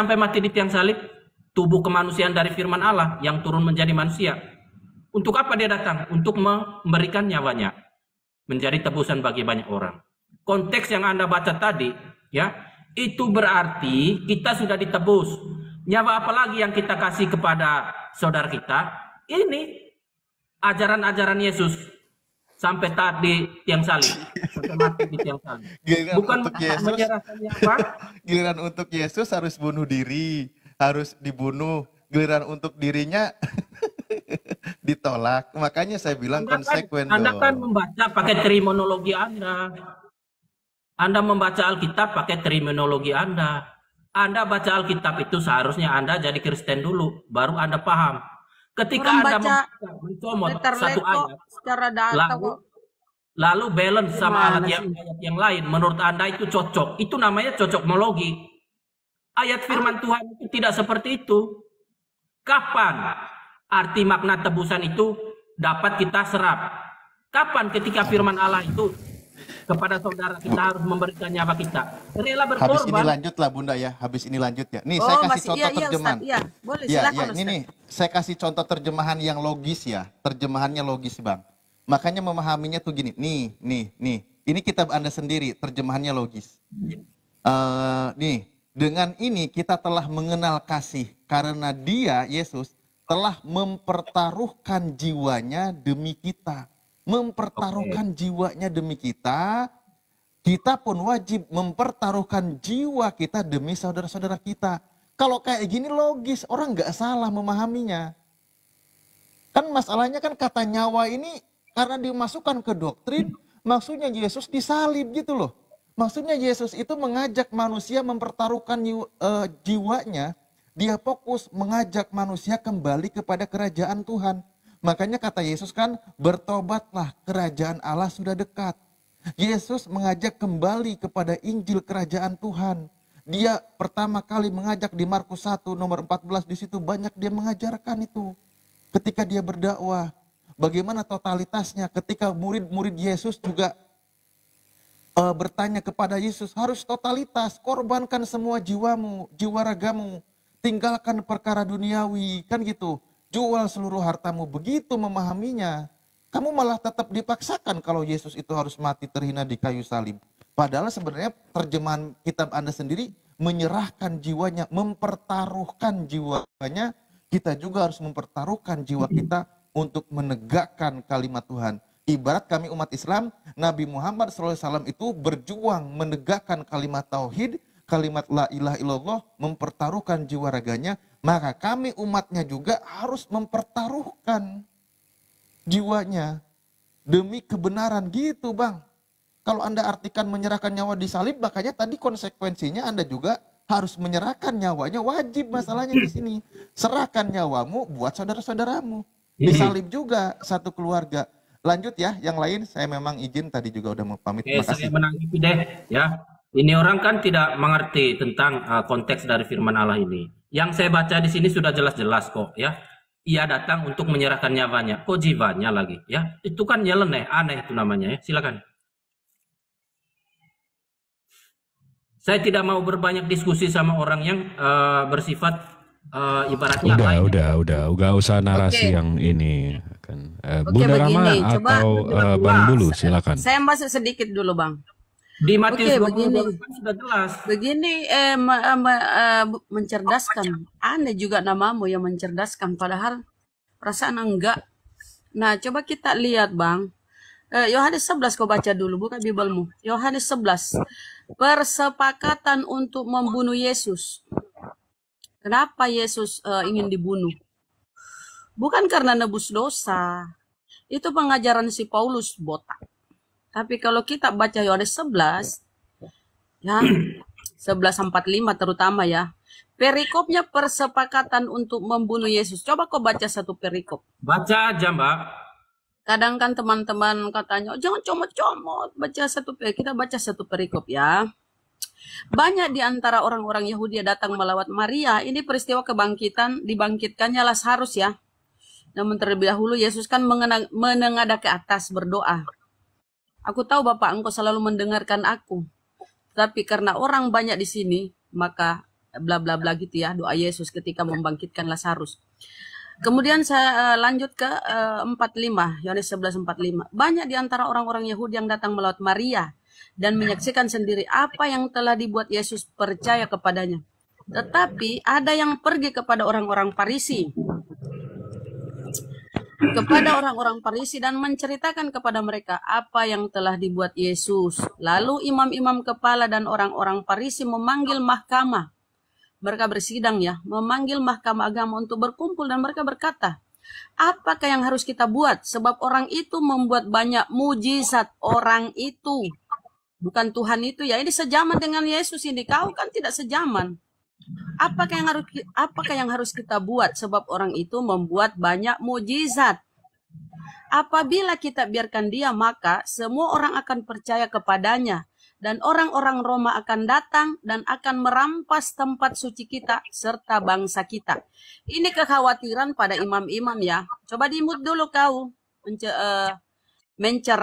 sampai mati di tiang salib? Tubuh kemanusiaan dari firman Allah yang turun menjadi manusia. Untuk apa dia datang? Untuk memberikan nyawanya menjadi tebusan bagi banyak orang. Konteks yang Anda baca tadi, ya, itu berarti kita sudah ditebus. Nyawa apa lagi yang kita kasih kepada saudara kita? Ini ajaran-ajaran Yesus sampai taat di tiang salib, sampai mati di tiang salib. Giliran Bukan untuk Yesus, menyerahkan nyawa. giliran untuk Yesus harus bunuh diri, harus dibunuh. Giliran untuk dirinya ditolak. Makanya saya bilang konsekuen Anda kan dong. membaca pakai terminologi Anda. Anda membaca Alkitab pakai terminologi Anda. Anda baca Alkitab itu seharusnya Anda jadi Kristen dulu, baru Anda paham. Ketika Orang Anda baca mencomot letter satu kok ayat, secara data lalu kok. lalu balance sama Gimana ayat sih? yang lain, menurut Anda itu cocok. Itu namanya cocokmologi. Ayat firman Tuhan itu tidak seperti itu. Kapan arti makna tebusan itu dapat kita serap? Kapan ketika firman Allah itu kepada saudara kita harus memberikan nyawa kita? Rela Habis ini berkorban. lanjut lah Bunda ya, habis ini lanjut ya. Nih Oh, saya kasih masih contoh iya terjemahan. Ustaz. Iya, boleh Ya, silakan ya, ini Ustaz. nih, saya kasih contoh terjemahan yang logis ya. Terjemahannya logis, Bang. Makanya memahaminya tuh gini. Nih. Ini kitab Anda sendiri, terjemahannya logis. Nih, dengan ini kita telah mengenal kasih karena Dia, Yesus, telah mempertaruhkan jiwanya demi kita. Mempertaruhkan jiwanya demi kita. Kita pun wajib mempertaruhkan jiwa kita demi saudara-saudara kita. Kalau kayak gini logis, orang nggak salah memahaminya. Kan masalahnya kan kata nyawa ini karena dimasukkan ke doktrin, maksudnya Yesus disalib gitu loh. Maksudnya Yesus itu mengajak manusia mempertaruhkan jiwanya. Dia fokus mengajak manusia kembali kepada kerajaan Tuhan. Makanya kata Yesus kan, bertobatlah, kerajaan Allah sudah dekat. Yesus mengajak kembali kepada Injil kerajaan Tuhan. Dia pertama kali mengajak di Markus 1 nomor 14, di situ banyak dia mengajarkan itu. Ketika dia berdakwah, bagaimana totalitasnya ketika murid-murid Yesus juga bertanya kepada Yesus, harus totalitas, korbankan semua jiwamu, jiwa ragamu, tinggalkan perkara duniawi, kan gitu. Jual seluruh hartamu, begitu memahaminya. Kamu malah tetap dipaksakan kalau Yesus itu harus mati terhina di kayu salib. Padahal sebenarnya terjemahan kitab Anda sendiri menyerahkan jiwanya, mempertaruhkan jiwanya. Kita juga harus mempertaruhkan jiwa kita untuk menegakkan kalimat Tuhan. Ibarat kami umat Islam, Nabi Muhammad SAW itu berjuang menegakkan kalimat tauhid, kalimat la ilaha illallah, mempertaruhkan jiwa raganya. Maka kami umatnya juga harus mempertaruhkan jiwanya demi kebenaran gitu Bang. Kalau Anda artikan menyerahkan nyawa di salib, makanya tadi konsekuensinya Anda juga harus menyerahkan nyawanya, wajib masalahnya di sini. Serahkan nyawamu buat saudara-saudaramu. Disalib juga satu keluarga. Lanjut ya, yang lain saya memang izin tadi juga udah mau pamit. Terima kasih. Saya menanggapi deh ya. Ini orang kan tidak mengerti tentang konteks dari firman Allah ini. Yang saya baca di sini sudah jelas-jelas kok ya. Ia datang untuk menyerahkan nyawanya. Kok jiwanya lagi ya? Itu kan nyeleneh, aneh itu namanya ya. Silakan. Saya tidak mau berbanyak diskusi sama orang yang bersifat ibaratnya udah, gak usah narasi yang ini kan. Bunda Rama coba, atau Bang Bulu silakan. Saya masuk sedikit dulu Bang. Di Matius 20 begini, sudah jelas. Begini mencerdaskan. Aneh juga namamu yang mencerdaskan, padahal perasaan enggak. Nah, coba kita lihat Bang. Yohanes 11 kau baca dulu, buka Bibelmu. Yohanes 11. Persepakatan untuk membunuh Yesus. Kenapa Yesus ingin dibunuh? Bukan karena nebus dosa. Itu pengajaran si Paulus botak. Tapi kalau kita baca Yohanes 11, ya 11:45 terutama ya, perikopnya persepakatan untuk membunuh Yesus. Coba kau baca satu perikop. Baca aja Mbak. Kadang kan teman-teman katanya, oh, jangan comot-comot, baca satu, kita baca satu perikop ya. Banyak di antara orang-orang Yahudi yang datang melawat Maria. Ini peristiwa kebangkitan, dibangkitkannya Lazarus ya. Namun terlebih dahulu Yesus kan menengadah ke atas berdoa. Aku tahu Bapak, engkau selalu mendengarkan aku. Tapi karena orang banyak di sini, maka bla bla bla gitu ya, doa Yesus ketika membangkitkan Lazarus. Kemudian saya lanjut ke 45, Yohanes 11:45. Banyak di antara orang-orang Yahudi yang datang melawat Maria dan menyaksikan sendiri apa yang telah dibuat Yesus, percaya kepadanya. Tetapi ada yang pergi kepada orang-orang Farisi, dan menceritakan kepada mereka apa yang telah dibuat Yesus. Lalu imam-imam kepala dan orang-orang Farisi memanggil mahkamah. Mereka bersidang ya, memanggil mahkamah agama untuk berkumpul, dan mereka berkata, apakah yang harus kita buat? Sebab orang itu membuat banyak mujizat. Orang itu, bukan Tuhan itu ya. Ini sejaman dengan Yesus ini. Kau kan tidak sejaman. Apakah yang harus kita buat? Sebab orang itu membuat banyak mujizat. Apabila kita biarkan dia, maka semua orang akan percaya kepadanya. Dan orang-orang Roma akan datang dan akan merampas tempat suci kita serta bangsa kita. Ini kekhawatiran pada imam-imam ya. Coba di-mute dulu kau. Mencer.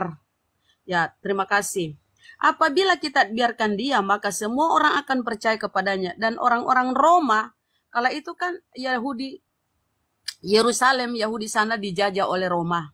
Ya, terima kasih. Apabila kita biarkan dia, maka semua orang akan percaya kepadanya. Dan orang-orang Roma, kala itu kan Yahudi, Yerusalem, Yahudi sana dijajah oleh Roma.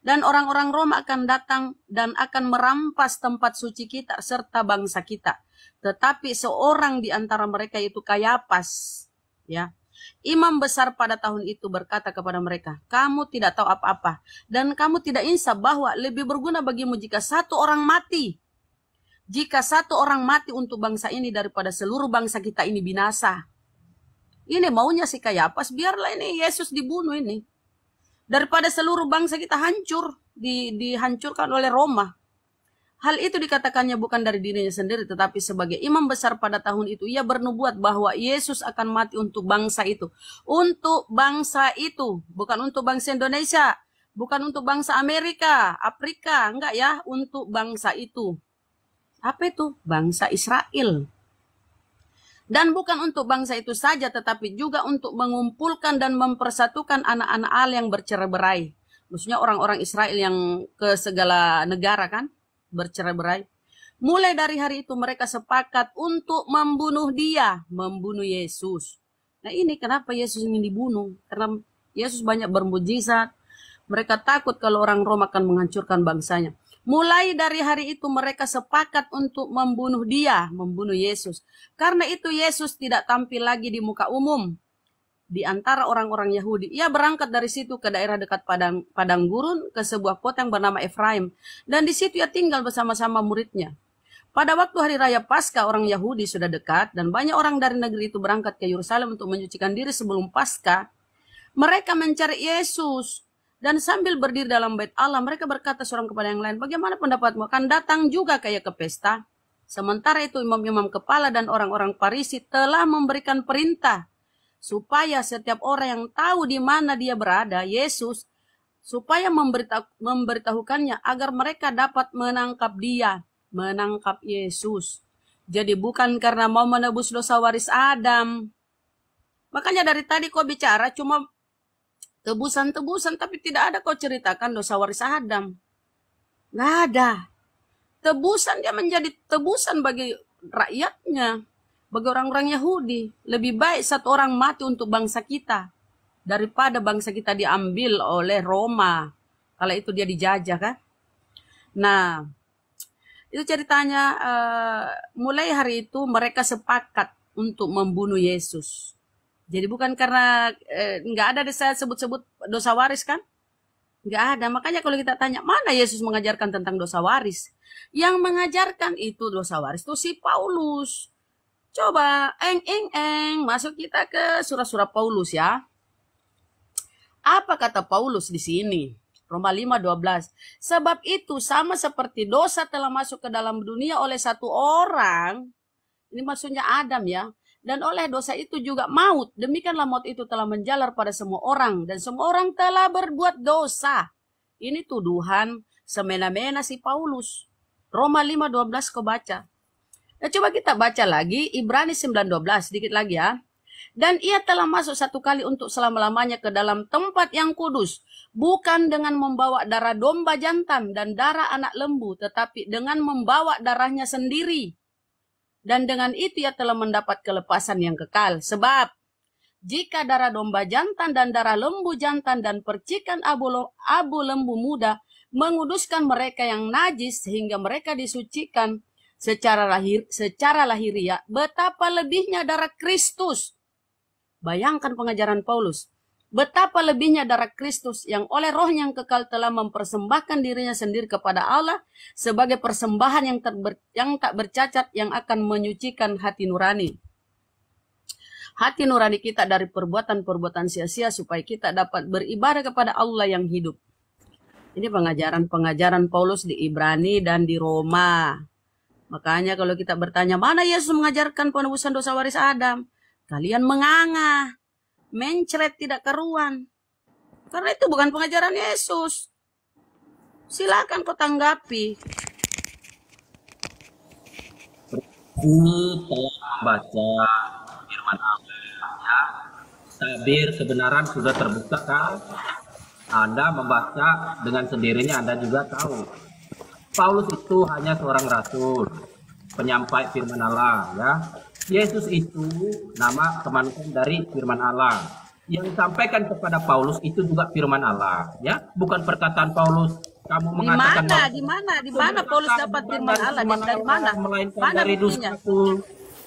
Dan orang-orang Roma akan datang dan akan merampas tempat suci kita serta bangsa kita. Tetapi seorang di antara mereka, yaitu Kayafas, ya, imam besar pada tahun itu, berkata kepada mereka, kamu tidak tahu apa-apa dan kamu tidak insaf bahwa lebih berguna bagimu jika satu orang mati. Jika satu orang mati untuk bangsa ini daripada seluruh bangsa kita ini binasa. Ini maunya si Kayafas, biarlah ini Yesus dibunuh ini. Daripada seluruh bangsa kita hancur, dihancurkan oleh Roma. Hal itu dikatakannya bukan dari dirinya sendiri, tetapi sebagai imam besar pada tahun itu, ia bernubuat bahwa Yesus akan mati untuk bangsa itu. Untuk bangsa itu, bukan untuk bangsa Indonesia, bukan untuk bangsa Amerika, Afrika, enggak ya, untuk bangsa itu. Apa itu? Bangsa Israel. Dan bukan untuk bangsa itu saja, tetapi juga untuk mengumpulkan dan mempersatukan anak-anak Allah yang bercerai-berai. Maksudnya orang-orang Israel yang ke segala negara kan, bercerai-berai. Mulai dari hari itu mereka sepakat untuk membunuh dia, membunuh Yesus. Nah ini kenapa Yesus ingin dibunuh. Karena Yesus banyak bermujizat. Mereka takut kalau orang Roma akan menghancurkan bangsanya. Mulai dari hari itu mereka sepakat untuk membunuh dia, membunuh Yesus. Karena itu Yesus tidak tampil lagi di muka umum di antara orang-orang Yahudi. Ia berangkat dari situ ke daerah dekat padang gurun, ke sebuah kota yang bernama Efraim. Dan di situ ia tinggal bersama-sama muridnya. Pada waktu hari raya Paskah, orang Yahudi sudah dekat dan banyak orang dari negeri itu berangkat ke Yerusalem untuk menyucikan diri sebelum Paskah. Mereka mencari Yesus. Dan sambil berdiri dalam bait Allah, mereka berkata seorang kepada yang lain, bagaimana pendapatmu? Akan datang juga kayak ke pesta? Sementara itu imam-imam kepala dan orang-orang Farisi telah memberikan perintah supaya setiap orang yang tahu di mana dia berada, Yesus, supaya memberitahukannya agar mereka dapat menangkap dia, menangkap Yesus. Jadi bukan karena mau menebus dosa waris Adam. Makanya dari tadi kau bicara cuma tebusan-tebusan, tapi tidak ada kau ceritakan dosa waris Adam. Nggak ada. Tebusan dia menjadi tebusan bagi rakyatnya, bagi orang-orang Yahudi. Lebih baik satu orang mati untuk bangsa kita daripada bangsa kita diambil oleh Roma. Kalau itu dia dijajah kan. Nah, itu ceritanya. Mulai hari itu mereka sepakat untuk membunuh Yesus. Jadi bukan karena nggak ada saya sebut-sebut dosa waris kan? Nggak ada. Makanya kalau kita tanya, mana Yesus mengajarkan tentang dosa waris? Yang mengajarkan itu dosa waris itu si Paulus. Coba, masuk kita ke surat-surat Paulus ya. Apa kata Paulus di sini? Roma 5:12. Sebab itu sama seperti dosa telah masuk ke dalam dunia oleh satu orang. Ini maksudnya Adam ya. Dan oleh dosa itu juga maut. Demikianlah maut itu telah menjalar pada semua orang. Dan semua orang telah berbuat dosa. Ini tuduhan semena-mena si Paulus. Roma 5:12 kau baca. Nah coba kita baca lagi. Ibrani 9:12. Sedikit lagi ya. Dan ia telah masuk satu kali untuk selama-lamanya ke dalam tempat yang kudus. Bukan dengan membawa darah domba jantan dan darah anak lembu. Tetapi dengan membawa darahnya sendiri. dan dengan itu ia telah mendapat kelepasan yang kekal. Sebab jika darah domba jantan dan darah lembu jantan dan percikan abu lembu muda menguduskan mereka yang najis sehingga mereka disucikan secara lahiriah, betapa lebihnya darah Kristus. Bayangkan pengajaran Paulus. Betapa lebihnya darah Kristus yang oleh roh yang kekal telah mempersembahkan dirinya sendiri kepada Allah sebagai persembahan yang tak bercacat yang akan menyucikan hati nurani. Hati nurani kita dari perbuatan-perbuatan sia-sia supaya kita dapat beribadah kepada Allah yang hidup. Ini pengajaran-pengajaran Paulus di Ibrani dan di Roma. Makanya kalau kita bertanya, mana Yesus mengajarkan penebusan dosa waris Adam? Kalian menganga, mencret tidak keruan. Karena itu bukan pengajaran Yesus. Silakan kau tanggapi. Ini telah baca firman Allah ya. Tabir kebenaran sudah terbuka kan? Anda membaca dengan sendirinya Anda juga tahu. Paulus itu hanya seorang rasul, penyampai firman Allah ya. Yesus itu nama kemanusiaan dari firman Allah. Yang disampaikan kepada Paulus itu juga firman Allah ya, bukan perkataan Paulus. Kamu mengatakan di mana Paulus dapat firman Allah? Dari mana? Melainkan Mana dari buktinya? dustaku.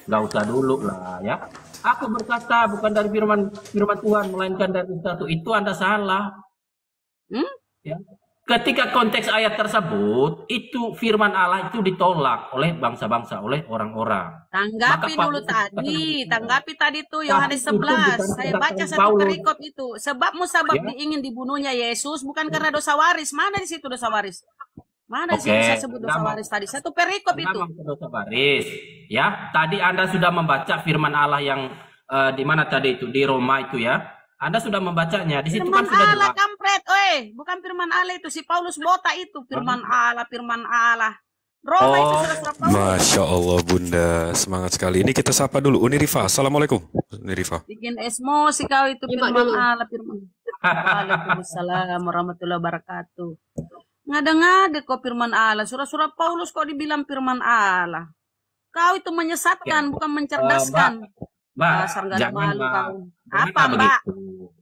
Nggak usah dulu lah ya. Aku berkata bukan dari firman Tuhan, melainkan dari dustaku. Itu Anda salah. Ya. Ketika konteks ayat tersebut, itu firman Allah itu ditolak oleh bangsa-bangsa, oleh orang-orang. Tanggapi dulu tadi tuh Yohanes 11. Saya baca satu perikop itu. Sebab musabab ingin dibunuhnya Yesus bukan karena dosa waris. Mana di situ dosa waris? Mana di situ saya sebut dosa waris tadi? Satu perikop itu. Dosa waris. Ya, tadi Anda sudah membaca firman Allah yang di mana tadi itu di Roma itu ya. Anda sudah membacanya. Di situ firman kan sudah Allah kampret, bukan firman Allah itu si Paulus Bota itu firman Allah. Roma itu surat Paulus. Masya Allah Bunda, semangat sekali. Ini kita sapa dulu Uni Rifa. Assalamualaikum Uni Rifa. Bikin emosi kau itu firman Allah Waalaikumsalam warahmatullahi wabarakatuh. Ngada-ngada kau firman Allah. Surat-surat Paulus kau dibilang firman Allah. Kau itu menyesatkan bukan mencerdaskan. Dasar nggak ada malu kau. Apa Mbak?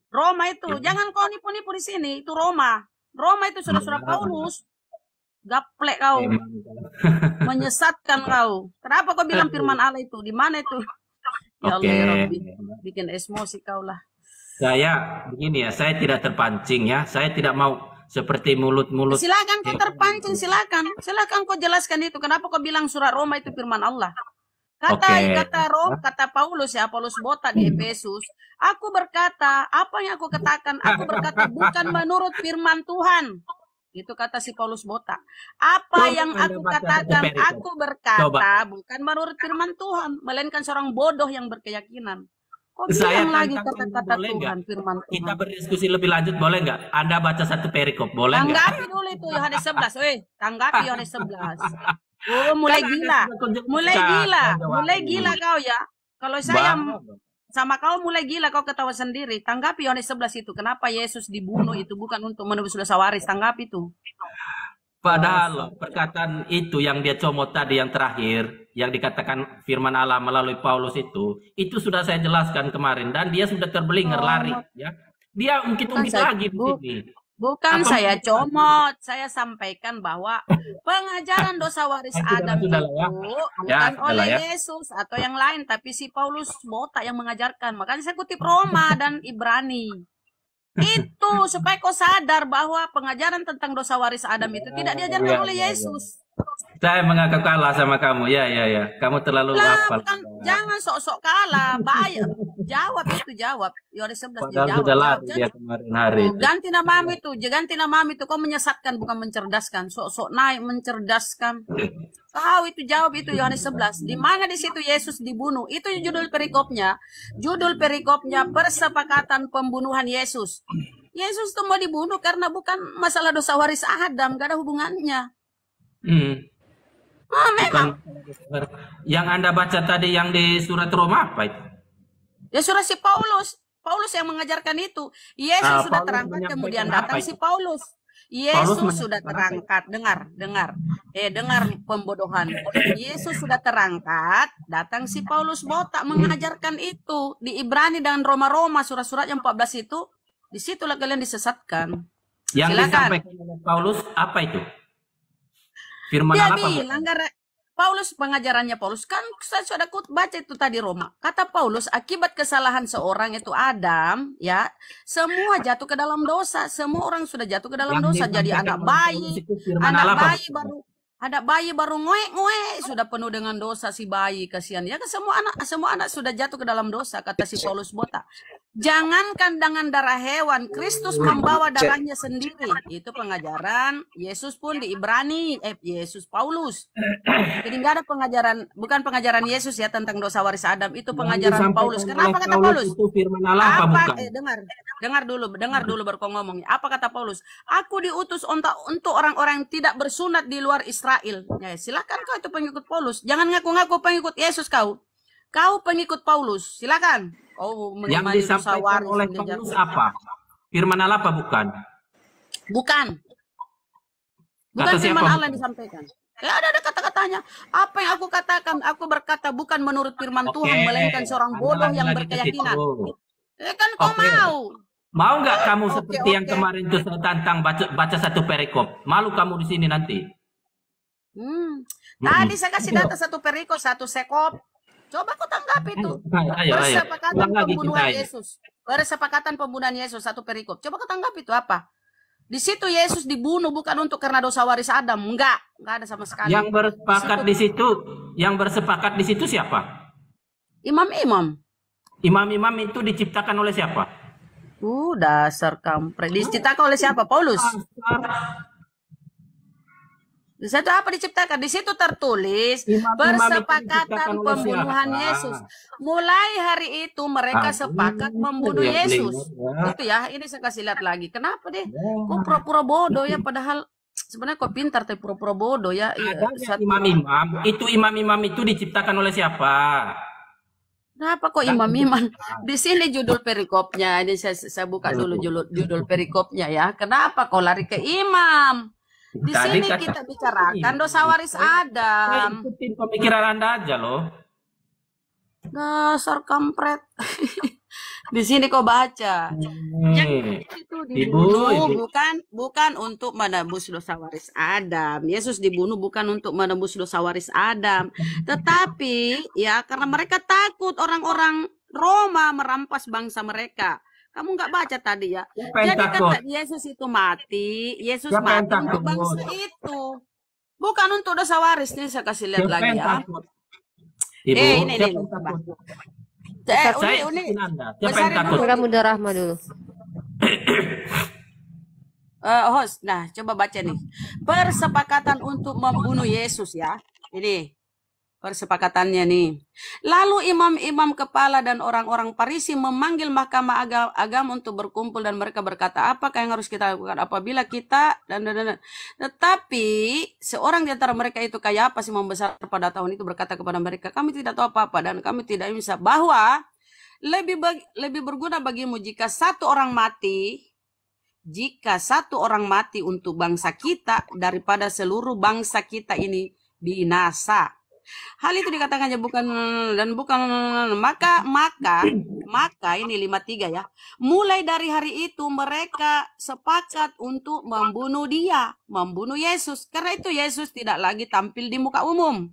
Roma itu, jangan kau nipu-nipu di sini. Itu Roma. Roma itu surat-surat Paulus. Gaplek kau. Menyesatkan kau. Kenapa kau bilang firman Allah itu? Di mana itu? Ya Allah ya Rabbi. Bikin emosi kau lah. Saya begini ya, saya tidak terpancing ya. Saya tidak mau seperti mulut-mulut. Silakan kau terpancing, silakan. Silakan kau jelaskan itu. Kenapa kau bilang surat Roma itu firman Allah? Kata Paulus ya, Paulus Bota di Efesus. Aku berkata, apa yang aku katakan? Aku berkata bukan menurut firman Tuhan. Itu kata si Paulus Bota. Apa yang aku katakan? Aku berkata bukan menurut firman Tuhan, melainkan seorang bodoh yang berkeyakinan. Kok bilang lagi kata-kata Tuhan, firman Tuhan? Kita berdiskusi lebih lanjut, boleh nggak? Anda baca satu perikop, boleh nggak? Tanggapi dulu itu Yohanes 11. Tanggapi Yohanes 11. Oh, mulai gila kau ya. Kalau saya sama kau mulai gila, kau ketawa sendiri. Tanggapi Yohanes 11 itu. Kenapa Yesus dibunuh itu bukan untuk menebus dosa waris? Tanggapi itu. Padahal perkataan itu yang dia comot tadi yang terakhir, yang dikatakan firman Allah melalui Paulus itu sudah saya jelaskan kemarin dan dia sudah terbelingar lari ya. Dia ungkit-ungkit lagi di sini. Bukan saya comot, saya sampaikan bahwa pengajaran dosa waris Adam itu bukan oleh Yesus atau yang lain, tapi si Paulus Bota yang mengajarkan. Makanya saya kutip Roma dan Ibrani. Itu supaya kau sadar bahwa pengajaran tentang dosa waris Adam itu tidak diajarkan oleh Yesus. Saya mengaku kalah sama kamu. Ya. Kamu terlalu hafal. Jangan sok-sok kalah. Bahaya. Jawab. Yohanes 11 jawab. Sudah lari dia kemarin hari. Ganti namamu itu. Kau menyesatkan bukan mencerdaskan. Sok-sok naik mencerdaskan. Kau itu jawab itu Yohanes 11. Di mana di situ Yesus dibunuh? Itu judul perikopnya. Judul perikopnya persepakatan pembunuhan Yesus. Yesus itu mau dibunuh karena bukan masalah dosa waris Adam. Gak ada hubungannya. Memang. Yang Anda baca tadi yang di surat Roma apa itu? Ya surat si Paulus yang mengajarkan itu. Yesus sudah terangkat kemudian datang si Paulus. Yesus Paulus sudah menyampaikan terangkat. Dengar pembodohan. Yesus sudah terangkat, datang si Paulus botak mengajarkan itu di Ibrani dan Roma-Roma, surat-surat yang 14 itu. Disitulah kalian disesatkan. yang Silakan. disampaikan oleh Paulus apa itu? Firman Dia Allah apa? bilang Paulus, pengajarannya Paulus kan saya sudah baca itu tadi Roma. Kata Paulus, akibat kesalahan seorang itu Adam, ya, semua jatuh ke dalam dosa. Semua orang sudah jatuh ke dalam dosa. Jadi anak bayi baru ngoek-ngoek sudah penuh dengan dosa si bayi, kasihan. Ya kan semua anak sudah jatuh ke dalam dosa, kata si Paulus botak. Jangankan dengan darah hewan, Kristus membawa darahnya sendiri. Itu pengajaran Yesus pun di Ibrani, Yesus Paulus. Jadi nggak ada pengajaran, bukan pengajaran Yesus ya tentang dosa waris Adam, itu pengajaran Paulus. Kenapa kata Paulus? Itu firman Allah apa bukan? Dengar dulu baru kau ngomong. Apa kata Paulus? Aku diutus untuk orang-orang yang tidak bersunat di luar Israel. Ya, silakan kau itu pengikut Paulus. Jangan ngaku-ngaku pengikut Yesus kau. Kau pengikut Paulus. Silakan. Oh, yang disampaikan oleh Paulus apa? Firman Allah apa bukan? Bukan firman Allah yang disampaikan. Ya ada kata-katanya. Apa yang aku katakan? Aku berkata bukan menurut firman Tuhan, melainkan seorang bodoh yang berkeyakinan. Ya kan kau mau nggak kamu seperti yang kemarin itu saya tantang baca satu perikop? Malu kamu di sini nanti. Tadi saya kasih data satu perikop, satu sekop. Coba kau tanggapi itu. Persepakatan pembunuhan Yesus. Persepakatan pembunuhan Yesus satu perikop. Coba kau tanggapi itu apa? Di situ Yesus dibunuh bukan untuk karena dosa waris Adam. Enggak ada sama sekali. Yang bersepakat di situ siapa? Imam-imam. Imam-imam itu diciptakan oleh siapa? Dasar kampret. Diciptakan oleh siapa? Paulus. Di situ apa diciptakan? Di situ tertulis persepakatan pembunuhan Yesus. Mulai hari itu mereka sepakat membunuh Yesus. Itu ya, ini saya kasih lihat lagi. Kenapa deh? Kok pura-pura bodoh ya, padahal sebenarnya kok pintar tapi pura-pura bodoh ya. Imam-imam itu diciptakan oleh siapa? Kenapa kok imam-imam? Di sini judul perikopnya. Ini saya buka dulu judul perikopnya ya. Kenapa kok lari ke imam? Di sini kita bicarakan dosa waris Adam. Ikutin pemikiran Anda aja loh. Dasar kampret. Di sini kau baca. Itu dibunuh bukan untuk menebus dosa waris Adam. Yesus dibunuh bukan untuk menebus dosa waris Adam. Tetapi ya karena mereka takut orang-orang Roma merampas bangsa mereka. Kamu nggak baca tadi ya? Jadi kata Yesus itu mati. Yesus mati untuk bangsa itu. Bukan untuk dosa waris. Ini saya kasih lihat lagi ya. Ibu, ini. Kamu udah Rahma dulu. Host, nah coba baca nih. Persepakatan untuk membunuh Yesus ya. Ini persepakatannya nih. Lalu imam-imam kepala dan orang-orang Farisi memanggil mahkamah agama untuk berkumpul dan mereka berkata, apakah yang harus kita lakukan apabila kita dan. Tetapi seorang di antara mereka itu Kayafas yang membesar pada tahun itu berkata kepada mereka, kami tidak tahu apa-apa dan kami tidak bisa bahwa lebih berguna bagimu jika satu orang mati untuk bangsa kita daripada seluruh bangsa kita ini binasa. Hal itu dikatakannya bukan maka ini 53 ya. Mulai dari hari itu mereka sepakat untuk membunuh Yesus. Karena itu Yesus tidak lagi tampil di muka umum.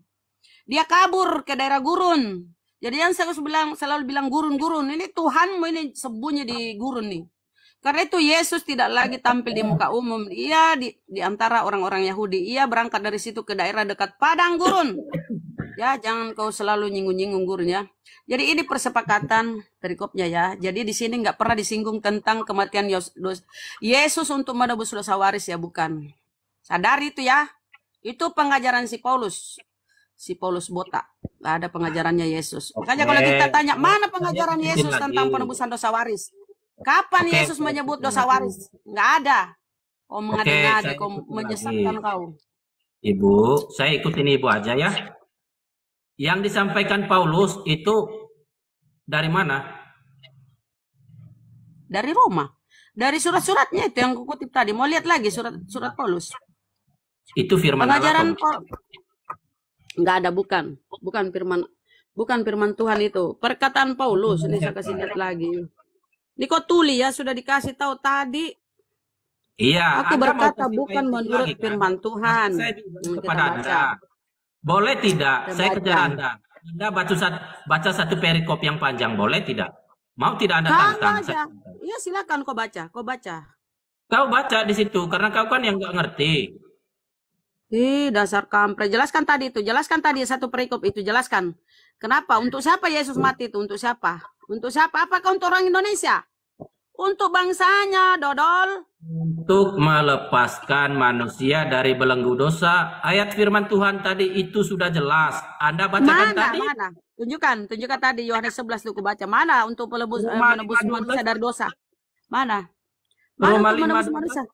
Dia kabur ke daerah gurun. Jadi yang saya selalu bilang gurun-gurun. Ini Tuhanmu ini sembunyi di gurun nih. Karena itu Yesus tidak lagi tampil di muka umum. Ia di antara orang-orang Yahudi. Ia berangkat dari situ ke daerah dekat padang gurun. Ya, jangan kau selalu nyinggung-nyinggung gurun ya. Jadi ini persepakatan perikopnya ya. Jadi di sini nggak pernah disinggung tentang kematian Yesus untuk menebus dosa waris ya, bukan. Sadari itu ya. Itu pengajaran si Paulus. Si Paulus botak. Nggak ada pengajarannya Yesus. Makanya kalau kita tanya, mana pengajaran Yesus tentang penebusan dosa waris? Kapan Yesus menyebut dosa waris? Nggak ada. Kau mengada-ngada, kau menyesatkan kau. Ibu, saya ikutin Ibu aja ya. Yang disampaikan Paulus itu dari mana? Dari Roma. Dari surat-suratnya itu yang kukutip tadi. Mau lihat lagi surat Paulus. Itu firman Pengajaran Allah. Enggak ada, bukan firman Tuhan itu. Perkataan Paulus. Ini saya kasih lihat lagi. Ini kok tuli ya, sudah dikasih tahu tadi. Iya, Aku berkata bukan menurut firman Tuhan. Saya kepada Anda. Boleh tidak? Saya kejar Anda. Anda baca satu perikop yang panjang, boleh tidak? Mau tidak Anda tantang? Iya, silakan kau baca. Kau baca di situ karena kau kan yang nggak ngerti. Dasar kampret. Jelaskan tadi satu perikop itu, jelaskan. Kenapa? Untuk siapa Yesus mati itu? Untuk siapa? Untuk siapa? Apakah untuk orang Indonesia? Untuk bangsanya, dodol. Untuk melepaskan manusia dari belenggu dosa. Ayat firman Tuhan tadi itu sudah jelas. Anda bacakan tadi. Mana? Tunjukkan tadi Yohanes 11 itu baca. Mana untuk menebus manusia dari dosa? Mana untuk menebus manusia?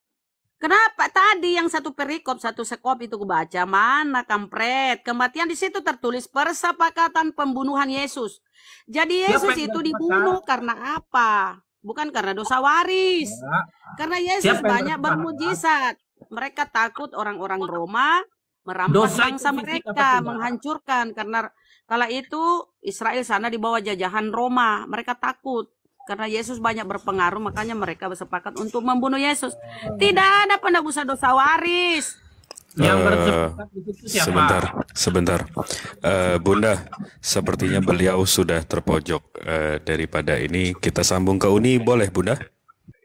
Kenapa tadi yang satu perikop, satu sekop itu kubaca? Mana kampret? Kematian di situ tertulis persepakatan pembunuhan Yesus. Jadi Yesus itu dibunuh karena apa? Bukan karena dosa waris. Karena Yesus banyak bermujizat. Mereka takut orang-orang Roma merampas bangsa mereka, menghancurkan. Karena kala itu Israel sana di bawah jajahan Roma. Mereka takut. Karena Yesus banyak berpengaruh, makanya mereka bersepakat untuk membunuh Yesus. Tidak ada penebusan dosa waris. Sebentar. Bunda, sepertinya beliau sudah terpojok. Daripada ini, kita sambung ke Uni, boleh Bunda?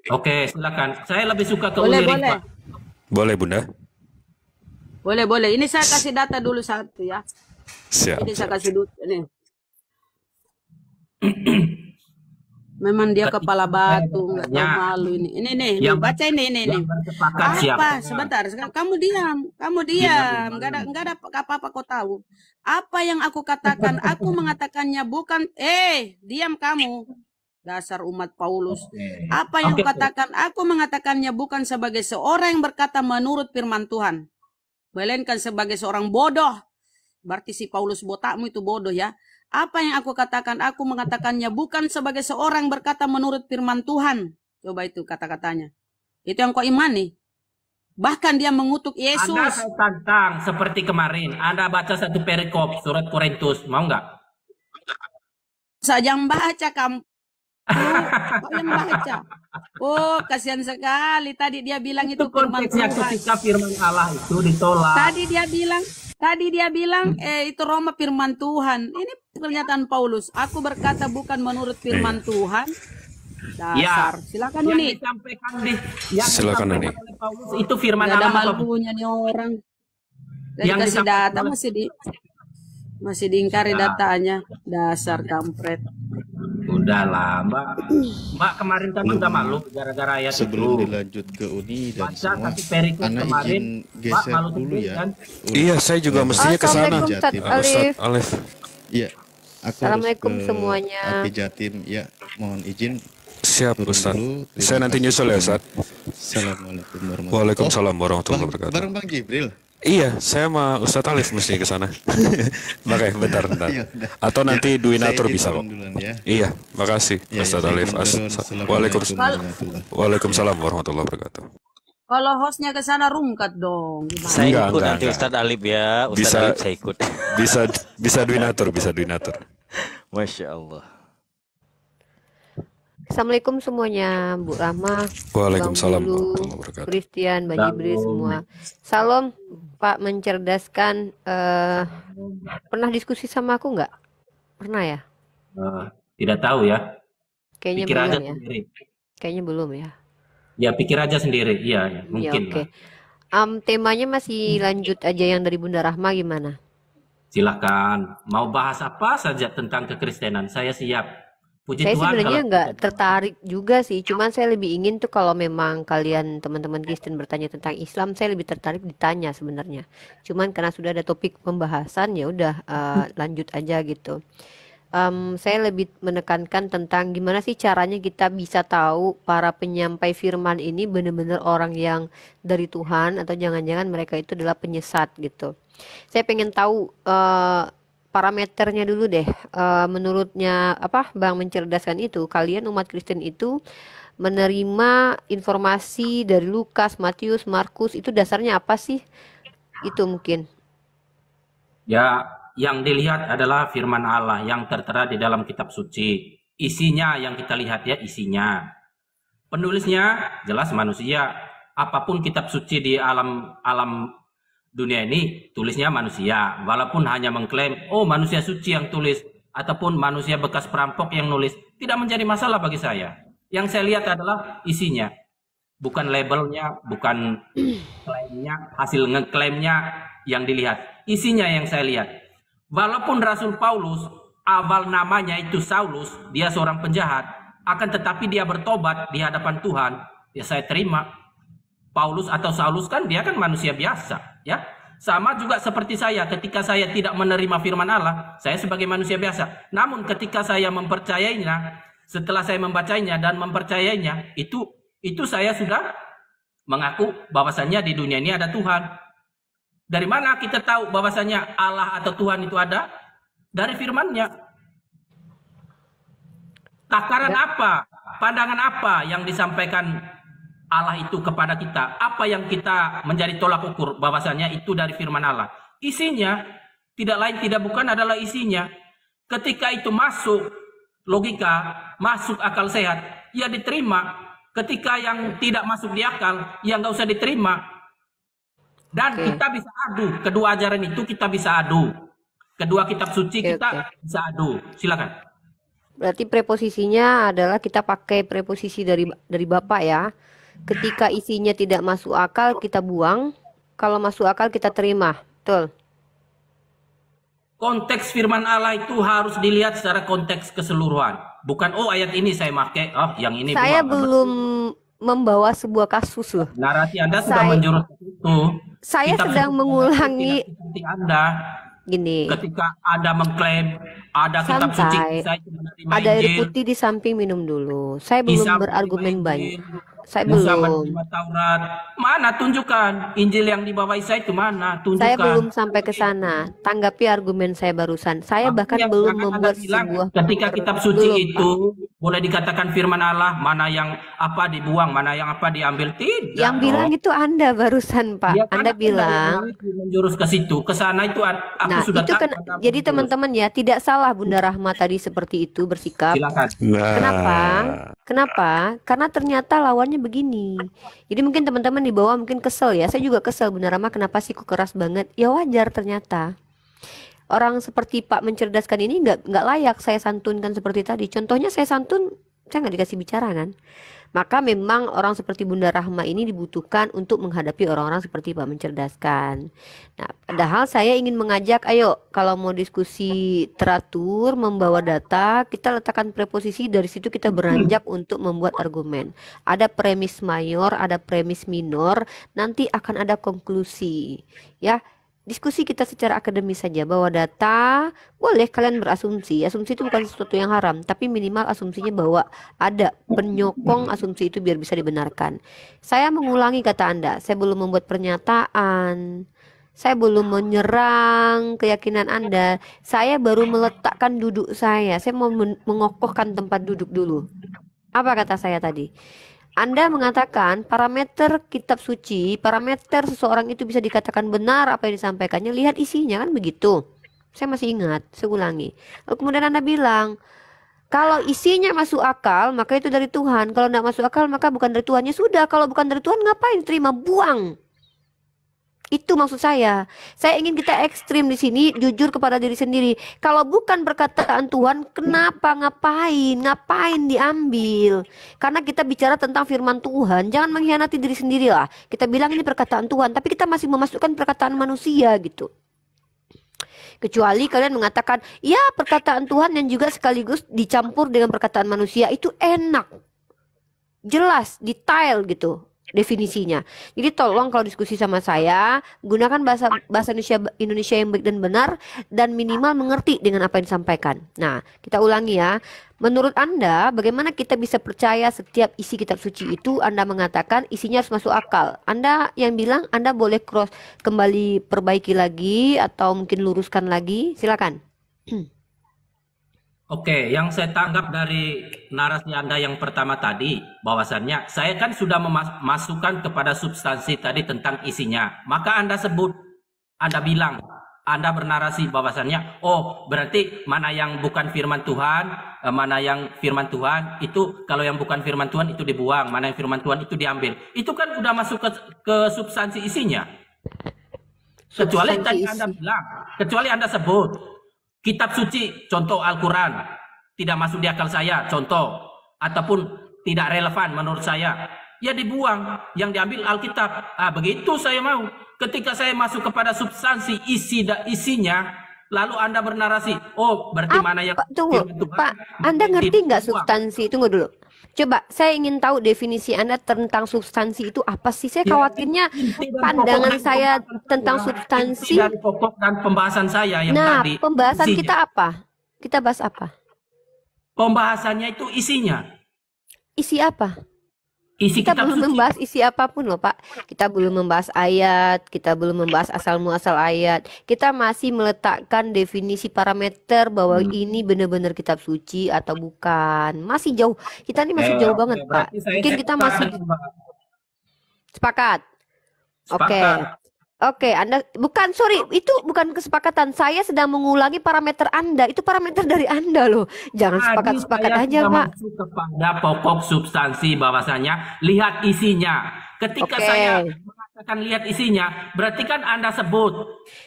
Oke, silakan. Saya lebih suka ke Uni. Boleh Bunda? Boleh. Ini saya kasih data dulu satu ya. Siap. Ini saya kasih dulu. Ini. Memang dia kepala batu, nggak tahu malu ini. Ini, baca ini. Apa? Sebentar, kamu diam, nggak ada apa-apa kau tahu. Apa yang aku katakan? Aku mengatakannya bukan. Diam kamu, dasar umat Paulus. Apa yang aku katakan? Aku mengatakannya bukan sebagai seorang yang berkata menurut firman Tuhan, melainkan sebagai seorang bodoh. Berarti si Paulus botakmu itu bodoh ya. Apa yang aku katakan? Aku mengatakannya bukan sebagai seorang berkata menurut firman Tuhan. Coba itu kata-katanya. Itu yang kau imani. Bahkan dia mengutuk Yesus. Anda saya tantang seperti kemarin. Anda baca satu perikop surat Korintus. Mau nggak? Saja yang baca kamu. Yang baca. Oh, kasihan sekali. Tadi dia bilang itu firman Tuhan. Ketika firman Allah itu ditolak. Tadi dia bilang itu Roma firman Tuhan. Ini pernyataan Paulus. Aku berkata bukan menurut firman Tuhan. Dasar. Silakan Uni. Silakan Uni. Itu firman Allah. Ada malunya nih orang. Dari kasih data masih diingkari datanya. Dasar kampret. Udahlah, Mbak kemarin kan udah malu gara-gara ayat sebelum itu. dilanjut ke Uni dan Baca semua. satu perikop Anak kemarin, izin geser dulu ya. Kan? Iya, saya juga mestinya ke sana. Assalamualaikum, Alif. Iya. Assalamualaikum semuanya. Aki Jatim, ya. Mohon izin. Siap, Ustaz. Saya nanti nyusul ya, Ustaz. Assalamualaikum warahmatullahi wabarakatuh. Waalaikumsalam warahmatullahi wabarakatuh. Bareng Bang Jibril. Iya, saya sama Ustadz Alif mesti ke sana. Makanya bentar. Atau nanti Duinatur bisa kok. Ya. Iya, makasih Ustadz Alif. Waalaikumsalam warahmatullahi wabarakatuh. Kalau hostnya ke sana rungkat dong. Saya ikut nanti Ustadz Alif ya. Ustadz Alif saya ikut. Bisa Duinatur. Masya Allah. Assalamualaikum semuanya, Bu Rahma. Waalaikumsalam warahmatullahi wabarakatuh. Christian, Bang Jibril semua. Salam, Pak mencerdaskan. Pernah diskusi sama aku nggak? Pernah ya? Tidak tahu ya. Kayaknya pikir belum aja ya. Sendiri. Kayaknya belum ya. Ya pikir aja sendiri. Iya, mungkin. Ya, oke. Temanya masih lanjut aja yang dari Bunda Rahma gimana? Silakan. Mau bahas apa saja tentang kekristenan, saya siap. Puji saya Tuhan, sebenarnya nggak tertarik juga sih, cuman saya lebih ingin tuh kalau memang kalian teman-teman Kristen bertanya tentang Islam, saya lebih tertarik ditanya sebenarnya. Cuman karena sudah ada topik pembahasan, ya udah lanjut aja gitu. Saya lebih menekankan tentang gimana sih caranya kita bisa tahu para penyampai firman ini benar-benar orang yang dari Tuhan atau jangan-jangan mereka itu adalah penyesat gitu. Saya pengen tahu parameternya dulu deh. Menurutnya apa Bang mencerdaskan itu, kalian umat Kristen itu menerima informasi dari Lukas, Matius, Markus itu dasarnya apa sih? Itu mungkin. Ya, yang dilihat adalah firman Allah yang tertera di dalam kitab suci. Isinya yang kita lihat ya, isinya. Penulisnya jelas manusia. Apapun kitab suci di alam dunia ini tulisnya manusia. Walaupun hanya mengklaim, oh manusia suci yang tulis, ataupun manusia bekas perampok yang nulis, tidak menjadi masalah bagi saya. Yang saya lihat adalah isinya. Bukan labelnya, bukan klaimnya, hasil ngeklaimnya yang dilihat. Isinya yang saya lihat. Walaupun Rasul Paulus, awal namanya itu Saulus, dia seorang penjahat, akan tetapi dia bertobat di hadapan Tuhan, ya saya terima. Paulus atau Saulus kan dia kan manusia biasa, ya. Sama juga seperti saya, ketika saya tidak menerima firman Allah, saya sebagai manusia biasa. Namun ketika saya mempercayainya, setelah saya membacanya dan mempercayainya, itu saya sudah mengaku bahwasannya di dunia ini ada Tuhan. Dari mana kita tahu bahwasannya Allah atau Tuhan itu ada? Dari firman-Nya. Takaran apa? Pandangan apa yang disampaikan Allah itu kepada kita? Apa yang kita menjadi tolak ukur bahwasannya itu dari firman Allah? Isinya, tidak lain tidak bukan adalah isinya. Ketika itu masuk logika, masuk akal sehat, ya diterima. Ketika yang tidak masuk di akal, ya nggak usah diterima. Dan kita bisa adu. Kedua ajaran itu kita bisa adu. Kedua kitab suci kita bisa adu. Silakan. Berarti preposisinya adalah kita pakai preposisi dari Bapak ya. Ketika isinya tidak masuk akal kita buang. Kalau masuk akal kita terima. Betul. Konteks firman Allah itu harus dilihat secara konteks keseluruhan. Bukan ayat ini saya pakai, yang ini saya belum membawa sebuah kasus loh. Narasi Anda sudah menjurus ke situ. Saya sedang mengulangi seperti Anda. Gini. Ketika Anda mengklaim ada kitab suci, saya menerima ada air Injil, putih di samping minum dulu. Saya belum berargumen banyak. Saya bisa belum. menerima Taurat. Mana tunjukkan Injil yang dibawa Isa itu mana? Tunjukkan. Saya belum sampai ke sana. Tanggapi argumen saya barusan. Saya bahkan belum membuat sebuah. Ketika kitab suci itu boleh dikatakan firman Allah, mana yang apa dibuang, mana yang apa diambil, tidak. Yang bilang itu Anda barusan, Pak. Ya, Anda bilang menjurus ke situ, ke sana itu aku sudah itu kan. Jadi teman-teman ya, tidak salah Bunda Rahma tadi seperti itu bersikap. Silakan. Kenapa? Kenapa? Karena ternyata lawannya begini. Jadi mungkin teman-teman di bawah mungkin kesel ya. Saya juga kesel Bunda Rahma, kenapa sih kok keras banget? Ya wajar ternyata. Orang seperti Pak mencerdaskan ini nggak layak saya santunkan seperti tadi. Contohnya saya santun, saya nggak dikasih bicara kan. Maka memang orang seperti Bunda Rahma ini dibutuhkan untuk menghadapi orang-orang seperti Pak mencerdaskan. Nah, padahal saya ingin mengajak, ayo kalau mau diskusi teratur, membawa data, kita letakkan preposisi, dari situ kita beranjak untuk membuat argumen. Ada premis mayor, ada premis minor, nanti akan ada konklusi. Ya, diskusi kita secara akademis saja, bahwa data boleh kalian berasumsi. Asumsi itu bukan sesuatu yang haram, tapi minimal asumsinya bahwa ada penyokong asumsi itu biar bisa dibenarkan. Saya mengulangi kata Anda, saya belum membuat pernyataan, saya belum menyerang keyakinan Anda, saya baru meletakkan duduk saya mau mengokohkan tempat duduk dulu. Apa kata saya tadi? Anda mengatakan parameter kitab suci, parameter seseorang itu bisa dikatakan benar apa yang disampaikannya, lihat isinya kan begitu. Saya masih ingat, saya ulangi. Lalu kemudian Anda bilang, kalau isinya masuk akal, maka itu dari Tuhan. Kalau tidak masuk akal, maka bukan dari Tuhan. Ya sudah, kalau bukan dari Tuhan, ngapain terima? Buang. Itu maksud saya. Saya ingin kita ekstrim di sini, jujur kepada diri sendiri. Kalau bukan perkataan Tuhan, kenapa ngapain diambil? Karena kita bicara tentang firman Tuhan, jangan mengkhianati diri sendiri lah. Kita bilang ini perkataan Tuhan, tapi kita masih memasukkan perkataan manusia gitu. Kecuali kalian mengatakan, ya perkataan Tuhan yang juga sekaligus dicampur dengan perkataan manusia, itu enak, jelas, detail gitu definisinya. Jadi tolong kalau diskusi sama saya, gunakan bahasa Indonesia yang baik dan benar, dan minimal mengerti dengan apa yang disampaikan. Nah, kita ulangi ya. Menurut Anda, bagaimana kita bisa percaya setiap isi kitab suci itu? Anda mengatakan isinya harus masuk akal. Anda yang bilang Anda boleh kembali perbaiki lagi atau mungkin luruskan lagi. Silakan. Oke, yang saya tangkap dari narasi Anda yang pertama tadi, bahwasannya saya kan sudah memasukkan kepada substansi tadi tentang isinya. Maka Anda sebut, Anda bilang, Anda bernarasi bahwasannya, oh berarti mana yang bukan firman Tuhan, mana yang firman Tuhan, itu kalau yang bukan firman Tuhan itu dibuang, mana yang firman Tuhan itu diambil. Itu kan udah masuk ke substansi isinya. Kecuali tadi Anda bilang, kecuali Anda sebut, kitab suci, contoh Al-Quran, tidak masuk di akal saya, contoh. Ataupun tidak relevan menurut saya. Ya dibuang, yang diambil Alkitab. Begitu saya mau. Ketika saya masuk kepada substansi isinya, lalu Anda bernarasi, oh berarti mana yang... Tunggu, Pak, Anda ngerti nggak substansi? Tunggu dulu. Coba, saya ingin tahu definisi Anda tentang substansi itu apa sih? Saya khawatirnya pandangan saya tentang substansi. Dari pokok dan pembahasan saya yang tadi. Nah, pembahasan isinya. kita apa? Kita bahas apa? Pembahasannya itu isinya. Isi apa? Isi Kita kitab belum suci. membahas isi apapun loh Pak. Kita belum membahas ayat, kita belum membahas asal muasal ayat. Kita masih meletakkan definisi parameter bahwa ini benar-benar kitab suci atau bukan. Masih jauh. Kita ini masih jauh banget Pak. Mungkin kita masih sepakat. Oke. Oke, Anda bukan, sorry, itu bukan kesepakatan. Saya sedang mengulangi parameter Anda. Itu parameter dari Anda loh. Jangan sepakat-sepakat aja, Pak. Masuk kepada pokok substansi bahwasanya lihat isinya. Ketika saya mengatakan lihat isinya, berarti kan Anda sebut.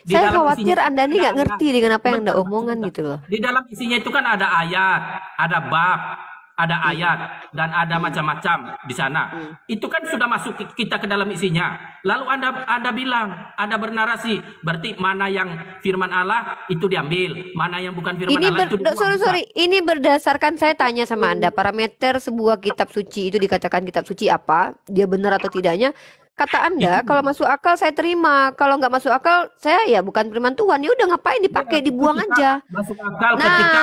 Saya khawatir Anda ini nggak ngerti dengan apa yang Anda omongan gitu loh. Di dalam isinya itu kan ada ayat, ada bab, ada ayat, dan ada macam-macam di sana. Itu kan sudah masuk kita ke dalam isinya. Lalu Anda bilang, Anda bernarasi, berarti mana yang firman Allah itu diambil, mana yang bukan firman Allah itu dibuang. Sorry, ini berdasarkan saya tanya sama Anda, parameter sebuah kitab suci itu dikatakan kitab suci apa, dia benar atau tidaknya. Kata Anda, kalau masuk akal saya terima, kalau nggak masuk akal saya ya bukan firman Tuhan. Ya udah ngapain dipakai, dibuang aja. Masuk akal ketika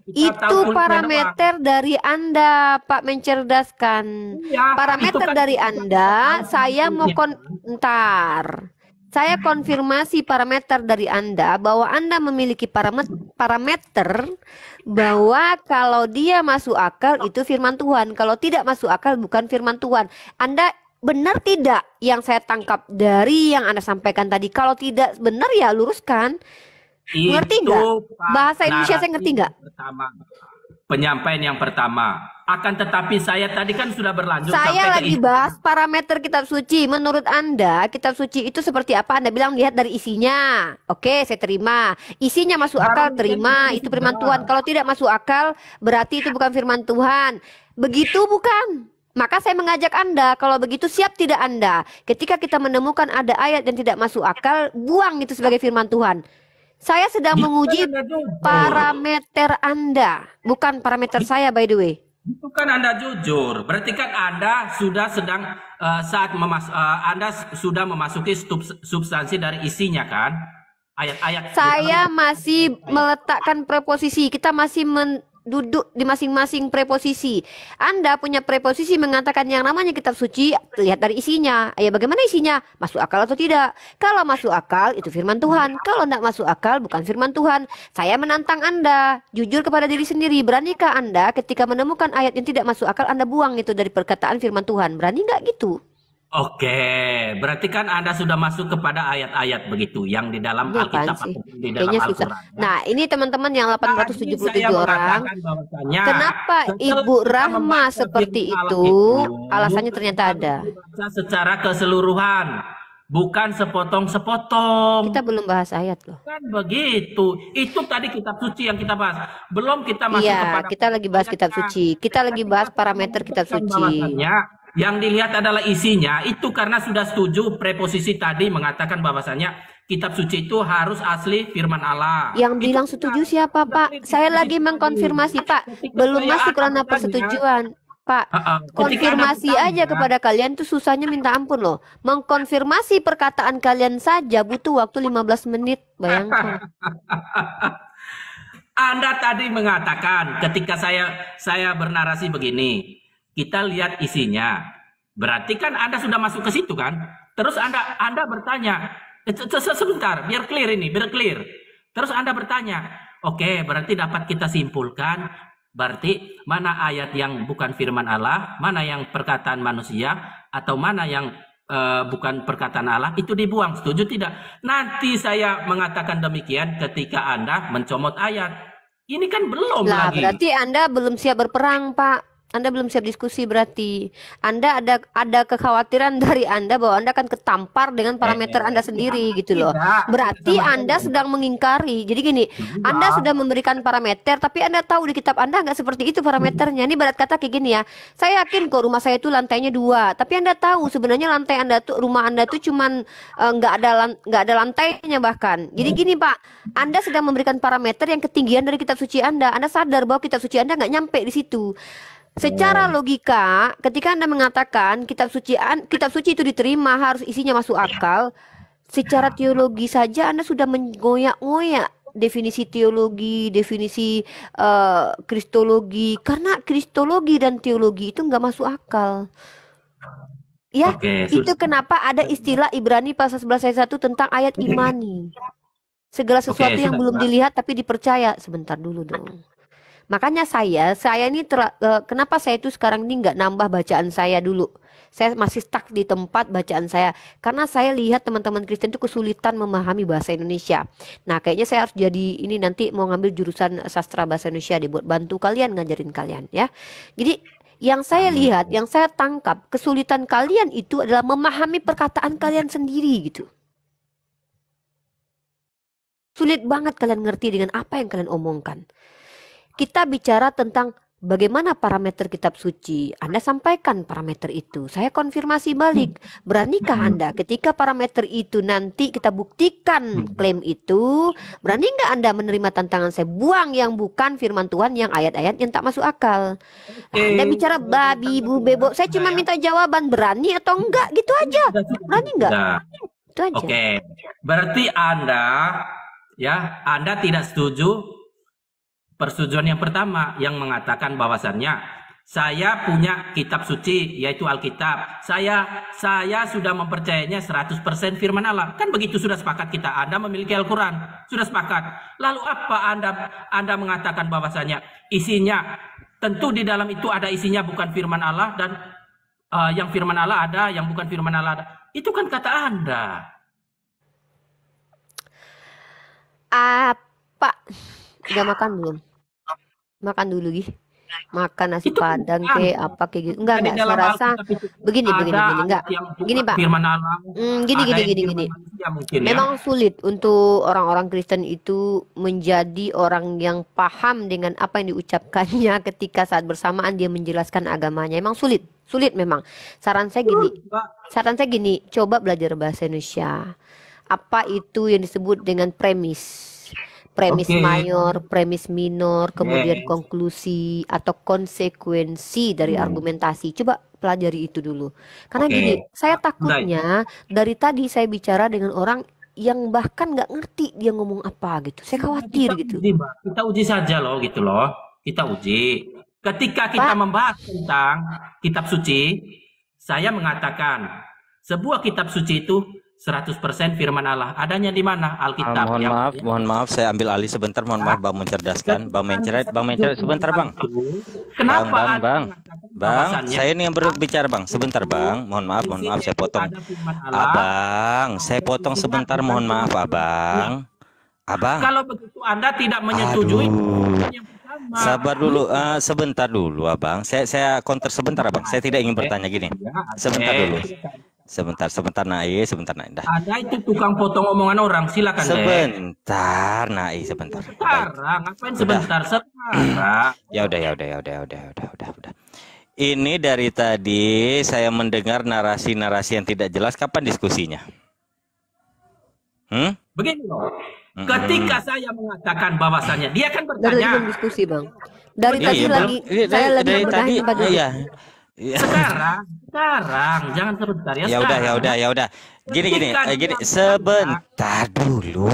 itu parameter dari Anda, Pak, mencerdaskan. Ya, parameter kan dari Anda, saya mau saya konfirmasi parameter dari Anda bahwa Anda memiliki parameter bahwa kalau dia masuk akal itu firman Tuhan, kalau tidak masuk akal bukan firman Tuhan. Anda benar tidak yang saya tangkap dari yang Anda sampaikan tadi? Kalau tidak benar ya luruskan. Ngerti nggak? Bahasa Indonesia saya ngerti nggak? Penyampaian yang pertama. Akan tetapi saya tadi kan sudah berlanjut. Saya lagi bahas parameter kitab suci. Menurut Anda, kitab suci itu seperti apa? Anda bilang lihat dari isinya. Oke, saya terima. Isinya masuk akal, terima. Itu firman Tuhan. Kalau tidak masuk akal, berarti itu bukan firman Tuhan. Begitu bukan? Maka saya mengajak Anda, kalau begitu siap tidak Anda? Ketika kita menemukan ada ayat yang tidak masuk akal, buang itu sebagai firman Tuhan. Saya sedang menguji parameter Anda, bukan parameter saya by the way. Itu kan Anda jujur, berarti kan Anda sudah sedang Anda sudah memasuki substansi dari isinya kan? Ayat-ayat. Saya masih meletakkan preposisi, kita masih duduk di masing-masing preposisi. Anda punya preposisi mengatakan yang namanya kitab suci, lihat dari isinya. Ya bagaimana isinya? Masuk akal atau tidak? Kalau masuk akal itu firman Tuhan. Kalau tidak masuk akal bukan firman Tuhan. Saya menantang Anda, jujur kepada diri sendiri. Beranikah Anda ketika menemukan ayat yang tidak masuk akal, Anda buang itu dari perkataan firman Tuhan? Berani nggak gitu? Oke, berarti kan Anda sudah masuk kepada ayat-ayat begitu yang di dalam Alkitab atau di dalam Al-Quran. Nah, ini teman-teman yang 877 orang. Kenapa Ibu Rahma seperti itu? Alasannya ternyata ada. Secara keseluruhan, bukan sepotong-sepotong. Kita belum bahas ayat loh. Kan begitu. Itu tadi kitab suci yang kita bahas. Belum kita masuk kepada. Kita lagi bahas kitab suci. Kita lagi bahas parameter kitab suci. Yang dilihat adalah isinya. Itu karena sudah setuju preposisi tadi mengatakan bahwasanya kitab suci itu harus asli firman Allah. Yang bilang setuju siapa, Pak? Saya lagi mengkonfirmasi, Pak. Belum masuk ranah persetujuan. Pak, konfirmasi aja kepada kalian tuh susahnya minta ampun loh. Mengkonfirmasi perkataan kalian saja butuh waktu 15 menit. Bayangkan. Anda tadi mengatakan ketika saya bernarasi begini. Kita lihat isinya. Berarti kan Anda sudah masuk ke situ kan? Terus Anda bertanya, sebentar, biar clear ini, biar clear. Terus Anda bertanya, Oke, berarti dapat kita simpulkan, berarti mana ayat yang bukan firman Allah, mana yang perkataan manusia, atau mana yang bukan perkataan Allah, itu dibuang. Setuju tidak? Nanti saya mengatakan demikian ketika Anda mencomot ayat. Ini kan belum Lah, lagi. berarti Anda belum siap berperang, Pak. Anda belum siap diskusi berarti. Anda ada kekhawatiran dari Anda bahwa Anda akan ketampar dengan parameter Anda sendiri gitu loh. Berarti Anda sedang mengingkari. Jadi gini, Anda sudah memberikan parameter, tapi Anda tahu di kitab Anda nggak seperti itu parameternya. Ini barat kata kayak gini ya. Saya yakin kok rumah saya itu lantainya 2, tapi Anda tahu sebenarnya lantai Anda tuh, rumah Anda tuh cuman nggak ada lantainya bahkan. Jadi gini Pak, Anda sedang memberikan parameter yang ketinggian dari kitab suci Anda. Anda sadar bahwa kitab suci Anda nggak nyampe di situ. Secara logika, ketika Anda mengatakan kitab suci itu diterima, harus isinya masuk akal. Secara teologi saja Anda sudah menggoyak-ngoyak definisi teologi, definisi kristologi, karena kristologi dan teologi itu nggak masuk akal. Ya, itu kenapa ada istilah Ibrani pasal 11 ayat 1 tentang ayat imani. Segala sesuatu yang belum dilihat tapi dipercaya. Sebentar dulu dong. Makanya saya ini kenapa saya itu sekarang ini nggak nambah bacaan saya dulu. Saya masih stuck di tempat bacaan saya. Karena saya lihat teman-teman Kristen itu kesulitan memahami bahasa Indonesia. Nah kayaknya saya harus jadi ini nanti mau ngambil jurusan sastra bahasa Indonesia deh, buat bantu kalian, ngajarin kalian ya. Jadi yang saya lihat, yang saya tangkap, kesulitan kalian itu adalah memahami perkataan kalian sendiri gitu. Sulit banget kalian ngerti dengan apa yang kalian omongkan. Kita bicara tentang bagaimana parameter kitab suci. Anda sampaikan parameter itu. Saya konfirmasi balik. Beranikah Anda ketika parameter itu nanti kita buktikan klaim itu, berani nggak Anda menerima tantangan saya? Buang yang bukan firman Tuhan, yang ayat-ayat yang tak masuk akal. Anda bicara babi, bu, bebo. Saya cuma minta jawaban, berani atau enggak gitu aja. Berani nggak? Itu aja. Oke. Berarti Anda tidak setuju persetujuan yang pertama yang mengatakan bahwasannya saya punya kitab suci yaitu Alkitab. Saya sudah mempercayainya 100% firman Allah. Kan begitu sudah sepakat kita. Anda memiliki Al-Quran, sudah sepakat. Lalu apa Anda mengatakan bahwasannya isinya tentu di dalam itu ada isinya bukan firman Allah dan yang firman Allah ada, yang bukan firman Allah ada. Itu kan kata Anda. Apa? Udah makan belum? Makan dulu Gih. Makan nasi padang kayak apa kayak gitu. Enggak, saya rasa begini enggak. Gini Pak. Gini. Memang sulit untuk orang-orang Kristen itu menjadi orang yang paham dengan apa yang diucapkannya ketika saat bersamaan dia menjelaskan agamanya. Emang sulit memang. Saran saya gini, coba belajar bahasa Indonesia. Apa itu yang disebut dengan premis mayor, premis minor, kemudian konklusi atau konsekuensi dari argumentasi. Coba pelajari itu dulu. Karena gini, saya takutnya dari tadi saya bicara dengan orang yang bahkan nggak ngerti dia ngomong apa gitu. Saya khawatir gitu. Kita uji saja loh gitu loh. Kita uji. Ketika kita membahas tentang kitab suci, saya mengatakan sebuah kitab suci itu 100% firman Allah. Adanya di mana? Alkitab. Mohon maaf, saya ambil alih sebentar. Mohon maaf, Bang mencerdaskan. Bang menceret sebentar, Bang. Kenapa? Bang, saya ini yang berbicara, Bang. Sebentar, Bang. Mohon maaf, saya potong. Abang, saya potong sebentar. Mohon maaf, Abang. Kalau begitu Anda tidak menyetujui. Sabar dulu, sebentar dulu, Abang. Saya counter sebentar, Abang. Saya tidak ingin bertanya gini. Sebentar dulu. Sebentar, Nai. Dah. Ada itu tukang potong omongan orang, silakan. Sebentar, Nai, sebentar. Sekarang, ngapain sebentar? Sekarang. Ya udah. Ini dari tadi saya mendengar narasi-narasi yang tidak jelas. Kapan diskusinya? Begini loh. Ketika saya mengatakan bahwasannya, dia kan bertanya. Dari diskusi, Bang. Dari tadi lagi, saya lagi bertanya. Sekarang, jangan sebentar ya. Ya udah. Gini, sebentar dulu.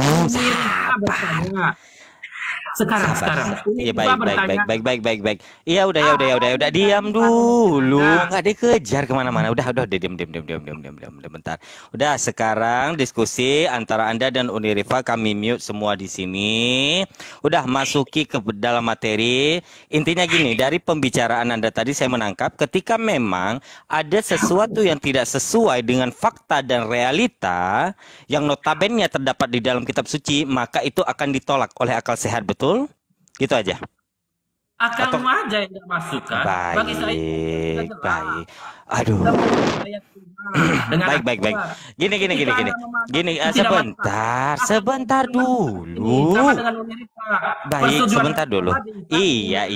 Sekarang, Sabar. sekarang. Iya, Unirifa baik. bertanya, Baik. Iya, udah. Diam dulu. Nggak dikejar kemana-mana. Udah, diam. Bentar. Udah, sekarang diskusi antara Anda dan Unirifa kami mute semua di sini. Udah, masuki ke dalam materi. Intinya gini, dari pembicaraan Anda tadi saya menangkap ketika memang ada sesuatu yang tidak sesuai dengan fakta dan realita yang notabene terdapat di dalam kitab suci, maka itu akan ditolak oleh akal sehat, betul? Gitu aja. akalmu aja yang nggak masuk kan? Bagi saya, Baik. Aduh. Baik. Gini. Sebentar dulu. Baik, sebentar dulu. Iya.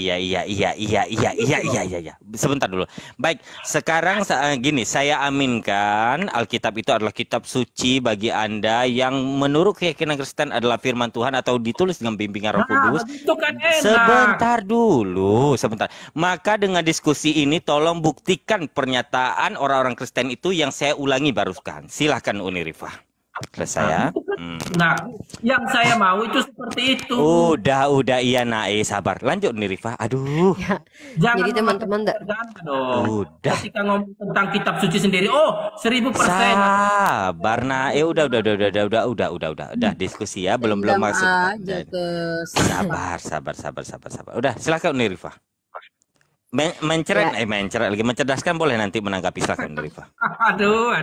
Sebentar dulu. Baik, sekarang gini, saya aminkan Alkitab itu adalah kitab suci bagi Anda yang menurut keyakinan Kristen adalah firman Tuhan atau ditulis dengan bimbingan Roh Kudus. Sebentar dulu, sebentar. Maka dengan diskusi ini tolong buktikan pernyataan orang-orang Kristen itu yang saya ulangi barusan. Silahkan Unirifa. Selesai ya. Nah, yang saya mau itu seperti itu. Udah iya sabar. Lanjut Unirifa. Aduh. Ya, Jangan jadi teman-teman dong. Udah. Ketika ngomong tentang kitab suci sendiri, 1000%. Sabar udah diskusi ya, belum masuk. aja ke Sabar. Udah, silakan Unirifa. Mencerdaskan boleh nanti menanggapi, silakan Unirifa. Aduh,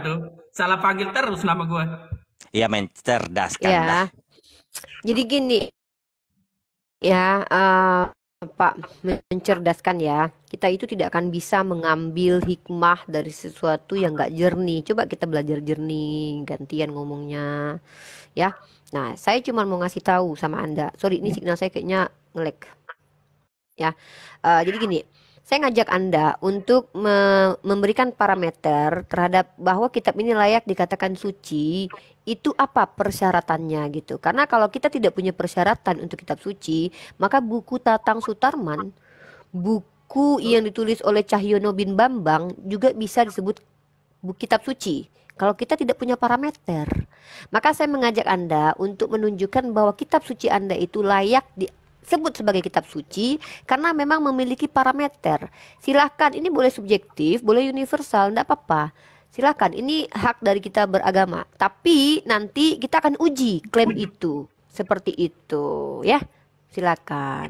salah panggil terus nama gue. Iya, mencerdaskan. ya. Jadi gini, ya Pak, mencerdaskan ya. Kita itu tidak akan bisa mengambil hikmah dari sesuatu yang nggak jernih. Coba kita belajar jernih, gantian ngomongnya, ya. Nah, saya cuma mau ngasih tahu sama Anda. Sorry, ini signal saya kayaknya nge-lag. Ya, jadi gini. Saya ngajak Anda untuk memberikan parameter terhadap bahwa kitab ini layak dikatakan suci. Itu apa persyaratannya gitu. Karena kalau kita tidak punya persyaratan untuk kitab suci, maka buku Tatang Sutarman, buku yang ditulis oleh Cahyono bin Bambang juga bisa disebut buku kitab suci. Kalau kita tidak punya parameter, maka saya mengajak Anda untuk menunjukkan bahwa kitab suci Anda itu layak disebut sebagai kitab suci karena memang memiliki parameter. Silahkan, ini boleh subjektif, boleh universal, tidak apa-apa. Silahkan, ini hak dari kita beragama. Tapi nanti kita akan uji klaim itu. Seperti itu ya. Silahkan.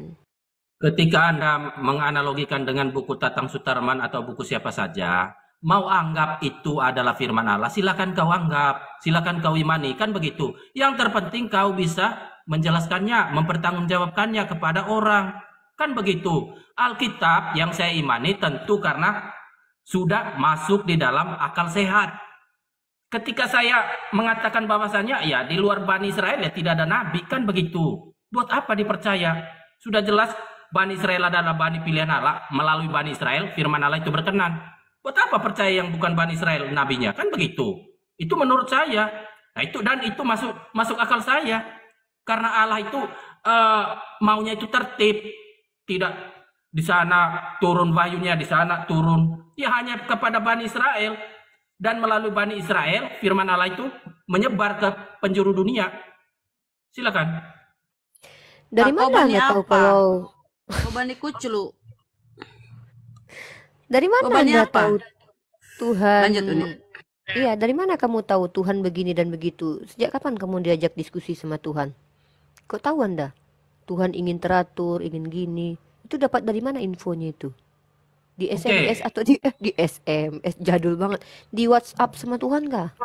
Ketika Anda menganalogikan dengan buku Tatang Sutarman atau buku siapa saja, mau anggap itu adalah firman Allah, silakan kau anggap, silakan kau imani, kan begitu. Yang terpenting kau bisa menjelaskannya, mempertanggungjawabkannya kepada orang, kan begitu. Alkitab yang saya imani tentu karena sudah masuk di dalam akal sehat. Ketika saya mengatakan bahwasanya ya di luar Bani Israel ya tidak ada nabi, kan begitu. Buat apa dipercaya? Sudah jelas Bani Israel adalah Bani pilihan Allah, melalui Bani Israel firman Allah itu berkenan. Buat apa percaya yang bukan Bani Israel nabinya? Kan begitu. Itu menurut saya. Nah, itu masuk akal saya. Karena Allah itu maunya itu tertib, tidak di sana turun wahyunya, di sana turun. Ya hanya kepada Bani Israel, dan melalui Bani Israel firman Allah itu menyebar ke penjuru dunia. Silakan. Dari mana Anda tahu kalau Bani Kuclu? Dari mana Bani Anda apa? tahu Tuhan? Lanjut, Uni. Iya, dari mana kamu tahu Tuhan begini dan begitu? Sejak kapan kamu diajak diskusi sama Tuhan? Kok tahu Anda? Tuhan ingin teratur, ingin gini. Itu dapat dari mana infonya itu? Di SMS atau di SMS jadul banget. Di WhatsApp sama Tuhan kah?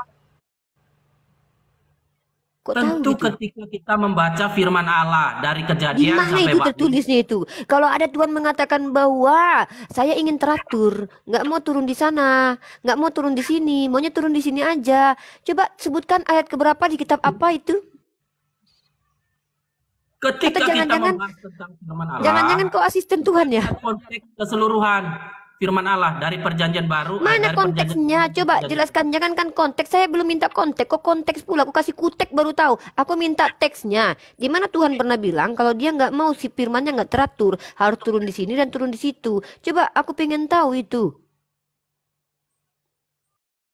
Kok Tentu tahu gitu? ketika kita membaca firman Allah dari Di kejadian mana sampai itu Wahyu. tertulisnya itu? Kalau ada Tuhan mengatakan bahwa saya ingin teratur, nggak mau turun di sana, nggak mau turun di sini, maunya turun di sini aja. Coba sebutkan ayat keberapa di kitab apa itu? Ketika Atau kita jangan-jangan membahas tentang firman Allah, jangan-jangan kau asisten Tuhan ya? konteks keseluruhan firman Allah dari perjanjian baru. Mana dari perjanjian konteksnya? Coba jelaskan. Jangankan konteks. Saya belum minta konteks. Kok konteks pula? Aku kasih kutek baru tahu. Aku minta teksnya. Di mana Tuhan pernah bilang kalau dia nggak mau si firmannya nggak teratur, harus turun di sini dan turun di situ. Coba aku pengen tahu itu.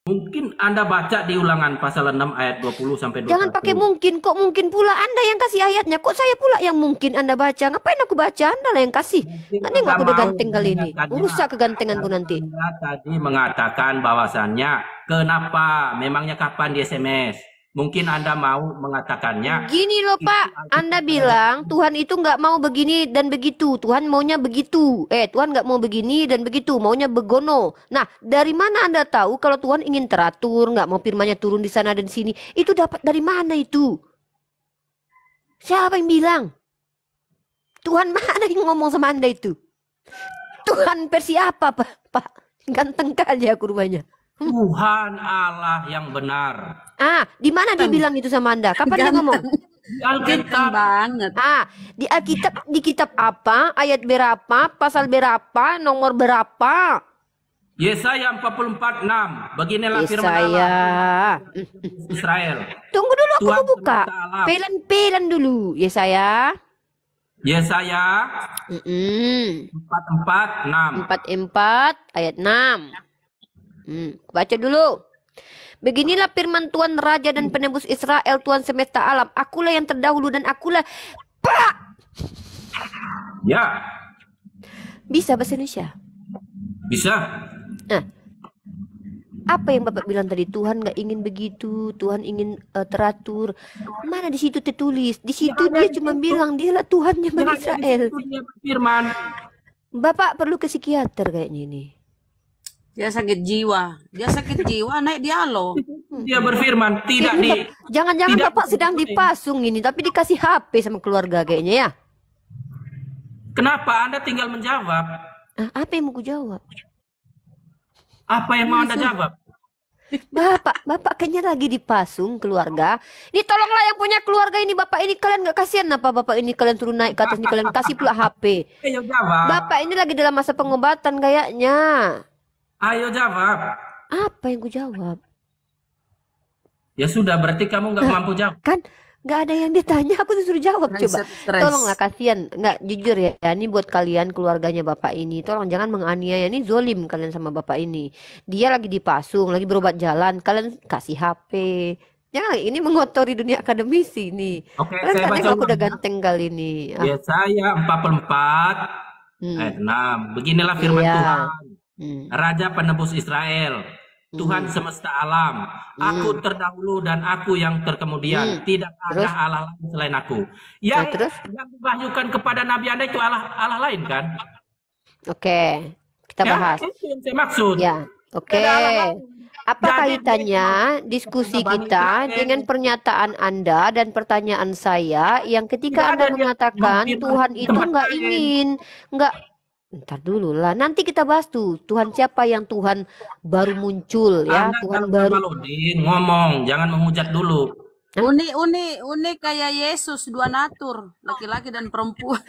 Mungkin Anda baca di Ulangan pasal 6 ayat 20 sampai 21. Jangan pakai mungkin, kok mungkin pula Anda yang kasih ayatnya, kok saya pula yang mungkin Anda baca. Ngapain aku baca, Anda lah yang kasih. Nanti nggak aku udah ganteng kali ini, rusak kegantenganku nanti. Anda tadi mengatakan bahwasannya kenapa, memangnya kapan di SMS? Mungkin Anda mau mengatakannya. Gini loh Pak, Anda bilang Tuhan itu nggak mau begini dan begitu. Tuhan maunya begitu. Tuhan nggak mau begini dan begitu. Maunya begono. Nah, dari mana Anda tahu kalau Tuhan ingin teratur, nggak mau firman-Nya turun di sana dan di sini? Itu dapat dari mana itu? Siapa yang bilang? Tuhan mana yang ngomong sama Anda itu? Tuhan versi apa Pak? Ganteng kali aku rupanya. Tuhan Allah yang benar. Di mana dia bilang itu sama Anda? Kapan dia ngomong? Di Alkitab banget. Di Alkitab, di kitab apa? Ayat berapa? Pasal berapa? Nomor berapa? Yesaya 44:6. Beginilah firman Allah Yesaya. Israel. Tunggu dulu, aku Tuhan mau buka. semesta alam. Pelan-pelan dulu. Yesaya. Yesaya 44:6. 44 ayat 6. Baca dulu. Beginilah firman Tuhan Raja dan Penebus Israel, Tuhan semesta alam. Akulah yang terdahulu dan akulah Ya, Bisa bahasa Indonesia? bisa. Apa yang Bapak bilang tadi? Tuhan nggak ingin begitu, Tuhan ingin teratur. Mana di situ tertulis? Di situ dia cuma bilang dialah Tuhannya Bani Israel. Firman. Bapak perlu ke psikiater kayaknya ini. Dia sakit jiwa. Naik dialog. Dia berfirman tidak di. Jangan-jangan tidak Bapak sedang dipasung ini, tapi dikasih HP sama keluarga kayaknya ya. Kenapa Anda tinggal menjawab? Apa yang mau ku jawab? Apa yang mau Anda jawab? Bapak kayaknya lagi dipasung keluarga. Ini tolonglah yang punya keluarga ini, Bapak ini kalian nggak kasihan apa Bapak ini kalian turun naik ke atas ini kalian kasih pula HP. Ayo jawab. Bapak ini lagi dalam masa pengobatan kayaknya. Ayo jawab. Apa yang ku jawab? Ya sudah, berarti kamu nggak mampu jawab. Kan nggak ada yang ditanya, aku disuruh jawab. Coba Stres. tolonglah, kasihan. Nggak, jujur ya, ini buat kalian keluarganya Bapak ini, tolong jangan menganiaya. Ini zolim kalian sama Bapak ini. Dia lagi dipasung, lagi berobat jalan, kalian kasih HP. Jangan, ini mengotori dunia akademisi nih. Oke, Kalian saya kan baca aku udah ulang. ganteng kali ini. Yesaya 44 ayat 6. Beginilah firman Iya. Tuhan, Raja Penebus Israel, Tuhan semesta alam. Aku terdahulu dan aku yang terkemudian. Tidak ada Terus? Allah lain selain aku. Yang terus? dibahyukan kepada Nabi Anda itu Allah lain kan? Oke, kita bahas. Itu yang saya maksud. Ya, oke. Tidak ada Allah lain. Apa Jadi, kaitannya diskusi Bani kita Israel. dengan pernyataan Anda dan pertanyaan saya yang ketika Tidak Anda ada dia mengatakan mungkin Tuhan itu tempat nggak lain. ingin, nggak. Ntar dulu lah, nanti kita bahas tuh Tuhan siapa yang Tuhan baru muncul ya, Anda Tuhan kalau baru. sama Lodin, ngomong, jangan menghujat dulu. Uni kayak Yesus, dua natur, laki-laki dan perempuan.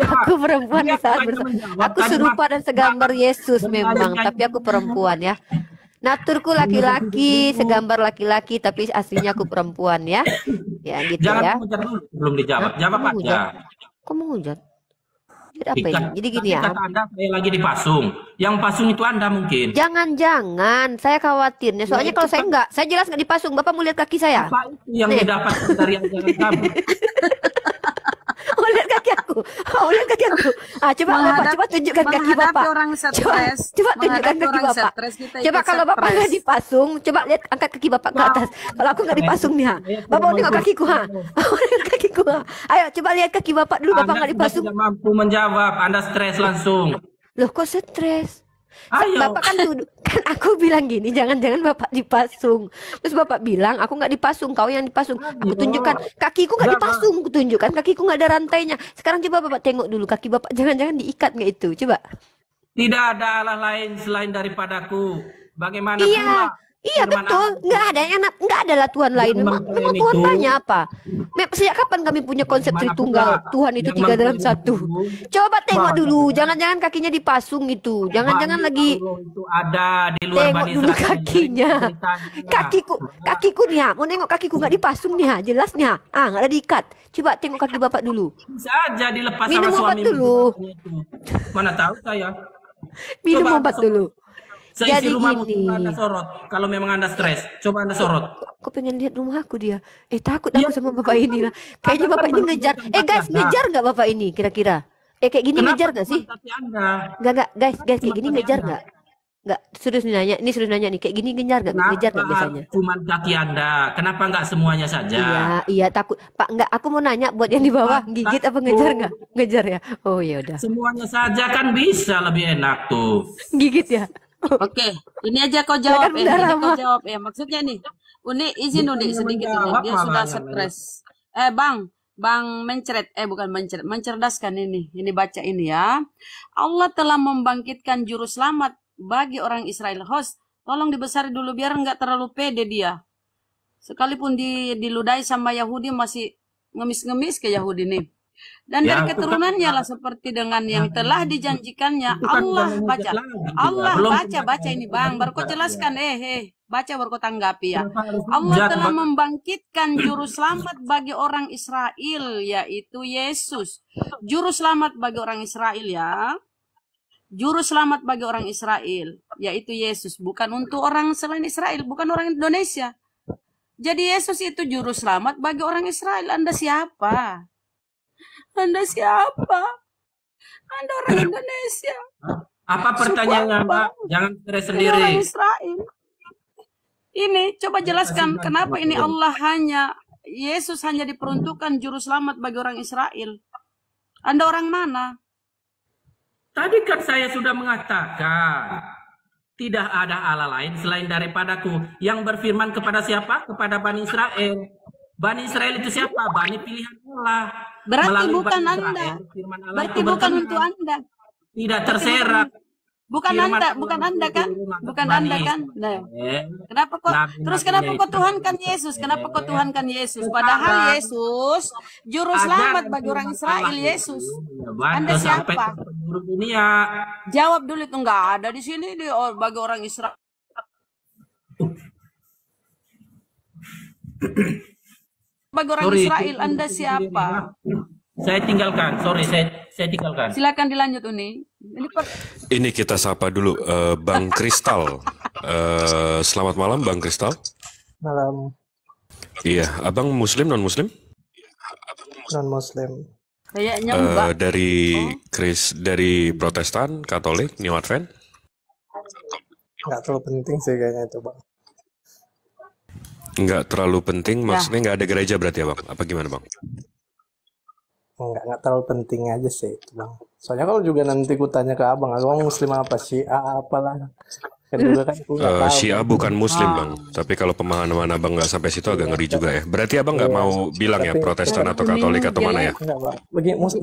Aku perempuan Dia di saat hanya bersama. menjawab Aku tadi serupa dan segambar Yesus Benar, memang, nyanyi tapi aku perempuan ya. Naturku laki-laki, segambar laki-laki, tapi aslinya aku perempuan ya. Ya gitu Jangan ya. menghujat dulu sebelum dijawab. Jawab Kamu aja. hujat? Kok mau hujat? Jadi apa ini? Jadi gini ya. Kata Anda saya lagi dipasung. Yang pasung itu Anda mungkin. Jangan-jangan, saya khawatirnya. Soalnya kalau saya enggak, saya jelas nggak dipasung. Bapak mau lihat kaki saya? Apa itu yang Nih. didapat dari ajaran kamu? Mau lihat kaki aku? Mau lihat kaki aku? Coba Bapak, coba tunjukkan kaki menghadapi Bapak. orang stres. Coba tunjukkan Menghadapi kaki orang Bapak. stres, kita Coba ikut kalau Bapak stres. nggak dipasung, coba lihat angkat kaki Bapak ke atas. Kalau aku nggak dipasung nih, ha. Bapak mau tengok kakiku, ha. Mau lihat kakiku, ha. Ayo, coba lihat kaki Bapak dulu. Bapak Anda nggak sudah dipasung. tidak mampu menjawab. Anda stres langsung. Loh, kok stres? Ayo. Bapak kan tuh, kan aku bilang gini, jangan-jangan Bapak dipasung. Terus Bapak bilang, aku nggak dipasung, kau yang dipasung. Aku tunjukkan, kakiku nggak dipasung, aku tunjukkan, kakiku nggak ada rantainya. Sekarang coba Bapak tengok dulu kaki Bapak, jangan-jangan diikat nggak itu, coba. Tidak ada Allah lain selain daripadaku. Bagaimana Iya, pula iya firman betul, Allah? nggak ada yang nggak adalah Tuhan lain. Memang mengklaim Tuhan itu- banyak apa? Sejak kapan kami punya konsep Bagaimana Tritunggal? pula Tuhan itu yang tiga dalam mengklaim satu. itu Coba tengok bahwa dulu, jangan-jangan kakinya dipasung itu, jangan-jangan Bani lagi. Allah itu ada di luar Tengok Bani dulu Israel. kakinya. Kakiku nih ha. Mau nengok kakiku nggak dipasung nih ha. Jelas nih ha. Nggak ada diikat. Coba tengok kaki Bapak dulu. Bisa aja dilepas Minum sama obat suami. dulu. Mana tahu saya. Minum Coba obat masuk- dulu. Seisi Jadi rumahmu coba Anda gini, sorot. Kalau memang Anda stres, coba Anda sorot. aku pengen lihat rumah aku dia. Takut Iya, aku sama bapak ini lah. Kayaknya Anda kan bapak ini baru ngejar. kebaikan Guys, Tati Anda. ngejar nggak bapak ini kira-kira? Kayak gini Kenapa ngejar nggak cuma sih? Tati Anda? Nggak, guys, kayak Cuma gini Tati ngejar Anda. nggak? Nggak, serius nanya. Ini serius nanya nih. Kayak gini ngejar nggak? Ngejar nggak Kenapa biasanya? cuma Tati Anda? Kenapa nggak semuanya saja? Iya, takut. Pak, nggak. Aku mau nanya buat yang di bawah, gigit apa ngejar nggak? Ngejar ya? Oh ya udah, Semuanya saja kan bisa lebih enak tuh. gigit ya. Oke, ini aja kau Silakan jawab Bunda ini kau Rama. jawab Maksudnya nih, Uni izin Uni Bukannya sedikit Uni. menjawab Dia malah sudah yang lain. stres. Bang mencret, bukan mencret, mencerdaskan ini. Ini baca ini ya. Allah telah membangkitkan juru selamat bagi orang Israel. Host, tolong dibesari dulu biar nggak terlalu pede dia. Sekalipun diludai sama Yahudi masih ngemis-ngemis ke Yahudi nih. Dan Ya, dari itu kan keturunannya lah seperti dengan yang telah dijanjikannya. itu kan Allah udah baca. menghujat lagi. Allah Belum baca ini Bang. Baru kau jelaskan. Baca baru kau tanggapi ya. Kenapa harus Allah menghujat, telah Bang? membangkitkan juru selamat bagi orang Israel, yaitu Yesus. Juru selamat bagi orang Israel ya. Juru selamat bagi orang Israel, yaitu Yesus. Bukan untuk orang selain Israel, bukan orang Indonesia. Jadi Yesus itu juru selamat bagi orang Israel. Anda siapa? Anda siapa? Anda orang Indonesia. Apa pertanyaannya, Mbak? Jangan stres Anda sendiri. orang Israel. Ini coba jelaskan kenapa ini Allah Yesus hanya diperuntukkan juru selamat bagi orang Israel. Anda orang mana? Tadi kan saya sudah mengatakan, tidak ada Allah lain selain daripadaku. Yang berfirman kepada siapa? Kepada Bani Israel. Bani Israel itu siapa? Bani pilihan Allah. Berarti Melalui bukan Bani Anda. Israel, firman Allah Berarti itu bukan berkenan. untuk Anda. Tidak terserah. Bukan Firman Anda, Allah bukan itu Anda kan? turun atas Bukan Bani Anda kan? Nah. Israel. Kenapa kok Nabi-nabinya kenapa kau itu Tuhankan Yesus? Kenapa kau Tuhankan Yesus? Padahal Yesus juru selamat bagi orang Israel, Yesus. Anda sampai siapa? ke penjuru dunia. Jawab dulu itu nggak ada di sini bagi orang Israel. Bagi orang Sorry, Israel, Anda siapa? Saya tinggalkan, saya tinggalkan. Silakan dilanjut Uni. Ini kita sapa dulu Bang Kristal. Selamat malam Bang Kristal. Malam. Iya, abang Muslim non Muslim? Non Muslim. Kayaknya enggak. Dari Protestan, Katolik, New Advent? Nggak terlalu penting sih kayaknya itu bang. Nggak terlalu penting, maksudnya nggak ada gereja berarti ya bang? Apa gimana bang? Nggak terlalu penting aja sih itu bang. Soalnya kalau juga nanti ku tanya ke abang Muslim apa Syiah apalah. Kan juga kan aku nggak tahu. Syiah bukan Muslim bang, tapi kalau pemahaman abang nggak sampai situ agak ngeri juga ya. Berarti abang nggak mau bilang ya Protestan atau Katolik atau mana ya? Enggak bang.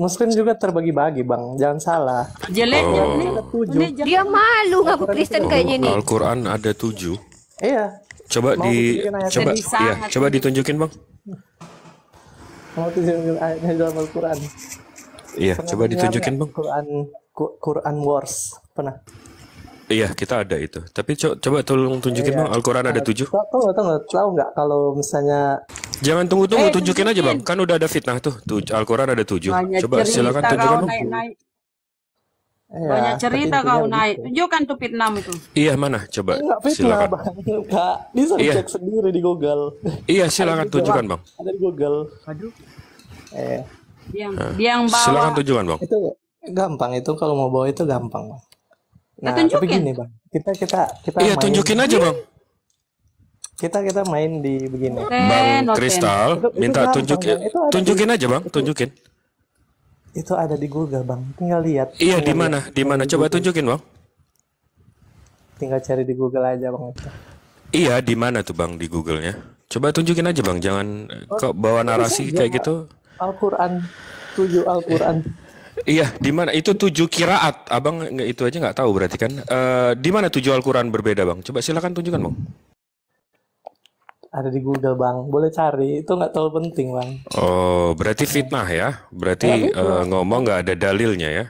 Muslim juga terbagi-bagi bang. Jangan salah. Jeleknya Oh. nih. Uni Dia malu ngaku Kristen kayaknya nih. Al-Quran ada 7. Iya. Coba Mau tunjukin ayatnya? coba Bisa, iya, nggak coba ditunjukin bang. Mau tunjukin ayatnya dalam Al-Quran. Iya, Pernah coba dengar ditunjukin nggak bang. Quran Wars pernah. Iya, kita ada itu. Tapi coba tolong tunjukin bang. Al-Quran ada 7. Tahu nggak kalau misalnya Jangan tunggu-tunggu, tunjukin aja bang. Kan udah ada fitnah tuh. Al-Quran ada 7. banyak Coba cerita silakan tunjukkan kau bang. naik-naik. ya, Banyak cerita tapi kau intinya naik. begitu. Tunjukkan tuh Vietnam itu. Iya mana? Coba Enggak fitnah silakan. bang. Enggak. Bisa Iya. dicek sendiri di Google. Iya silakan tunjukkan bang. Ada di Google. Aduh. Eh, Dia yang bawa. Silakan tunjukkan bang. itu gampang itu kalau mau bawa itu gampang bang. Nah, tunjukin. tapi gini bang, kita Iya main, tunjukin aja bang. kita main di begini. Bang Noten. Kristal Itu minta gampang, tunjukin, Bang. Itu ada tunjukin aja bang, tunjukin. Itu ada di Google bang, tinggal lihat. Iya di Tinggal mana? lihat. Di mana? Coba tunjukin bang. Tinggal cari di Google aja bang. Iya di mana tuh bang di Google-nya? Coba tunjukin aja bang, jangan kok bawa narasi kayak gitu. Al-Quran 7 Al-Quran. Iya di mana? Itu 7 kiraat. Abang itu aja nggak tahu berarti kan? Di mana 7 Al-Quran berbeda bang? Coba silakan tunjukkan bang. Ada di Google bang, boleh cari. Itu nggak terlalu penting bang. Oh berarti fitnah ya? Berarti ngomong nggak ada dalilnya ya?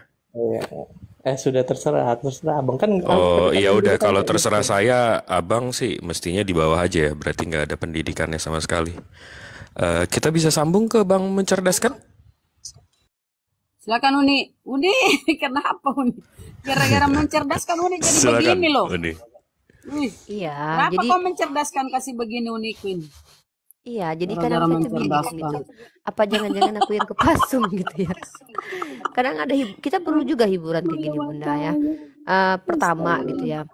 Sudah terserah abang kan. Oh iya udah kalau terserah saya, abang sih mestinya di bawah aja ya. Berarti nggak ada pendidikannya sama sekali. Kita bisa sambung ke Bang Mencerdaskan? Silakan Uni. Uni, kenapa Uni? Gara-gara mencerdaskan Uni jadi Silakan begini loh. Uni. Wih, Iya, kenapa jadi kau mencerdaskan kasih begini unikin? iya, jadi kadang Gara-gara saya tuh bingung mencerdaskan. gitu. Apa jangan-jangan aku yang kepasung gitu ya. Kadang ada kita perlu juga hiburan kayak gini Bunda ya. Pertama gitu ya.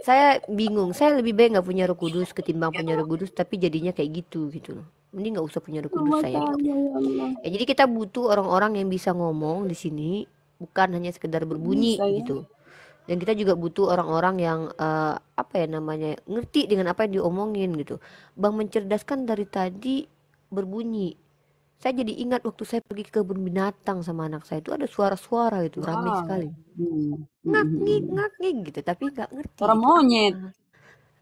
Saya bingung, saya lebih baik nggak punya Roh Kudus ketimbang punya Roh Kudus tapi jadinya kayak gitu gitu loh. Mending nggak usah punya Roh Kudus saya gitu. Ya Allah. Ya, jadi kita butuh orang-orang yang bisa ngomong di sini, bukan hanya sekedar berbunyi Bisa ya. gitu. Dan kita juga butuh orang-orang yang apa ya namanya, ngerti dengan apa yang diomongin gitu. Bang mencerdaskan dari tadi berbunyi. Saya jadi ingat waktu saya pergi ke kebun binatang sama anak saya itu ada suara-suara itu ramai Wow. sekali. Hmm. Ngak ngik gitu, tapi nggak ngerti Suara itu monyet.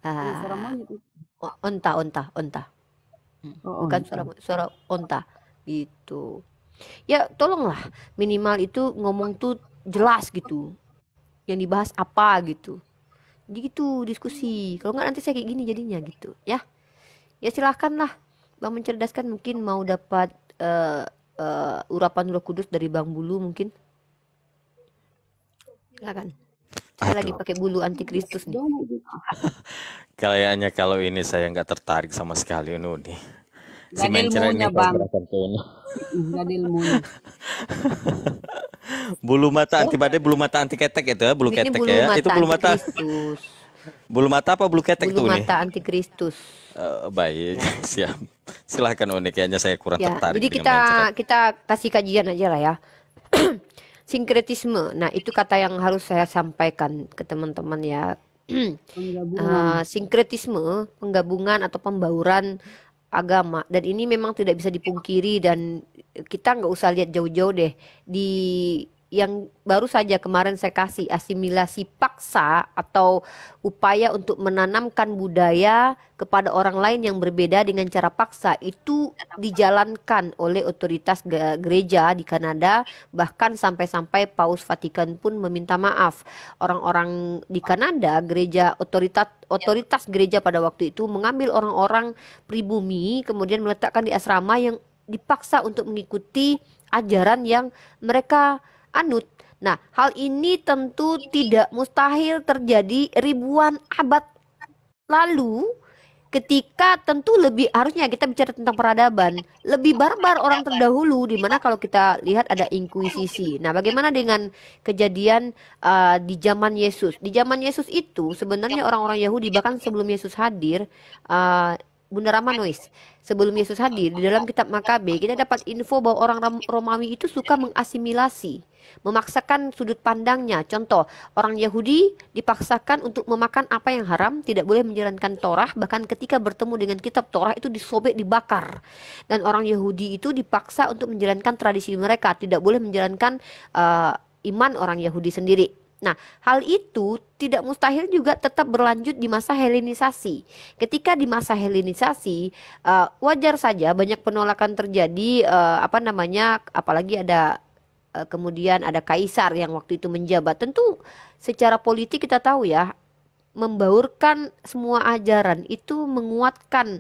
apa. Iya, suara monyet. Onta. Oh, Bukan suara onta gitu. Ya tolonglah minimal itu ngomong tuh jelas gitu. Yang dibahas apa gitu. Jadi gitu diskusi. Kalau nggak nanti saya kayak gini jadinya gitu ya. Ya silahkanlah Bang mencerdaskan mungkin mau dapat urapan Roh Kudus dari Bang Bulu mungkin. Silakan. Saya lagi pakai bulu antikristus nih. Kayaknya kalau ini saya nggak tertarik sama sekali nih. Si Gak ada mencer ini ilmunya, Bang. pergerakan tuh. Gak ada ilmunya. Bulu mata anti badai, bulu mata anti ketek itu ya, bulu Ini ketek bulu ya. mata Itu bulu mata, antikristus. bulu mata apa bulu ketek Bulu tuh nih? mata antikristus. Baik, siap. Silahkan Uni, kayaknya saya kurang Ya, tertarik jadi dengan mencer. kita kasih kajian aja lah ya. Sinkretisme. Nah, itu kata yang harus saya sampaikan ke teman-teman ya. Penggabungan. Sinkretisme, penggabungan atau pembauran agama, dan ini memang tidak bisa dipungkiri dan kita nggak usah lihat jauh-jauh deh di yang baru saja kemarin saya kasih asimilasi paksa atau upaya untuk menanamkan budaya kepada orang lain yang berbeda dengan cara paksa itu dijalankan oleh otoritas gereja di Kanada, bahkan sampai-sampai Paus Vatikan pun meminta maaf. Orang-orang di Kanada, gereja otoritas gereja pada waktu itu mengambil orang-orang pribumi kemudian meletakkan di asrama yang dipaksa untuk mengikuti ajaran yang mereka anut. Nah, hal ini tentu tidak mustahil terjadi ribuan abad lalu ketika tentu lebih harusnya kita bicara tentang peradaban lebih barbar orang terdahulu di mana kalau kita lihat ada inkuisisi. Nah, bagaimana dengan kejadian di zaman Yesus? Di zaman Yesus itu sebenarnya orang-orang Yahudi bahkan sebelum Yesus hadir Bunda Ramanois, sebelum Yesus hadir di dalam kitab Makabe kita dapat info bahwa orang Romawi itu suka mengasimilasi, memaksakan sudut pandangnya. Contoh, orang Yahudi dipaksakan untuk memakan apa yang haram, tidak boleh menjalankan Torah, bahkan ketika bertemu dengan kitab Torah itu disobek, dibakar. Dan orang Yahudi itu dipaksa untuk menjalankan tradisi mereka, tidak boleh menjalankan iman orang Yahudi sendiri. Nah, hal itu tidak mustahil juga tetap berlanjut di masa Helenisasi. Ketika di masa Helenisasi, wajar saja banyak penolakan terjadi, apalagi ada kemudian ada kaisar yang waktu itu menjabat. Tentu secara politik kita tahu ya, membaurkan semua ajaran itu menguatkan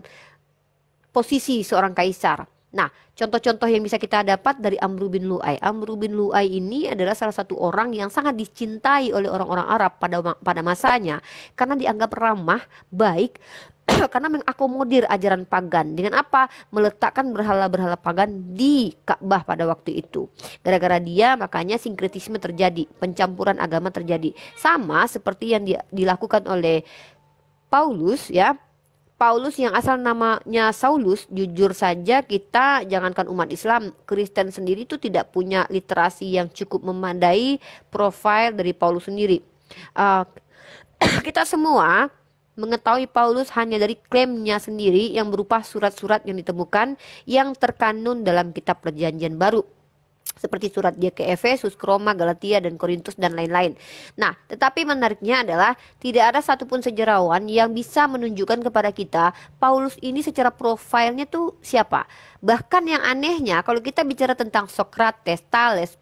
posisi seorang kaisar. Nah, contoh-contoh yang bisa kita dapat dari Amru bin Lu'ai. Amru bin Lu'ai ini adalah salah satu orang yang sangat dicintai oleh orang-orang Arab pada masanya karena dianggap ramah, baik, karena mengakomodir ajaran pagan. Dengan apa? Meletakkan berhala-berhala pagan di Ka'bah pada waktu itu. Gara-gara dia makanya sinkretisme terjadi, pencampuran agama terjadi. Sama seperti yang dilakukan oleh Paulus ya. Paulus yang asal namanya Saulus, jujur saja kita jangankan umat Islam, Kristen sendiri itu tidak punya literasi yang cukup memadai profil dari Paulus sendiri. Kita semua mengetahui Paulus hanya dari klaimnya sendiri yang berupa surat-surat yang ditemukan yang terkanun dalam kitab Perjanjian Baru. Seperti surat dia ke Efesus, ke Roma, Galatia, dan Korintus, dan lain-lain. Nah, tetapi menariknya adalah tidak ada satupun sejarawan yang bisa menunjukkan kepada kita Paulus ini secara profilnya tuh siapa. Bahkan yang anehnya kalau kita bicara tentang Socrates, Thales,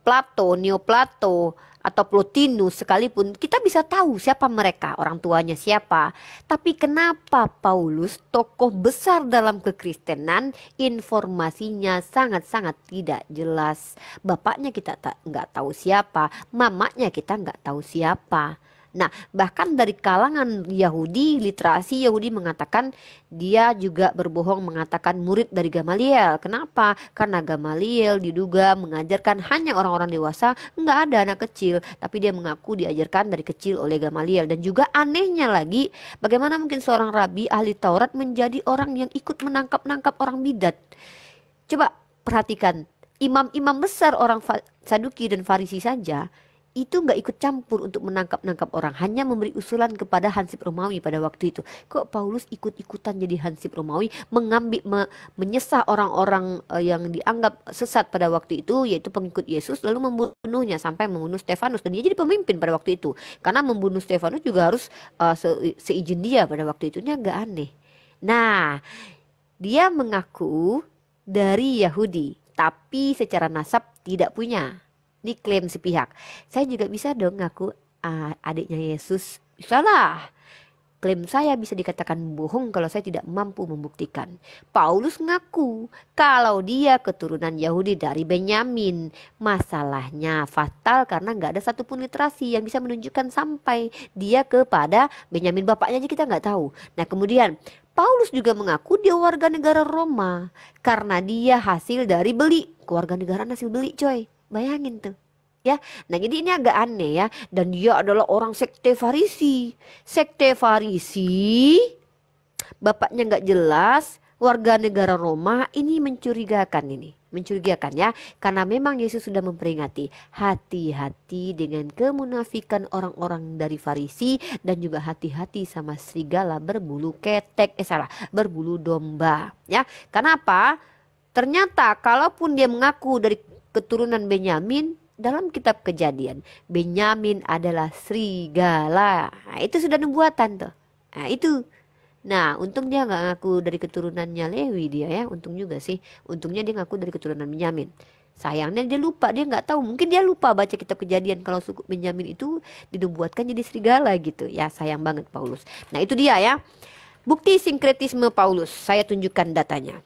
Plato, Neoplato, atau Plotinus sekalipun, kita bisa tahu siapa mereka, orang tuanya siapa. Tapi kenapa Paulus, tokoh besar dalam kekristenan, informasinya sangat-sangat tidak jelas. Bapaknya kita nggak tahu siapa, mamanya kita nggak tahu siapa. Nah, bahkan dari kalangan Yahudi, literasi Yahudi mengatakan dia juga berbohong mengatakan murid dari Gamaliel. Kenapa? Karena Gamaliel diduga mengajarkan hanya orang-orang dewasa, nggak ada anak kecil. Tapi dia mengaku diajarkan dari kecil oleh Gamaliel. Dan juga anehnya lagi, bagaimana mungkin seorang rabi ahli Taurat menjadi orang yang ikut menangkap-nangkap orang bidat? Coba perhatikan, imam-imam besar orang Saduki dan Farisi saja itu nggak ikut campur untuk menangkap-nangkap orang, hanya memberi usulan kepada Hansip Romawi pada waktu itu. Kok Paulus ikut-ikutan jadi Hansip Romawi, menyesah orang-orang yang dianggap sesat pada waktu itu, yaitu pengikut Yesus, lalu membunuhnya sampai membunuh Stefanus, dan dia jadi pemimpin pada waktu itu. Karena membunuh Stefanus juga harus seizin dia pada waktu itu. Ini agak aneh. Nah, dia mengaku dari Yahudi, tapi secara nasab tidak punya. Ini klaim sepihak. Saya juga bisa dong ngaku adiknya Yesus. Salah. Klaim saya bisa dikatakan bohong kalau saya tidak mampu membuktikan. Paulus ngaku kalau dia keturunan Yahudi dari Benyamin. Masalahnya fatal karena nggak ada satupun literasi yang bisa menunjukkan sampai dia kepada Benyamin. Bapaknya aja kita nggak tahu. Nah, kemudian Paulus juga mengaku dia warga negara Roma karena dia hasil dari beli. Keluarga negara hasil beli, coy. Bayangin tuh. Ya, nah jadi ini agak aneh ya. Dan dia adalah orang sekte Farisi. Sekte Farisi, bapaknya nggak jelas, warga negara Roma, ini mencurigakan ini. Mencurigakan ya, karena memang Yesus sudah memperingati, hati-hati dengan kemunafikan orang-orang dari Farisi, dan juga hati-hati sama serigala berbulu ketek, berbulu domba. Ya, kenapa? Ternyata kalaupun dia mengaku dari keturunan Benyamin, dalam kitab Kejadian, Benyamin adalah serigala. Nah, itu sudah nubuatan tuh. Nah, itu. Nah, untung dia nggak ngaku dari keturunannya Lewi dia ya. Untung juga sih. Untungnya dia ngaku dari keturunan Benyamin. Sayangnya dia lupa, dia nggak tahu. Mungkin dia lupa baca kitab Kejadian kalau suku Benyamin itu dinubuatkan jadi serigala gitu. Ya, sayang banget Paulus. Nah, itu dia ya. Bukti sinkretisme Paulus. Saya tunjukkan datanya.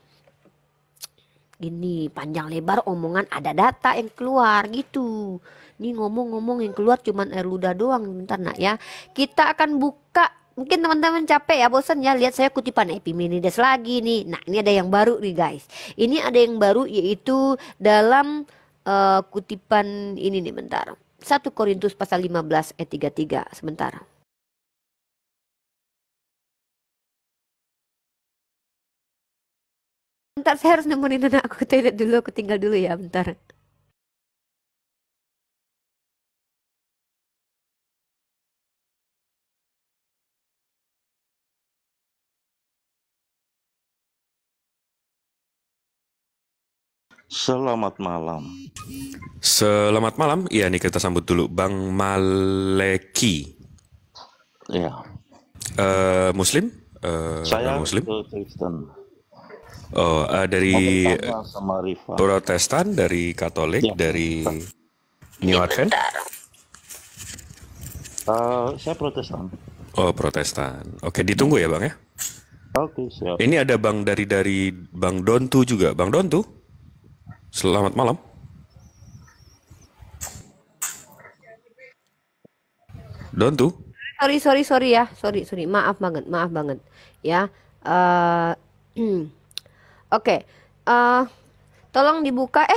Ini panjang lebar omongan, ada data yang keluar gitu. Ini ngomong-ngomong yang keluar cuman air ludah doang. Bentar nak ya. Kita akan buka. Mungkin teman-teman capek ya, bosan ya lihat saya kutipan Epimenides lagi nih. Nah, ini ada yang baru nih guys. Ini ada yang baru yaitu dalam kutipan ini nih, bentar. 1 Korintus pasal 15 ayat 33. Sebentar. Bentar, saya harus nemenin anak aku toilet dulu. Aku tinggal dulu ya, bentar. Selamat malam. Selamat malam. Iya nih kita sambut dulu Bang Maleki. Ya, Muslim? saya Bang Muslim? Kristen. Oh, Mau dari bertanya sama Rifa. Protestan, dari Katolik, Ya, dari New Advent? saya Protestan. Oh, Protestan. Oke, ditunggu ya Bang ya. Oke, siap. Ini ada Bang dari Bang Dontu juga. Bang Dontu, selamat malam. Dontu? Sorry ya. Sorry. Maaf banget. Ya. Oke. Tolong dibuka.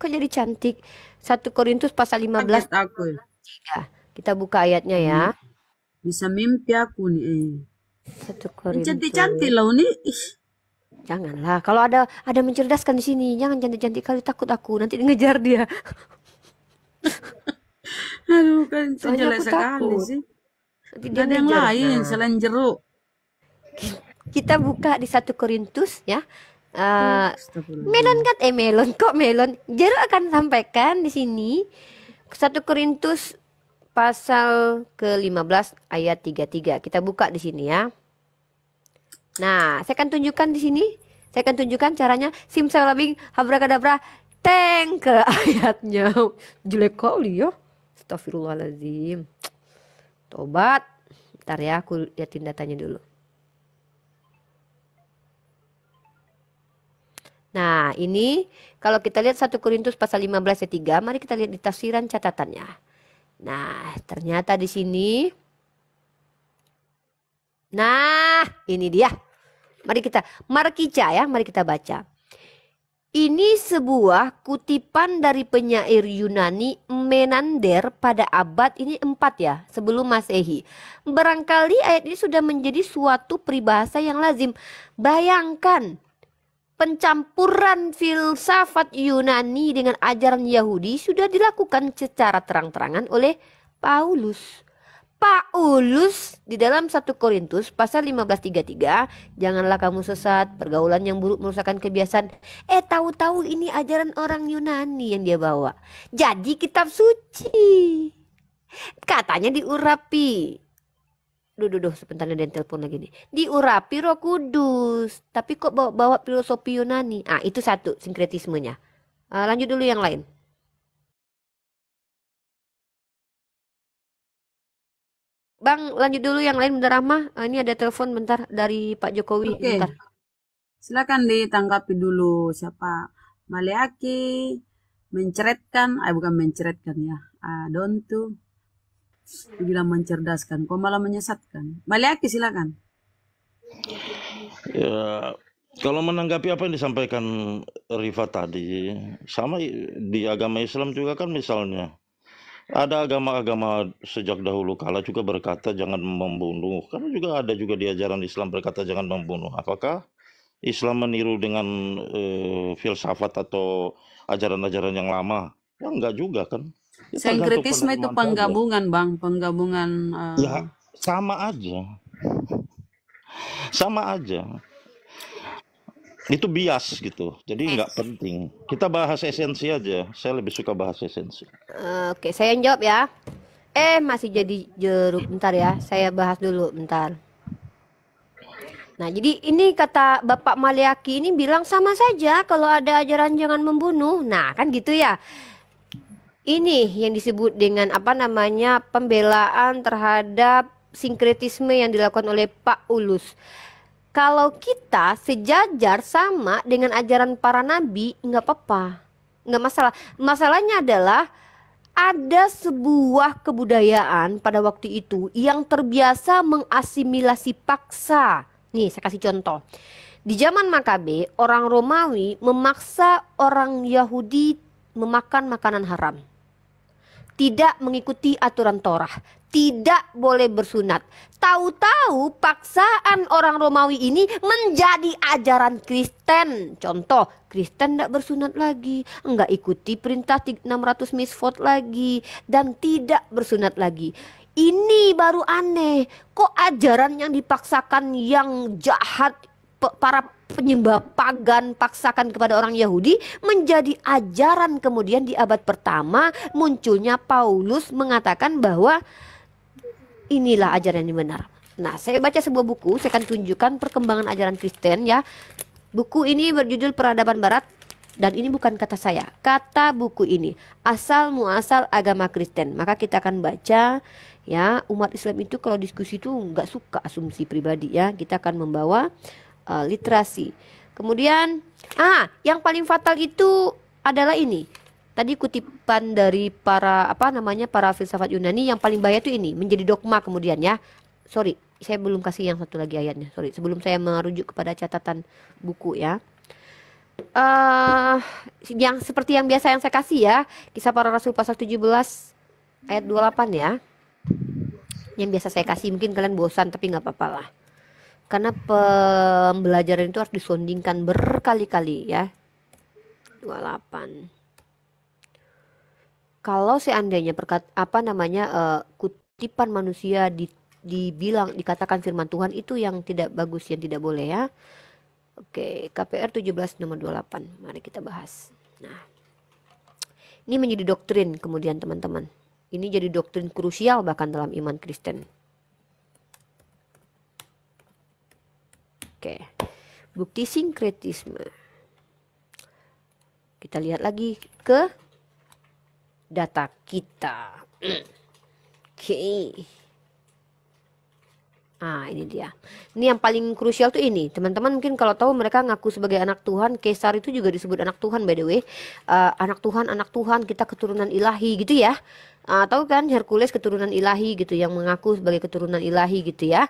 Kok jadi cantik. 1 Korintus pasal 15 Kaget aku. ayat 3. Kita buka ayatnya ya. Bisa mimpi aku nih. 1 Korintus. Cantik-cantik loh nih. Ih, Janganlah. Kalau ada mencerdaskan di sini, jangan cantik-cantik kali, takut aku nanti ngejar dia. aduh kan Soalnya jelek aku sekali takut. sih. Nanti dia Ada yang ngejar. lain Nah, selain jeruk. kita buka di 1 Korintus ya. Astagfirullah. Melon kok melon. Jero akan sampaikan di sini 1 Korintus pasal ke-15 ayat 33. Kita buka di sini ya. Nah, saya akan tunjukkan di sini. Saya akan tunjukkan caranya. Simsalabim, habrakadabra, teng ke ayatnya. Jelek kali ya. Astagfirullahaladzim. Tobat. Ntar ya, aku liatin datanya dulu. Nah, ini kalau kita lihat 1 Korintus pasal 15 ayat 3, mari kita lihat di tafsiran catatannya. Nah, ternyata di sini Nah, ini dia. Mari kita baca. Ini sebuah kutipan dari penyair Yunani Menander pada abad ini 4 ya, sebelum Masehi. Barangkali ayat ini sudah menjadi suatu peribahasa yang lazim. Bayangkan, pencampuran filsafat Yunani dengan ajaran Yahudi sudah dilakukan secara terang-terangan oleh Paulus. Paulus di dalam 1 Korintus pasal 15:33, janganlah kamu sesat, pergaulan yang buruk merusakkan kebiasaan. Tahu-tahu ini ajaran orang Yunani yang dia bawa. Jadi kitab suci. Katanya diurapi. Duh, sebentar ada yang telepon lagi nih. Diurapi Roh Kudus. Tapi kok bawa filosofi Yunani? Itu satu sinkretismenya. Lanjut dulu yang lain. Bang, lanjut dulu yang lain bentar Rahma. Ini ada telepon bentar dari Pak Jokowi. Oke. Bentar. Silakan ditanggapi dulu siapa Maleaki menceretkan, bukan menceretkan ya. Don tuh dibilang mencerdaskan, kok malah menyesatkan. Maleaki silakan. Ya, kalau menanggapi apa yang disampaikan Rifa tadi, sama di agama Islam juga kan misalnya. Ada agama-agama sejak dahulu kala juga berkata jangan membunuh. Karena juga ada juga di ajaran Islam berkata jangan membunuh. Apakah Islam meniru dengan filsafat atau ajaran-ajaran yang lama? Ya enggak juga kan. Ya, Sinkretisme itu penggabungan Bang, penggabungan. Ya sama aja. Sama aja. Itu bias gitu, jadi nggak penting. Kita bahas esensi aja. Saya lebih suka bahas esensi. Oke, saya yang jawab ya. Masih jadi jeruk, bentar ya. Saya bahas dulu bentar. Nah, jadi ini kata Bapak Maleaki ini bilang sama saja kalau ada ajaran jangan membunuh. Nah, kan gitu ya. Ini yang disebut dengan pembelaan terhadap sinkretisme yang dilakukan oleh Pak Ulus. Kalau kita sejajar sama dengan ajaran para nabi, nggak apa-apa, nggak masalah. Masalahnya adalah ada sebuah kebudayaan pada waktu itu yang terbiasa mengasimilasi paksa. Nih, saya kasih contoh. Di zaman Makabe, orang Romawi memaksa orang Yahudi memakan makanan haram. Tidak mengikuti aturan Torah, tidak boleh bersunat. Tahu-tahu paksaan orang Romawi ini menjadi ajaran Kristen. Contoh, Kristen tidak bersunat lagi, enggak ikuti perintah 600 misfot lagi, dan tidak bersunat lagi. Ini baru aneh, kok ajaran yang dipaksakan yang jahat, para penyembah pagan paksakan kepada orang Yahudi menjadi ajaran. Kemudian di abad pertama munculnya Paulus mengatakan bahwa inilah ajaran yang benar. Nah, saya baca sebuah buku, saya akan tunjukkan perkembangan ajaran Kristen ya. Buku ini berjudul Peradaban Barat dan ini bukan kata saya. Kata buku ini asal muasal agama Kristen. Maka kita akan baca ya, umat Islam itu kalau diskusi itu nggak suka asumsi pribadi ya. Kita akan membawa literasi. Kemudian yang paling fatal itu adalah ini. Tadi kutipan dari para para filsafat Yunani, yang paling bahaya itu ini, menjadi dogma kemudian ya. Sorry, saya belum kasih yang satu lagi ayatnya. Sorry, sebelum saya merujuk kepada catatan buku ya. Yang seperti yang biasa yang saya kasih ya, Kisah Para Rasul pasal 17 ayat 28 ya. Yang biasa saya kasih, mungkin kalian bosan tapi nggak apa-apa lah. Karena pembelajaran itu harus disondingkan berkali-kali ya. 28. Kalau seandainya kutipan manusia dikatakan firman Tuhan, itu yang tidak bagus, yang tidak boleh ya. Oke, KPR 17 nomor 28. Mari kita bahas. Nah, ini menjadi doktrin kemudian teman-teman. Ini jadi doktrin krusial bahkan dalam iman Kristen. Oke, bukti sinkretisme. Kita lihat lagi ke data kita. Oke. Ini dia. Ini yang paling krusial tuh ini. Teman-teman mungkin kalau tahu, mereka ngaku sebagai anak Tuhan. Kaisar itu juga disebut anak Tuhan by the way. Anak Tuhan, kita keturunan ilahi gitu ya. Tahu kan Hercules keturunan ilahi gitu, yang mengaku sebagai keturunan ilahi gitu ya.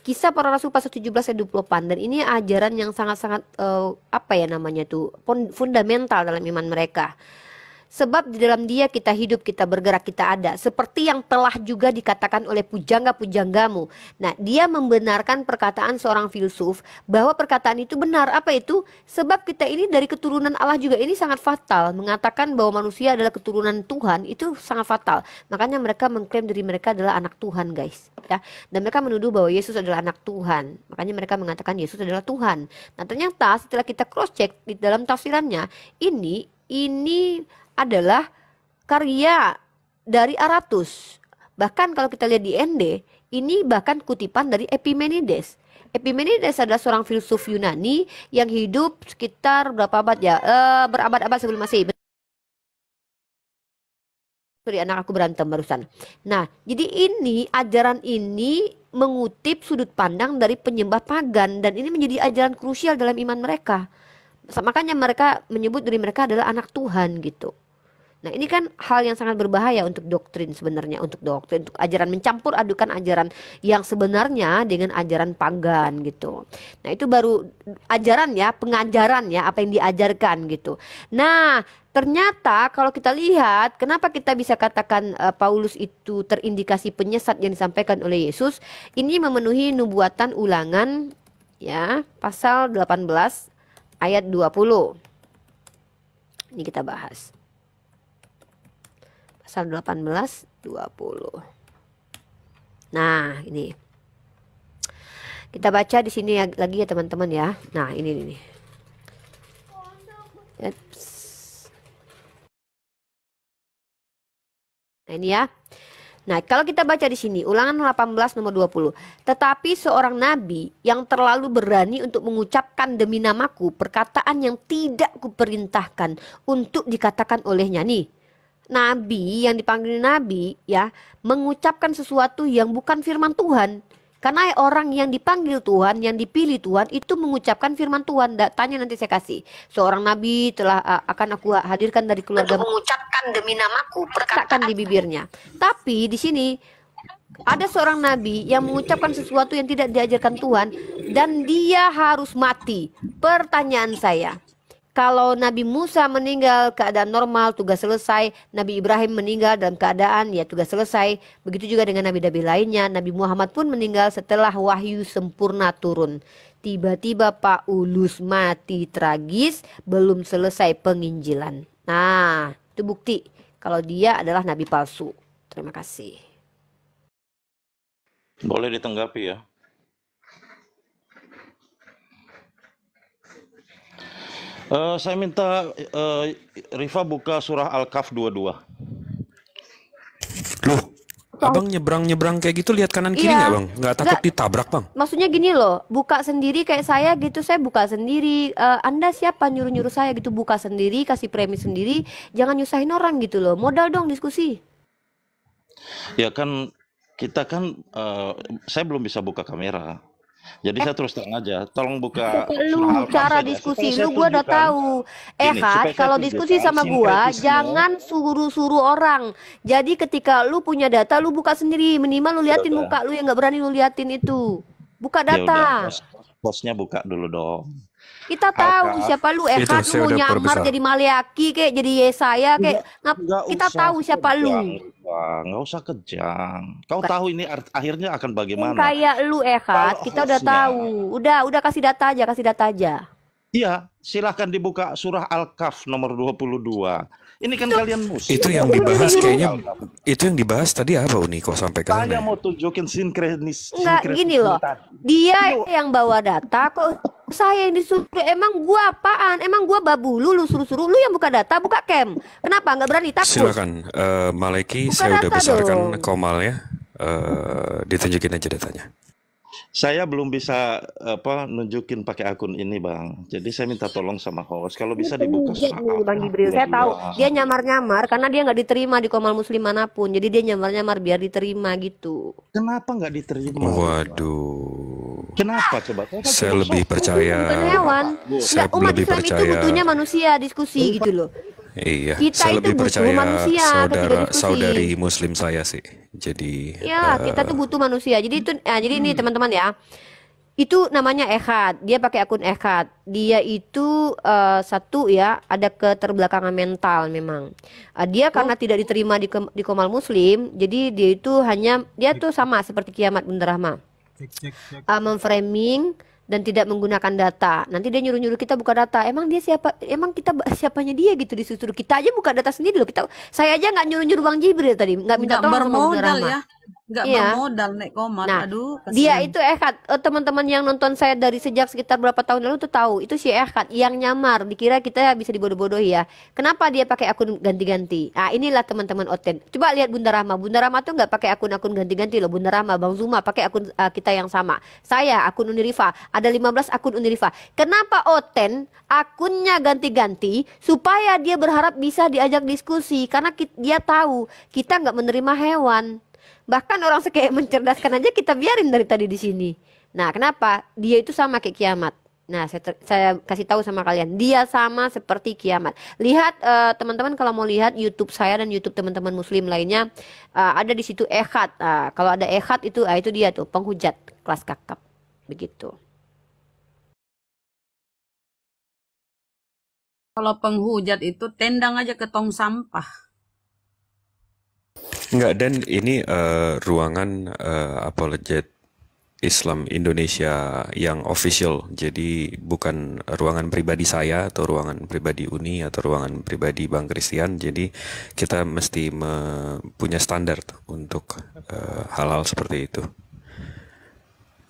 Kisah Para Rasul pasal 17 ayat 24, dan ini ajaran yang sangat-sangat apa ya namanya tuh, fundamental dalam iman mereka. Sebab di dalam Dia kita hidup, kita bergerak, kita ada. Seperti yang telah juga dikatakan oleh pujangga-pujanggamu. Nah, dia membenarkan perkataan seorang filsuf bahwa perkataan itu benar. Apa itu? Sebab kita ini dari keturunan Allah juga. Ini sangat fatal. Mengatakan bahwa manusia adalah keturunan Tuhan itu sangat fatal. Makanya mereka mengklaim diri mereka adalah anak Tuhan, guys. Ya. Dan mereka menuduh bahwa Yesus adalah anak Tuhan. Makanya mereka mengatakan Yesus adalah Tuhan. Nah, ternyata setelah kita cross check di dalam tafsirannya, ini adalah karya dari Aratus. Bahkan kalau kita lihat di ND, ini bahkan kutipan dari Epimenides. Epimenides adalah seorang filsuf Yunani yang hidup sekitar berapa abad ya? Berabad-abad sebelum Masehi. Sorry, anak aku berantem barusan. Nah, jadi ini ajaran ini mengutip sudut pandang dari penyembah pagan, dan ini menjadi ajaran krusial dalam iman mereka. Makanya mereka menyebut diri mereka adalah anak Tuhan gitu. Nah, ini kan hal yang sangat berbahaya untuk doktrin sebenarnya, untuk ajaran, mencampur adukan ajaran yang sebenarnya dengan ajaran pagan gitu. Nah, itu baru ajaran ya, pengajaran ya, apa yang diajarkan gitu. Nah, ternyata kalau kita lihat kenapa kita bisa katakan Paulus itu terindikasi penyesat yang disampaikan oleh Yesus, ini memenuhi nubuatan Ulangan ya, pasal 18 ayat 20. Ini kita bahas. Pasal 18, 20. Nah, ini. Kita baca di sini lagi ya teman-teman ya. Nah, ini. Nah, ini ya. Nah, kalau kita baca di sini Ulangan 18 nomor 20. Tetapi seorang nabi yang terlalu berani untuk mengucapkan demi namaku perkataan yang tidak kuperintahkan untuk dikatakan olehnya. Nih, nabi yang dipanggil nabi ya, mengucapkan sesuatu yang bukan firman Tuhan. Karena orang yang dipanggil Tuhan, yang dipilih Tuhan itu mengucapkan firman Tuhan. Tanya nanti saya kasih. Seorang nabi telah akan aku hadirkan dari keluarga, mengucapkan demi namaku perkataan di bibirnya. Tapi di sini ada seorang nabi yang mengucapkan sesuatu yang tidak diajarkan Tuhan dan dia harus mati. Pertanyaan saya, kalau Nabi Musa meninggal keadaan normal, tugas selesai. Nabi Ibrahim meninggal dalam keadaan ya tugas selesai. Begitu juga dengan nabi-nabi lainnya. Nabi Muhammad pun meninggal setelah wahyu sempurna turun. Tiba-tiba Paulus mati tragis, belum selesai penginjilan. Nah, itu bukti kalau dia adalah nabi palsu. Terima kasih. Boleh ditanggapi ya. Saya minta Rifa buka surah Al-Kahf 22. Loh, abang nyebrang kayak gitu lihat kanan kiri nggak bang? Nggak takut ditabrak bang? Maksudnya gini loh, buka sendiri kayak saya gitu, saya buka sendiri. Anda siapa nyuruh-nyuruh saya gitu, buka sendiri, kasih premis sendiri, jangan nyusahin orang gitu loh. Modal dong diskusi. Ya kan kita kan saya belum bisa buka kamera. Jadi saya terus terang aja, tolong buka Lu cara diskusi, lu gua udah tahu. Kan kalau diskusi sama gua jangan suruh-suruh orang. Jadi ketika lu punya data lu buka sendiri, minimal lu liatin muka lu yang nggak berani lu liatin itu. Buka data. Bosnya buka dulu dong. Kita tahu siapa lu, Ekat, lu mau nyamar jadi Maliaki kayak jadi Yesaya kayak kita tahu siapa lu. Nggak usah kejang. Kau tahu ini akhirnya akan bagaimana? Kayak lu, Ekat, kita udah tahu. Udah kasih data aja. Iya, silahkan dibuka surah Al-Kahf nomor 22. Ini kan kalian musuh. Itu yang dibahas kayaknya. Itu yang dibahas tadi apa Uni kok sampai ke sana? Saya mau tunjukin sinkronis. Enggak gini loh. Dia yang bawa data kok saya yang disuruh. Emang gua apaan? Emang gua babu lu suruh-suruh lu yang buka data, buka cam. Kenapa enggak berani takut? Silakan Maleki, saya udah besarkan Komalnya. Ditunjukin aja datanya. Saya belum bisa nunjukin pakai akun ini bang, jadi saya minta tolong sama host kalau bisa dibuka dulu Bang Gibril. Saya tahu dia nyamar-nyamar karena dia nggak diterima di Komal Muslim manapun, jadi dia nyamar-nyamar biar diterima gitu. Kenapa nggak diterima? Waduh. Kenapa coba? Saya lebih percaya. Bukan hewan. Saya umat lebih Islam itu percaya. butuhnya manusia diskusi gitu loh. Iya, Kita saya itu lebih butuh percaya manusia ketika saudari diskusi. Muslim saya sih. Jadi Ya, kita tuh butuh manusia. Jadi ini teman-teman ya. Itu namanya Ehad. Dia pakai akun Ehad. Dia itu satu ya, ada keterbelakangan mental memang. Dia karena tidak diterima di Komal Muslim, jadi dia tuh sama seperti Kiamat Bunda Rahma. Memframing dan tidak menggunakan data. Nanti dia nyuruh-nyuruh kita buka data. Emang dia siapa? Emang kita siapanya dia gitu disuruh kita aja buka data sendiri loh. Saya aja nggak nyuruh-nyuruh Bang Jibril tadi, nggak minta Nggak tolong sama Bunda bermodal Rahma. ya. Nggak Iya. bermodal naik komat. Nah, Aduh, dia kasihan. itu Ehad. Teman-teman yang nonton saya dari sejak sekitar berapa tahun lalu tuh tahu. Itu si Ehad yang nyamar. Dikira kita bisa dibodoh-bodohi ya. Kenapa dia pakai akun ganti-ganti? Nah, inilah teman-teman Oten. Coba lihat Bunda Rahma. Bunda Rahma tuh nggak pakai akun-akun ganti-ganti loh. Bunda Rahma, Bang Zuma pakai akun kita yang sama. Saya akun Unirifa. Ada 15 akun Unirifa. Kenapa Oten akunnya ganti-ganti? Supaya dia berharap bisa diajak diskusi. Karena dia tahu kita nggak menerima hewan. Bahkan orang kayak mencerdaskan aja kita biarin dari tadi di sini. Nah, kenapa? Dia itu sama kayak Kiamat. Nah, saya kasih tahu sama kalian, dia sama seperti Kiamat. Lihat teman-teman kalau mau lihat YouTube saya dan YouTube teman-teman Muslim lainnya, ada di situ Ehad. Kalau ada Ehad itu dia tuh penghujat kelas kakap, begitu. Kalau penghujat itu tendang aja ke tong sampah. enggak, dan ini ruangan apologet Islam Indonesia yang official. Jadi bukan ruangan pribadi saya atau ruangan pribadi Uni atau ruangan pribadi Bang Christian. Jadi kita mesti punya standar untuk hal-hal seperti itu.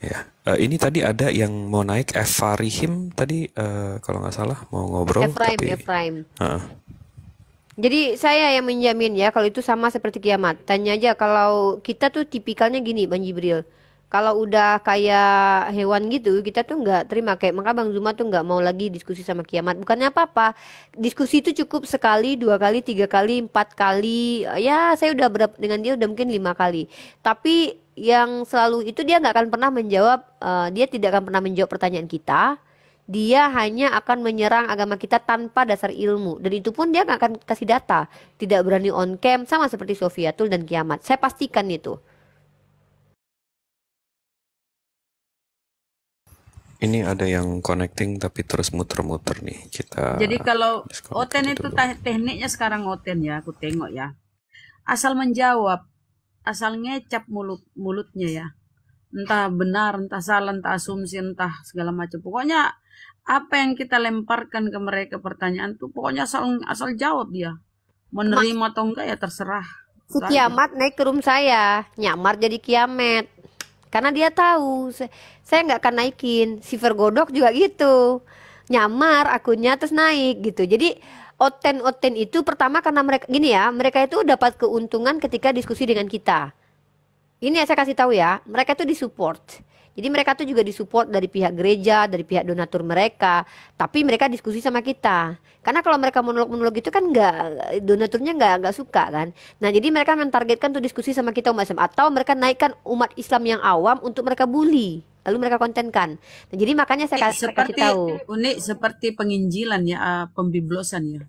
Ya, ini tadi ada yang mau naik Efarihim tadi kalau nggak salah mau ngobrol Efraim. Jadi saya yang menjamin ya kalau itu sama seperti Kiamat. Tanya aja kalau kita tuh tipikalnya gini Bang Jibril. Kalau udah kayak hewan gitu kita tuh nggak terima. Kayak maka Bang Zuma tuh nggak mau lagi diskusi sama Kiamat. Bukannya apa-apa. Diskusi itu cukup sekali, 2 kali, 3 kali, 4 kali. Ya saya udah dengan dia udah mungkin 5 kali. Tapi yang selalu itu dia nggak akan pernah menjawab. Dia tidak akan pernah menjawab pertanyaan kita. Dia hanya akan menyerang agama kita tanpa dasar ilmu. Dan itu pun dia nggak akan kasih data. Tidak berani on cam, sama seperti Sofiatul dan Kiamat. Saya pastikan itu. Ini ada yang connecting tapi terus muter-muter nih. Jadi kalau disconnect Oten aja itu dulu. tekniknya sekarang Oten ya, aku tengok ya. Asal menjawab, asal ngecap mulutnya ya. Entah benar, entah salah, entah asumsi, entah segala macam. Pokoknya apa yang kita lemparkan ke mereka pertanyaan tuh pokoknya asal jawab dia. Menerima atau enggak ya terserah. Si Kiamat naik ke room saya, nyamar jadi Kiamat. Karena dia tahu saya nggak akan naikin. Si Vergodok juga gitu, nyamar akunnya terus naik gitu. Jadi Oten itu pertama karena mereka itu dapat keuntungan ketika diskusi dengan kita. Ini yang saya kasih tahu ya, mereka itu disupport. Jadi mereka tuh juga disupport dari pihak gereja, dari pihak donatur mereka. Tapi mereka diskusi sama kita. Karena kalau mereka monolog-monolog itu kan donaturnya nggak suka kan. Nah jadi mereka mentargetkan tuh diskusi sama kita umat Islam. Atau mereka naikkan umat Islam yang awam untuk mereka bully. Lalu mereka kontenkan. Nah jadi makanya saya kasih tahu. Unik seperti penginjilan ya, pembiblosan ya.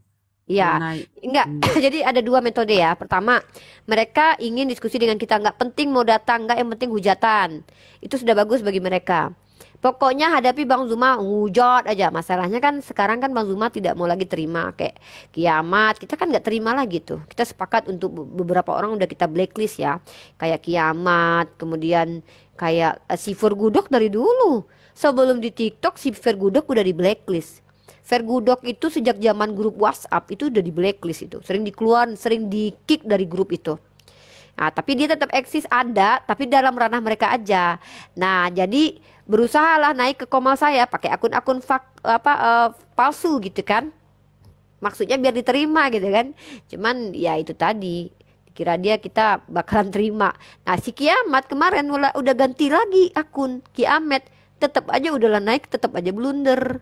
Iya, enggak. Jadi ada 2 metode ya. Pertama, mereka ingin diskusi dengan kita, nggak penting mau datang, nggak, yang penting hujatan. Itu sudah bagus bagi mereka. Pokoknya hadapi Bang Zuma hujat aja. Masalahnya kan sekarang kan Bang Zuma tidak mau lagi terima kayak Kiamat. Kita kan nggak terima lagi tuh. Kita sepakat untuk beberapa orang udah kita blacklist ya. Kayak Kiamat, kemudian kayak si Vergudok dari dulu. Sebelum di TikTok si Vergudok udah di blacklist. Vergudok itu sejak zaman grup WhatsApp itu udah di blacklist itu. Sering dikeluarin, sering di kick dari grup itu. Nah, tapi dia tetap eksis ada, tapi dalam ranah mereka aja. Nah, jadi berusahalah naik ke komal saya pakai akun-akun palsu gitu kan. Maksudnya biar diterima gitu kan. Cuman ya itu tadi, kira dia kita bakalan terima. Nah, si Kiamat kemarin udah ganti lagi akun Kiamat. Tetap aja udahlah naik, tetap aja blunder.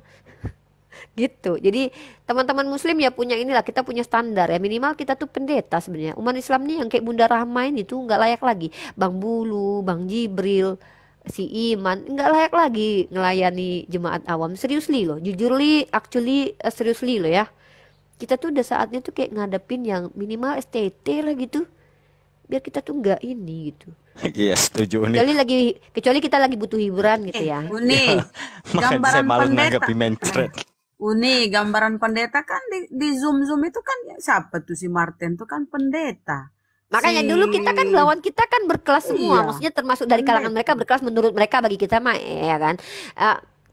Gitu. Jadi teman-teman Muslim ya punya inilah, kita punya standar ya, minimal kita tuh pendeta sebenarnya. Umat Islam nih yang kayak Bunda Rahma ini tuh nggak layak lagi. Bang Bulu, Bang Jibril, si Iman nggak layak lagi ngelayani jemaat awam. Seriously loh, jujur li, actually seriously loh ya. kita tuh udah saatnya tuh kayak ngadepin yang minimal STT lah gitu, biar kita tuh nggak ini gitu. Iya, setuju nih. Kecuali kita lagi butuh hiburan gitu ya. Uni, Makanya saya gambaran malas pendeta. nanggapi mencret. Uni, gambaran pendeta kan di Zoom itu kan siapa tuh si Martin tuh kan pendeta. Makanya dulu kita kan lawan kita kan berkelas semua, Iya. maksudnya termasuk dari kalangan mereka berkelas menurut mereka, bagi kita mah ya kan.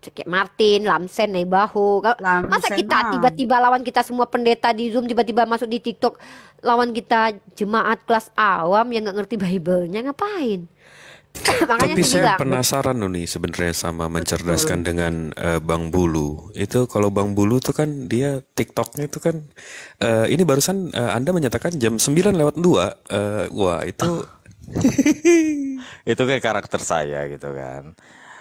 Kayak Martin, Lamsen, Nebahu. Masa kita tiba-tiba lawan kita semua pendeta di Zoom, tiba-tiba masuk di TikTok lawan kita jemaat kelas awam yang nggak ngerti Bible-nya, ngapain? Makanya Tapi saya saya bilang, penasaran nih sebenarnya sama mencerdaskan dengan Bang Bulu. Itu kalau Bang Bulu tuh kan dia TikToknya itu kan ini barusan Anda menyatakan jam 9:02. Wah, itu Itu kayak karakter saya gitu kan.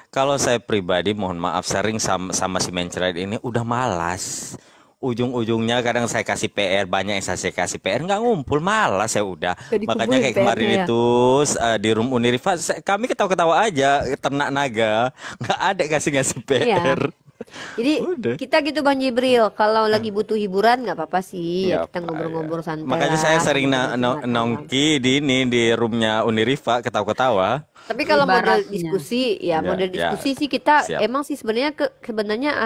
Kalau saya pribadi mohon maaf sering sama si mencret ini udah malas. Ujung-ujungnya kadang saya kasih PR, banyak yang saya kasih PR nggak ngumpul, malas saya udah. Jadi Makanya kumpulin kayak kemarin PR-nya ya. itu di room Unirifa kami ketawa-ketawa aja, ternak naga, nggak ada kasih PR. Jadi Udah. kita gitu Bang Jibril, kalau lagi butuh hiburan nggak apa-apa sih, Iya, kita ngobrol-ngobrol santai Makanya lah, saya sering ngobrol jemaat awam. nongki di roomnya Unirifa ketawa-ketawa. Tapi kalau model Ibaratnya. diskusi, ya Ya, model ya. diskusi sih kita Siap. emang sih sebenarnya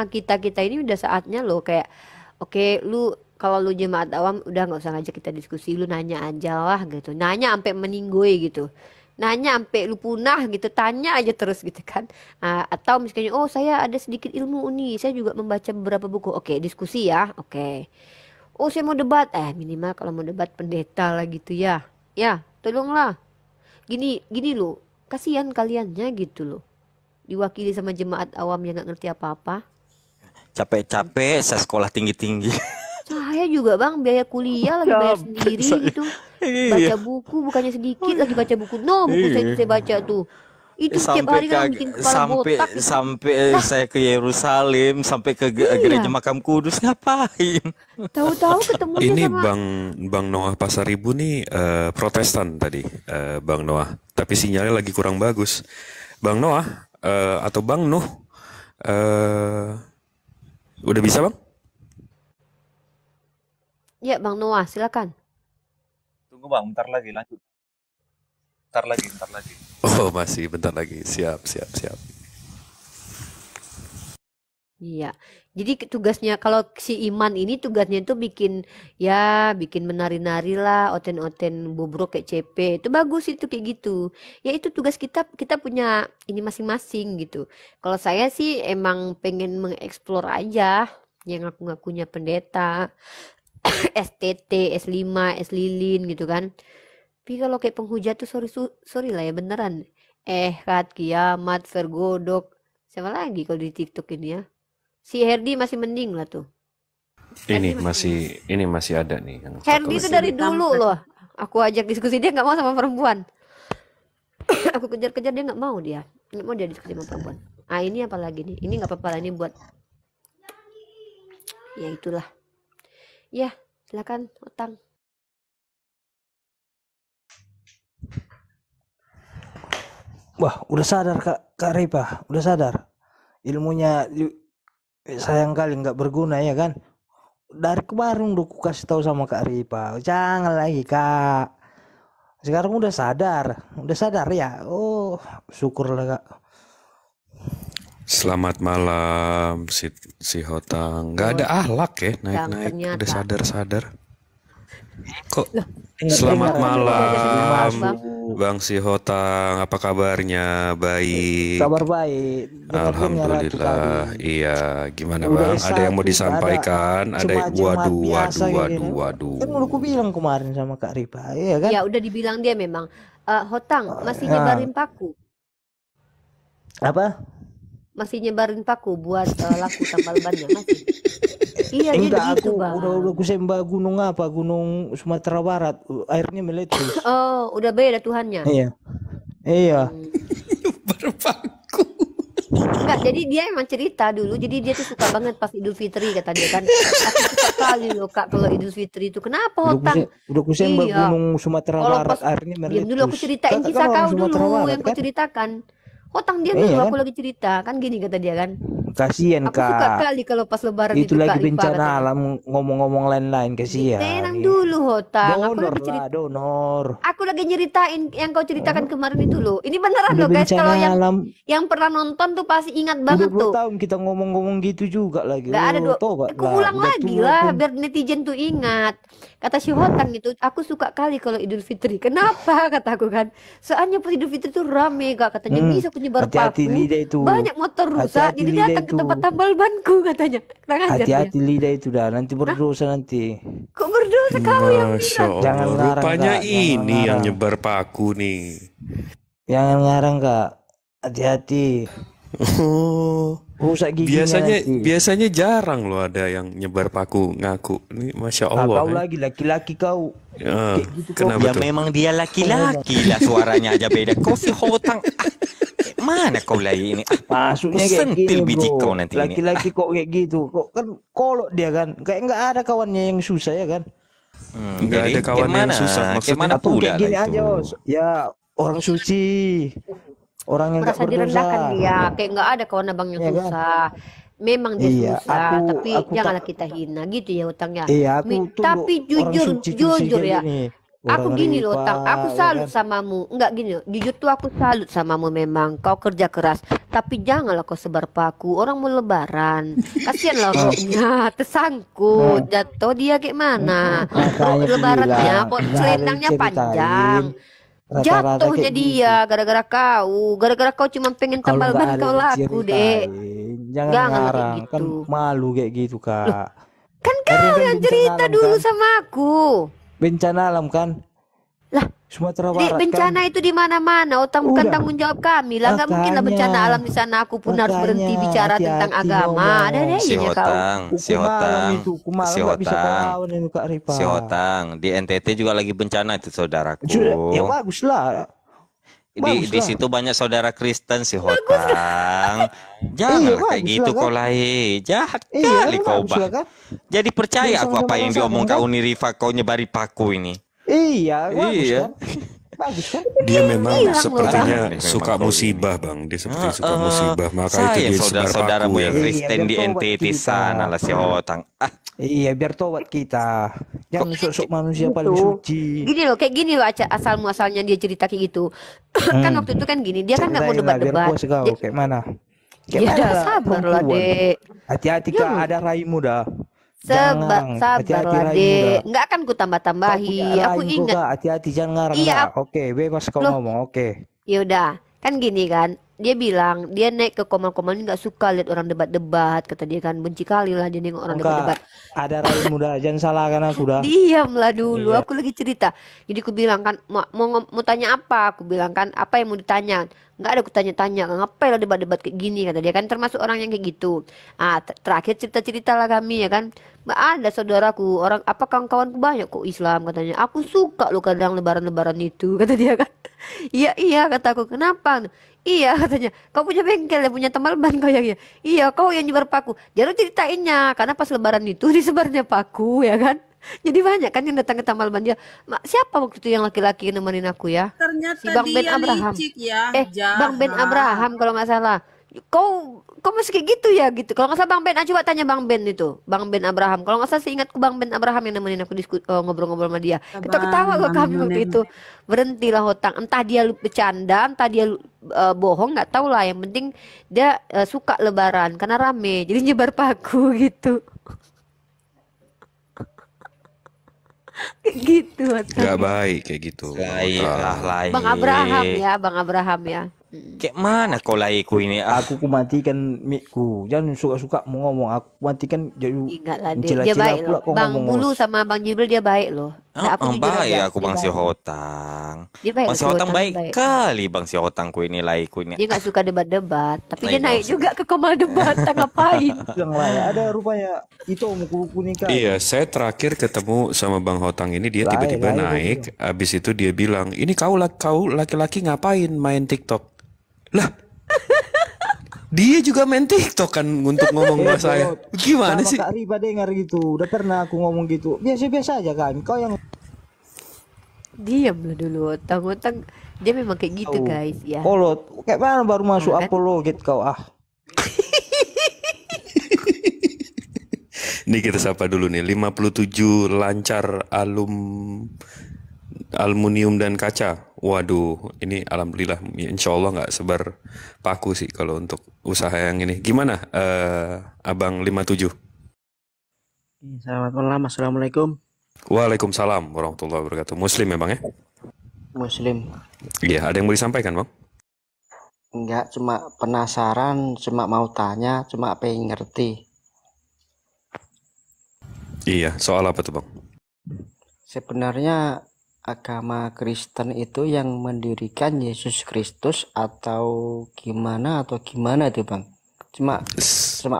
kita ini udah saatnya loh kayak, oke lu kalau lu jemaat awam udah nggak usah ngajak kita diskusi, lu nanya aja lah gitu, nanya sampai meninggoy gitu, nanya sampai lu punah gitu, tanya aja terus gitu kan. Atau misalnya, oh saya ada sedikit ilmu Uni, saya juga membaca beberapa buku, oke diskusi ya, oke. Oh saya mau debat, minimal kalau mau debat pendeta lah gitu ya, tolonglah, gini lo, kasihan kaliannya gitu loh, diwakili sama jemaat awam yang nggak ngerti apa-apa. Capek-capek saya sekolah tinggi-tinggi. Saya juga Bang, biaya kuliah lagi bayar sendiri gitu, baca buku bukannya sedikit, lagi baca buku, buku saya baca tuh, itu setiap hari kan bikin kepala botak gitu. sampai saya ke Yerusalem, sampai ke gereja Makam Kudus, ngapain? Tahu-tahu ketemunya ini sama Bang Noah Pasaribu nih Protestan tadi, Bang Noah. Tapi sinyalnya lagi kurang bagus. Bang Noah atau Bang Nuh, udah bisa Bang? ya Bang Noah, silakan. Tunggu Bang, bentar lagi lanjut. Bentar lagi. Oh masih bentar lagi, siap. Iya, jadi tugasnya kalau si Iman ini tugasnya itu bikin menari-nari lah, oten-oten bobrok kayak CP, itu bagus itu kayak gitu. Ya itu tugas kita punya ini masing-masing gitu. Kalau saya sih emang pengen mengeksplor aja yang ngaku-ngakunya pendeta, STT, S5, S Lilin gitu kan. Tapi kalau kayak penghujat tuh sorry lah ya beneran. Kat, Kiamat, Vergodok, siapa lagi kalau di TikTok ini ya? Si Herdi masih mending lah tuh. Ini masih ada nih yang Herdi satu itu lagi. dari dulu loh. Aku ajak diskusi dia nggak mau sama perempuan. Aku kejar-kejar dia nggak mau dia diskusi sama perempuan. Ini apa lagi nih? Ini nggak apa-apa lah, ini buat. Ya itulah. Ya silakan Otang. Wah, udah sadar Kak Ripa, udah sadar. Ilmunya sayang kali nggak berguna ya kan. Dari kemarin udah ku kasih tahu sama Kak Ripa, jangan lagi Kak. Sekarang udah sadar ya. Oh, syukurlah Kak. Selamat malam si Hotang. Nggak ada ahlak ya naik-naik. ternyata. Udah sadar. Kok Ingat- selamat ingat- malam Bang. Bang si Hotang, apa kabarnya? Baik. Kabar baik. Dengar-dengar aku Alhamdulillah. tadi. Iya, gimana Udah Bang? Ada yang mau S1, disampaikan? Ada jemaat biasa kayak gini. waduh. Kan udah ku bilang kemarin sama Kak Ripa, iya kan? Ya udah dibilang dia memang. Hotang masih Ya. nyebarin paku. Apa? Masih nyebarin paku buat laku tambal bannya masih. Iya dia Enggak, begitu aku Bang. udah ku sembah gunung apa? Gunung Sumatera Barat. Airnya meletus. Oh, udah beda Tuhannya. Iya. Enggak, jadi dia emang cerita dulu. Jadi dia tuh suka banget pas Idul Fitri kata dia kan. Aku suka kali loh Kak kalau Idul Fitri itu. Kenapa Hotang? Udah ku sembah Iya. gunung Sumatera Kalau Barat, pas airnya meletus. diam dulu aku ceritain Kakak kisah kan orang kau Sumatera dulu Barat, yang kau kan? ceritakan. Hotang diam Iya, dulu kan? aku lagi cerita kan gini kata dia kan. Kasihan Aku suka Kak. kali kalau pas lebaran Itu itu lagi Kak Rifa bencana katanya. alam ngomong-ngomong lain-lain kasihan. Tenang dulu Hotang. Aku Donor lagi cerita. lah, donor. Aku lagi nyeritain yang kau ceritakan kemarin itu loh. Ini beneran Udah loh guys. Kalau bencana alam. yang pernah nonton tuh pasti ingat Udah banget 2 tuh. tahun kita ngomong-ngomong gitu juga lagi. Gak ada Tobat aku lah. ulang Udah lagi tua lah pun. biar netizen tuh ingat. Kata si Hotang itu, aku suka kali kalau Idul Fitri. Kenapa kataku kan? Soalnya pas Idul Fitri tuh rame Kak katanya bisa penyebar Hati-hati paku. lidah itu. Banyak motor rusak. Hati-hati Jadi lidah datang ke itu. tempat tambal banku katanya. Kurang ajar dia. Hati-hati lidah itu dah. Nanti berdosa nanti. Kok berdosa kau yang Masya bilang? Jangan Allah, ngarang rupanya Kak. Jangan ini yang ngarang. nyebar paku nih. Jangan ngarang Kak. Hati-hati. Oh, Rusak giginya nanti. biasanya jarang loh ada yang nyebar paku ngaku. Ini Masya Ah, Allah. kau lagi laki-laki kau. Ya, Kayak gitu kau. kenapa Ya tuh? memang dia laki-laki lah, suaranya aja beda. Kau si Hotang. Mana kau lagi ini? Maksudnya Kau kayak sentil gini biji kau bro. nanti ini. Laki-laki kok kayak gitu. Kok kan kolot dia kan. Kayak nggak ada kawannya yang susah ya kan. Nggak Jadi ada kawan yang gimana? susah, maksudnya? Gimana Atau pula kayak lah gini itu? aja. Ya orang suci. Orang yang nggak Merasa berdosa. direndahkan dia. Kayak nggak ada kawan abang yang Iya kan? susah. Memang dia Iya, susah, tapi aku janganlah tak. kita hina gitu ya Utangnya. Iya, aku tunggu Tapi orang jujur, suci-suci jujur kayak ya. gini. Aku Orang gini loh, Rifa, Tang. Aku ya salut kan? samamu. Enggak gini loh. Jujur tuh aku salut samamu memang. Kau kerja keras. Tapi janganlah kau sebar paku. Orang mau lebaran. Kasihan lah roknya. Tersangkut. Jatuh dia kayak mana. Makanya aku Lebarannya bilang, kok nggak selendangnya harus panjang. ceritain. Rata-rata Jatuhnya kayak dia gara-gara kau. Gara-gara kau cuma pengen Kalau tambal nggak ban ada kau laku, Dek. diceritain, jangan Janganlah kayak ngarang. Kan gitu. malu kayak gitu Kak. Kan Tadi kau kan yang bencana cerita alam dulu kan. sama aku. Bencana alam kan. Lah, Sumatera Dek, Barat kan. bencana itu di mana-mana. Utang bukan Udah. tanggung jawab kami lah. Nggak mungkin lah bencana Makanya. alam di sana. Aku pun harus berhenti Makanya, bicara tentang hati-hati agama. ngomong. Ada Si adanya kau. Hotang, si Kumalam Hotang, itu, kumalam si nggak bisa kau Hotang, lawan ini Kak Rifa. si Hotang. Di NTT juga lagi bencana itu saudaraku. Sudah, ya bagus lah. Di situ banyak saudara Kristen si Hotang. Janganlah Iya, kayak bagus gitu lah, kau kan? lahir. Jahat Iya, kali kau bagus lah bah. kan. Jadi percaya Biar aku apa sama-sama yang diomong kan? Kak Uni Rifa, kau nyebari paku ini. Iya, bagus Iya. kan. Bagus kan. Dia memang Hilang loh, sepertinya Bang. suka Memang musibah, Bang. Dia seperti suka Heeh. musibah, maka itu Sayang dia sebar saudara-saudaramu paku yang ya. Kristen Iya, di biar tobat NTT kita. sana lah si Hotang. Ah, Iya, biar tobat kita. Jangan sok-sok manusia paling Gitu. suci. Gini loh, kayak gini loh asal muasalnya dia cerita kayak gitu. Kan waktu itu kan gini, dia kan nggak mau Ceritain lah, biar debat-debat. puas kau. Kayak mana? Kayak Ya mana udah sabar lah, perempuan? Dek. Hati-hati Kak, ada raimu dah. Sabar, Jangan, sabar hati-hati lah, raimu Dek. dah. Nggak akan ku Kau tambah-tambahi. punya Aku raim kok ingat. Kak, hati-hati jangan ngarang Iya, Kak. Oke, bebas kau Loh. ngomong, oke. Ya udah, kan gini kan. Dia bilang dia naik ke komal-komal ini nggak suka lihat orang debat-debat. Kata dia kan benci kali lah dia nengok orang Kak, debat-debat. ada raimu dah, jangan salahkan aku dah. Diamlah dulu, Iya. aku lagi cerita. Jadi aku bilang kan, mau tanya apa? Aku bilang kan, apa yang mau ditanya? Nggak ada aku tanya-tanya, ngapain lah debat-debat kayak gini kata dia kan, termasuk orang yang kayak gitu. Terakhir cerita-cerita lah kami ya kan. Mbak ada saudaraku, orang apa kawan-kawanku banyak kok Islam katanya. Aku suka lo kadang lebaran-lebaran itu kata dia kan. Iya iya kata aku, kenapa? Iya katanya, kau punya bengkel ya, punya tambal ban kau ya. Iya, kau yang nyebar paku. Jadi ceritainnya, karena pas lebaran itu disebarnya paku ya kan. Jadi banyak kan yang datang ke tambal ban dia. Siapa waktu itu yang laki-laki yang nemenin aku ya? Ternyata Si Bang Ben dia Abraham. licik ya, Bang Ben jahat. Abraham kalau nggak salah. Kau masih kayak gitu ya gitu. Kalau nggak salah Bang Ben, coba tanya Bang Ben itu, Bang Ben Abraham. Kalau nggak salah seingatku Bang Ben Abraham yang nemenin aku ngobrol-ngobrol sama dia. Kita ketawa kok kami waktu itu. Berhentilah Hotang. Entah dia bercanda, entah dia bohong, nggak tahu lah. Yang penting dia suka lebaran karena rame. Jadi nyebar paku gitu. Kayak gitu Hotang. Nggak baik kayak gitu. Baiklah, lain. Bang Abraham ya, Bang Abraham ya. Kayak mana kau laiku ini? Ah, Aku matikan mic-ku. Jangan suka-suka mau ngomong. Aku matikan jadi Ingat lah dia mencela-cela baik pula loh. kau Bang ngomong. Bulu sama Bang Jibril dia baik loh. Nah, aku jujur baik aja, aku dia Bang si baik. Hotang. Dia baik Bang loh, si Hotang baik baik. kali Bang si Hotangku ini laiku ini. Dia nggak suka debat-debat, tapi Nah, dia iya, naik maksud- juga ke komal debat. Ngapain? Yang lain ada rupanya itu muku-muku nikah. Iya, saya terakhir ketemu sama Bang Hotang ini, dia Lain, tiba-tiba lain, naik, abis itu dia bilang, ini kau laki-laki ngapain main TikTok? Lah, dia juga main TikTok kan untuk ngomong sama saya. Gimana Sama sih? Kak Riba dengar gitu. Udah pernah aku ngomong gitu. Biasa-biasa aja kan. Kau yang Diam lah dulu, Otang-Otang. Dia memang kayak gitu tahu. guys ya. Kolot. Kayak mana baru masuk Kan? apologet kau ah. Ini kita sapa dulu nih. 57 lancar aluminium dan kaca. Waduh, ini alhamdulillah, insya Allah nggak sebar paku sih kalau untuk usaha yang ini. Gimana, Abang 57? Selamat malam, Assalamualaikum. Waalaikumsalam warahmatullahi wabarakatuh. Muslim ya Bang ya? Muslim. Iya, ada yang mau disampaikan Bang? Enggak, cuma penasaran, cuma mau tanya, cuma pengen ngerti. Iya, soal apa tuh Bang? Sebenarnya agama Kristen itu yang mendirikan Yesus Kristus atau gimana itu Bang? Cuma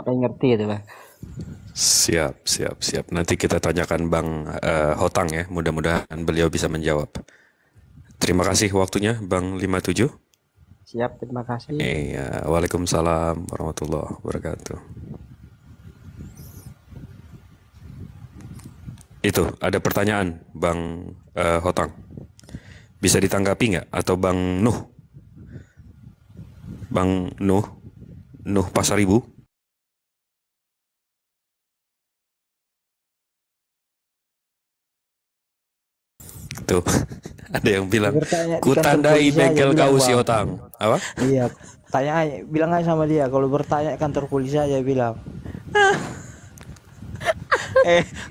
pengen ngerti itu Bang. Siap. Nanti kita tanyakan Bang Hotang ya. Mudah-mudahan beliau bisa menjawab. Terima kasih waktunya Bang 57. Siap, terima kasih. Iya, waalaikumsalam warahmatullahi wabarakatuh. Itu, ada pertanyaan Bang Hotang. Bisa ditanggapi nggak? Atau Bang Nuh? Bang Nuh Pasaribu? Tuh, ada yang bilang, ku tandai bengkel kau si Hotang. Apa? Iya, tanya aja, bilang aja sama dia. Kalau bertanya kantor polisi aja bilang.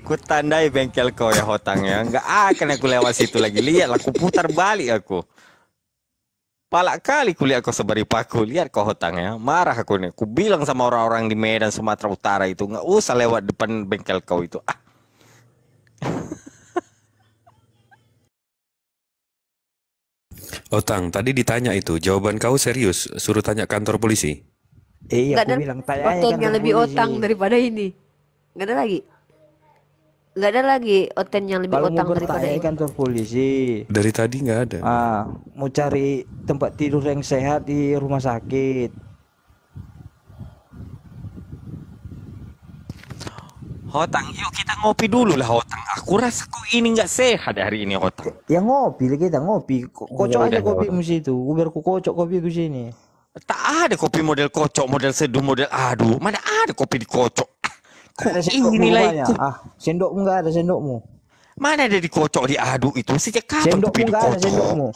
Ku tandai bengkel kau ya Hotang ya. Nggak akan aku lewat situ lagi. Lihat, aku putar balik aku. Palak kali kulihat kau sebari paku. Lihat kau Hotang ya. Marah aku nih. Ku bilang sama orang-orang di Medan, Sumatera Utara itu, nggak usah lewat depan bengkel kau itu. Hotang, tadi ditanya itu, jawaban kau serius, suruh tanya kantor polisi. Iya, Nggak aku ada bilang tanya aja oten yang kantor lebih polisi. otang daripada ini. Nggak ada lagi. Nggak ada lagi oten yang lebih Kalau mau otang daripada bertanya ini. kantor polisi. Dari tadi nggak ada. Mau cari tempat tidur yang sehat di rumah sakit. Hotang, yuk kita ngopi dulu lah Hotang. Aku rasa kok ini nggak sehat hari ini Hotang. Ya ngopi kita ngopi. Kocok aja Udah. kopimu situ. Biar ku kocok kopiku sini. Tak ada kopi model kocok, model seduh, model aduh. Mana ada kopi dikocok? Kok Ada sendokmu inilah banyak. itu? Sendokmu nggak ada sendokmu. Mana ada dikocok diaduk itu? Sejak kapan Sendokmu kopi nggak ada dikocok? sendokmu.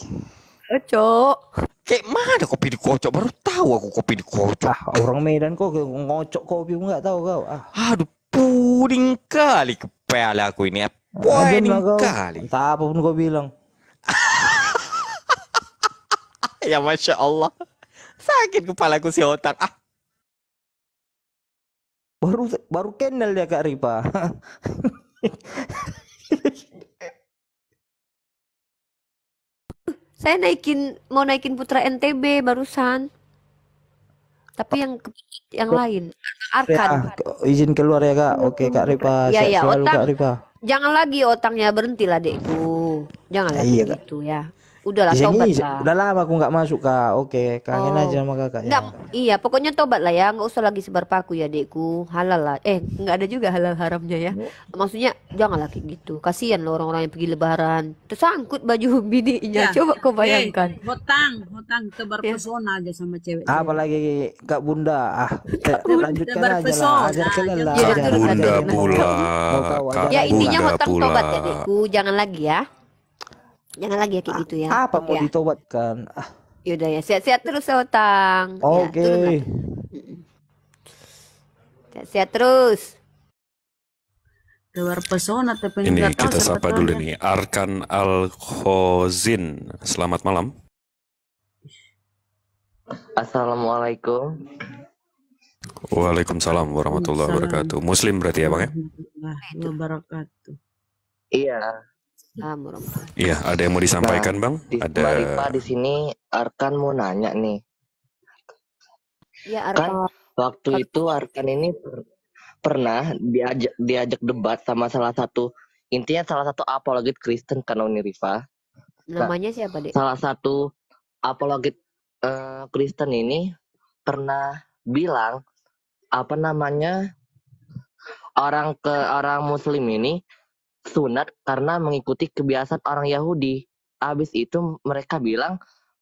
Cocok. Kayak mana kopi dikocok? Baru tahu aku kopi dikocok. Orang Medan kok ngocok kopi nggak tahu kau. Aduh, puding kali kepala aku ini. Puding kali. Tak apa pun kau bilang. Ya Masya Allah. Sakit kepalaku si Hotang. Baru kenal dia Kak Ripa. Saya mau naikin Putra NTB barusan. Tapi yang lain, Arkan. Izin keluar ya Kak. Oke Kak Ripa. Iya, Sehat iya, selalu Otang. Kak Ripa. Jangan lagi otangnya, berhentilah Dekku. Jangan lagi Iya, Kak. gitu ya. Udahlah, Di tobat sini lah. udah lama aku nggak masuk Kak. Oke, kangen aja sama Kakak ya. Enggak, iya, pokoknya tobat lah ya, nggak usah lagi sebar paku ya Dekku. Halal lah. Nggak ada juga halal haramnya ya. Maksudnya jangan lagi gitu. Kasihan loh orang-orang yang pergi lebaran. Tersangkut baju bininya. Coba kau bayangkan. Hotang tebar pesona aja sama cewek. Apalagi Kak Bunda. Lanjutkan Tebar aja lah. pesona. Ajarkan lah. Ya, ajarkan. Bunda pula, Kak Ya intinya Bunda Hotang pula. tobat ya Dekku. Jangan lagi ya. Jangan lagi ya kayak gitu ya. Apa Oke mau ya. ditobatkan? Yaudah ya, sehat-sehat terus ya Hotang. Ya, Oke. turun. Sehat-sehat terus. Tebar pesona tapi Ini nggak tahu kita sapa sebetulnya. dulu nih, Arkan Al-Khozin. Selamat malam. Assalamualaikum. Waalaikumsalam warahmatullahi wabarakatuh. Muslim berarti ya Bang ya? Warahmatullahi wabarakatuh. Iya. Iya, ada yang mau disampaikan Bang? Mbak Ada. Ripa di sini Arkan mau nanya nih. Ya, Kan waktu itu Arkan ini pernah diajak debat sama salah satu apologet Kristen kan Rifa. Namanya siapa Dek? Salah satu apologet Kristen ini pernah bilang orang Muslim ini sunat karena mengikuti kebiasaan orang Yahudi. Habis itu mereka bilang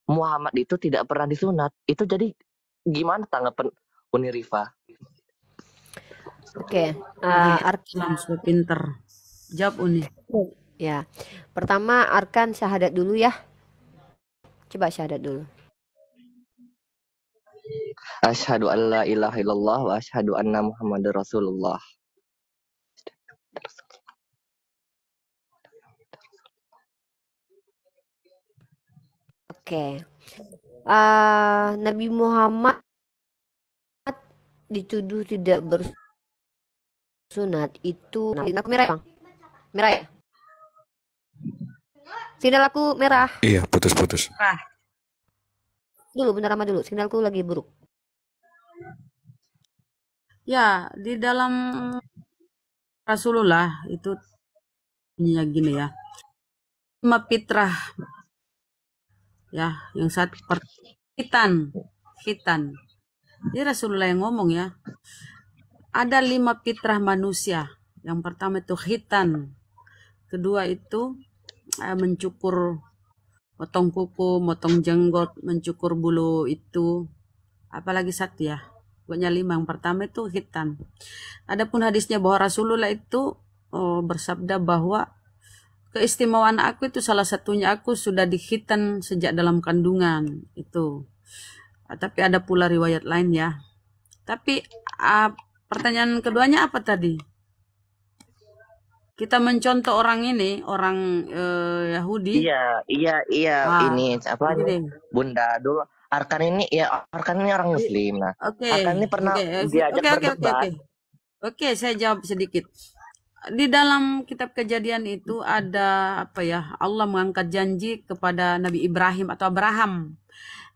Muhammad itu tidak pernah disunat. Itu jadi gimana tanggapan Uni Rifa? Oke, Islam supaya pinter. Jawab Uni. ya. Pertama arkan syahadat dulu ya. Coba syahadat dulu. Asyhadu an la ilaha illallah wa asyhadu anna Muhammadar Rasulullah. Oke. Nabi Muhammad dituduh tidak bersunat itu. Nah, aku merah, Bang. Merah ya? Sinyal aku merah. Iya, putus-putus. Dulu, bentar lama dulu. Sinyalku lagi buruk. Ya, di dalam Rasulullah itu bunyinya gini ya. 5 fitrah. Ya, yang satu khitan. Jadi Rasulullah yang ngomong ya. Ada 5 fitrah manusia. Yang pertama itu khitan. Kedua itu mencukur, potong kuku, motong jenggot, mencukur bulu itu. Apalagi satu ya. Pokoknya 5. Yang pertama itu khitan. Adapun hadisnya bahwa Rasulullah itu bersabda bahwa keistimewaan aku itu salah satunya aku sudah dikhitan sejak dalam kandungan itu. Tapi ada pula riwayat lain ya. Tapi pertanyaan keduanya apa tadi? Kita mencontoh orang ini, orang Yahudi. Iya. Ini apa nih? Bunda dulu. Arkan ini orang Muslim. Nah, Arkan ini pernah diajak berdebat. Oke, saya jawab sedikit. Di dalam kitab Kejadian itu ada apa ya? Allah mengangkat janji kepada Nabi Ibrahim atau Abraham.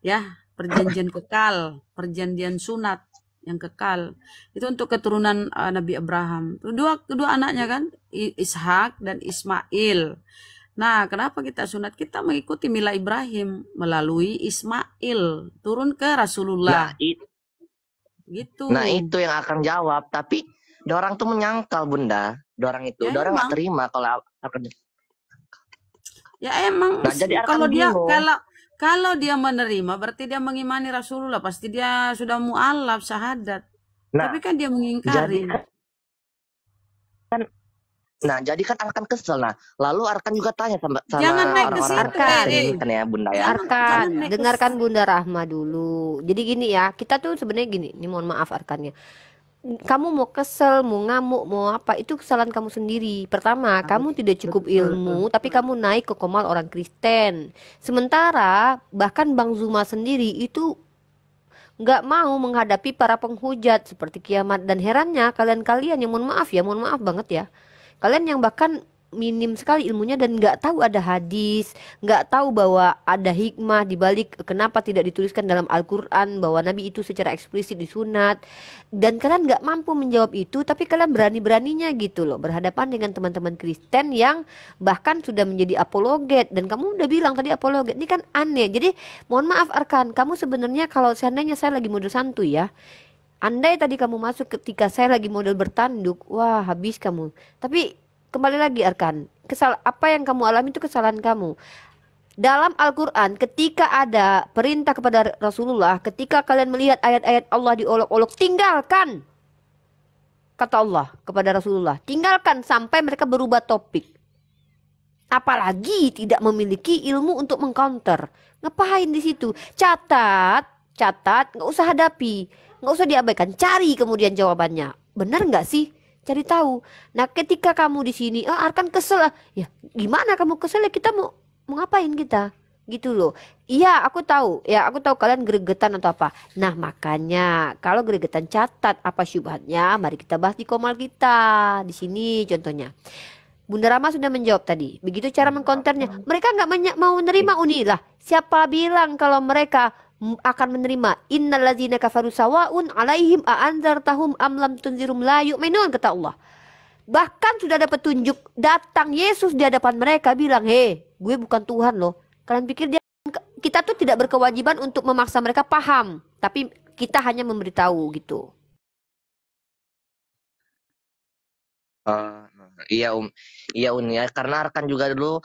Ya, perjanjian kekal, perjanjian sunat yang kekal. Itu untuk keturunan Nabi Abraham. Kedua anaknya kan, Ishak dan Ismail. Nah, kenapa kita sunat? Kita mengikuti mila Ibrahim melalui Ismail turun ke Rasulullah. Gitu. Nah, itu yang akan jawab. Tapi dorang tuh menyangkal Bunda. Dorang itu, Ya, dorang emang. nggak terima kalau akan. Ya emang Nah, jadi akan kalau dia bingung. kalau dia menerima berarti dia mengimani Rasulullah, pasti dia sudah mu'alaf syahadat. Nah, Tapi kan dia mengingkari. jadi kan Arkan kesel. Nah, lalu Arkan juga tanya sama Jangan naik ke orang-orang situ, Kristen kan ya Bunda ya. Arkan, dengarkan Bunda Rahma dulu. Jadi gini ya, kita tuh sebenarnya gini, ini mohon maaf Arkannya. Kamu mau kesel, mau ngamuk, mau apa, itu kesalahan kamu sendiri. Pertama, kamu tidak cukup ilmu, tapi kamu naik ke komal orang Kristen. Sementara, bahkan Bang Zuma sendiri itu nggak mau menghadapi para penghujat seperti kiamat. Dan herannya, kalian-kalian yang mohon maaf banget ya. Kalian yang bahkan minim sekali ilmunya dan nggak tahu ada hadis, nggak tahu bahwa ada hikmah di balik kenapa tidak dituliskan dalam Al-Quran bahwa Nabi itu secara eksplisit disunat, dan kalian nggak mampu menjawab itu, tapi kalian berani-beraninya gitu loh berhadapan dengan teman-teman Kristen yang bahkan sudah menjadi apologet. Dan kamu udah bilang tadi apologet ini kan aneh. Jadi mohon maaf Arkan, kamu sebenarnya kalau seandainya saya lagi model santuy ya, andai tadi kamu masuk ketika saya lagi model bertanduk, wah habis kamu. Tapi kembali lagi Arkan, apa yang kamu alami itu kesalahan kamu. Dalam Al-Quran ketika ada perintah kepada Rasulullah, ketika kalian melihat ayat-ayat Allah diolok-olok, tinggalkan. Kata Allah kepada Rasulullah, tinggalkan sampai mereka berubah topik. Apalagi tidak memiliki ilmu untuk mengcounter. Ngapain di situ? Catat, nggak usah hadapi, nggak usah diabaikan, cari kemudian jawabannya. Benar nggak sih? Cari tahu. Nah, ketika kamu di sini, Arkan kesel. Ya, gimana kamu kesel ya, kita mau ngapain kita? Gitu loh. Iya, aku tahu. Ya, aku tahu kalian gregetan atau apa. Nah, makanya kalau gregetan catat apa syubhatnya, mari kita bahas di komal kita. Di sini contohnya. Bunda Rama sudah menjawab tadi. Begitu cara mengkonternya. Mereka nggak mau menerima Uni lah. Siapa bilang kalau mereka akan menerima? Innalladzina kafaru sawaun alaihim a'anzartahum am lam tunzirum la yu'minun, kata Allah. Bahkan sudah ada petunjuk, datang Yesus di hadapan mereka bilang, "Hei, gue bukan Tuhan loh." Kalian pikir kita tuh tidak berkewajiban untuk memaksa mereka paham, tapi kita hanya memberitahu gitu. Iya Uni ya, karena Arkan juga dulu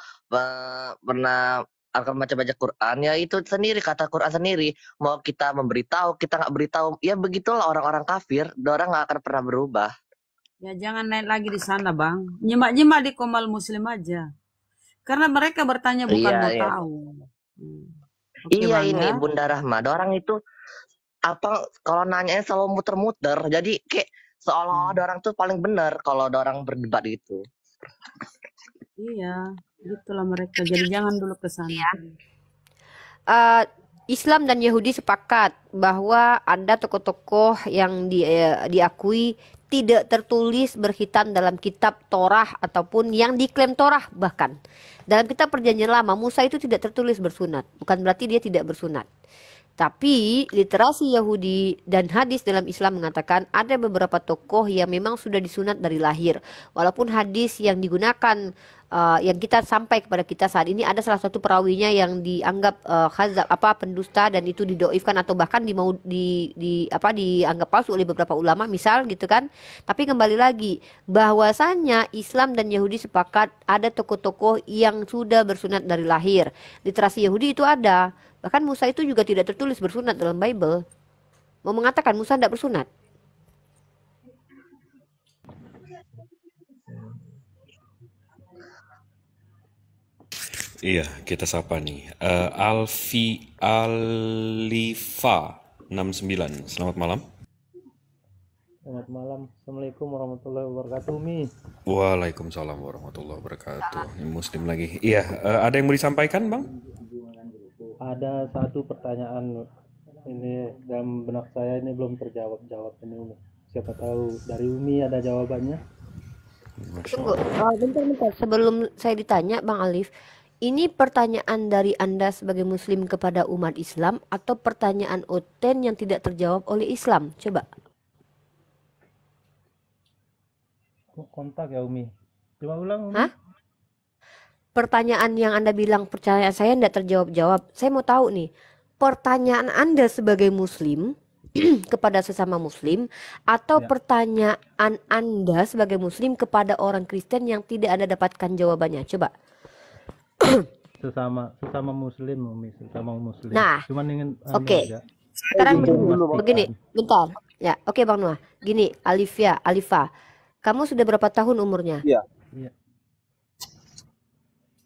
pernah akan baca Quran ya, itu sendiri kata Quran sendiri, mau kita memberitahu kita nggak beritahu ya begitulah orang-orang kafir, orang nggak akan pernah berubah. Ya jangan naik lagi di sana, Bang. Nyimak-nyimak di Komal Muslim aja. Karena mereka bertanya bukan Iya, mau iya. tahu. Oke, Iya Bang ini ya. Bunda Rahma, orang itu apa kalau nanyanya selalu muter-muter. Jadi kayak seolah-olah orang tuh paling benar kalau orang berdebat gitu. Iya, gitulah mereka. Jadi jangan dulu ke sana. Eh, Islam dan Yahudi sepakat bahwa ada tokoh-tokoh yang diakui tidak tertulis berkhitan dalam kitab Torah ataupun yang diklaim Torah bahkan. Dalam kitab Perjanjian Lama, Musa itu tidak tertulis bersunat. Bukan berarti dia tidak bersunat. Tapi literasi Yahudi dan hadis dalam Islam mengatakan ada beberapa tokoh yang memang sudah disunat dari lahir. Walaupun hadis yang digunakan yang kita sampai kepada kita saat ini ada salah satu perawinya yang dianggap pendusta dan itu didoifkan atau bahkan dianggap palsu oleh beberapa ulama misal gitu kan. Tapi kembali lagi bahwasannya Islam dan Yahudi sepakat ada tokoh-tokoh yang sudah bersunat dari lahir. Literasi Yahudi itu ada. Bahkan Musa itu juga tidak tertulis bersunat dalam Bible. Mau mengatakan Musa tidak bersunat. Iya, kita sapa nih. Alfi Alifa 69. Selamat malam. Selamat malam. Assalamualaikum warahmatullahi wabarakatuh, Mi. Waalaikumsalam warahmatullahi wabarakatuh. Ini Muslim lagi. Iya, ada yang mau disampaikan, Bang? Ada satu pertanyaan ini dalam benak saya ini belum terjawab ini Umi. Siapa tahu dari Umi ada jawabannya. Tunggu, bentar. Sebelum saya ditanya, Bang Alif, ini pertanyaan dari Anda sebagai Muslim kepada umat Islam atau pertanyaan Oten yang tidak terjawab oleh Islam? Coba. Kontak ya Umi. Coba ulang Umi. Hah? Pertanyaan yang Anda bilang pertanyaan saya tidak terjawab-jawab. Saya mau tahu nih, pertanyaan Anda sebagai Muslim kepada sesama Muslim atau pertanyaan Anda sebagai Muslim kepada orang Kristen yang tidak Anda dapatkan jawabannya? Coba. sesama Muslim Umi, sesama Muslim. Nah, cuman ingin oke. Sekarang begini, bentar. Ya, oke Bang Noah. Gini, Alifa, kamu sudah berapa tahun umurnya? Iya.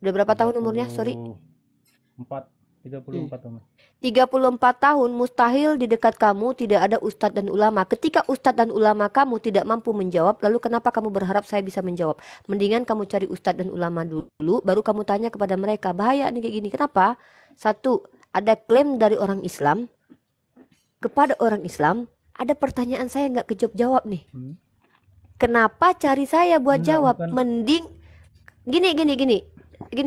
Udah berapa tahun umurnya? Sorry. 34 tahun. 34 tahun mustahil di dekat kamu tidak ada ustadz dan ulama. Ketika ustadz dan ulama kamu tidak mampu menjawab, lalu kenapa kamu berharap saya bisa menjawab? Mendingan kamu cari ustadz dan ulama dulu, baru kamu tanya kepada mereka. Bahaya nih kayak gini. Kenapa? Satu, ada klaim dari orang Islam kepada orang Islam. Ada pertanyaan saya nggak kejawab nih. Kenapa cari saya buat jawab? Mending gini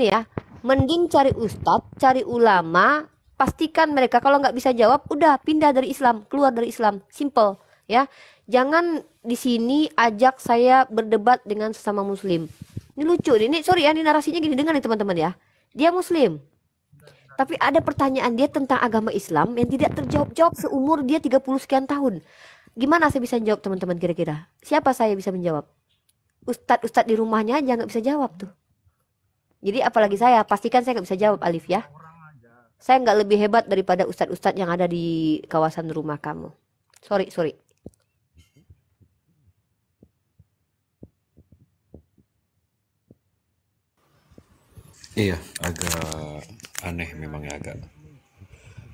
ya. Mending cari ustadz, cari ulama. Pastikan mereka kalau nggak bisa jawab, udah pindah dari Islam, keluar dari Islam, simple ya. Jangan di sini ajak saya berdebat dengan sesama Muslim. Ini lucu, ini sorry ya, ini narasinya gini, dengar nih teman-teman ya. Dia Muslim, tapi ada pertanyaan dia tentang agama Islam yang tidak terjawab-jawab seumur dia 30 sekian tahun. Gimana saya bisa jawab teman-teman kira-kira? Siapa saya bisa menjawab? Ustadz di rumahnya aja nggak bisa jawab tuh. Jadi apalagi saya, pastikan saya nggak bisa jawab Alif ya. Saya nggak lebih hebat daripada ustadz-ustadz yang ada di kawasan rumah kamu. Sorry. Iya, agak aneh memang ya,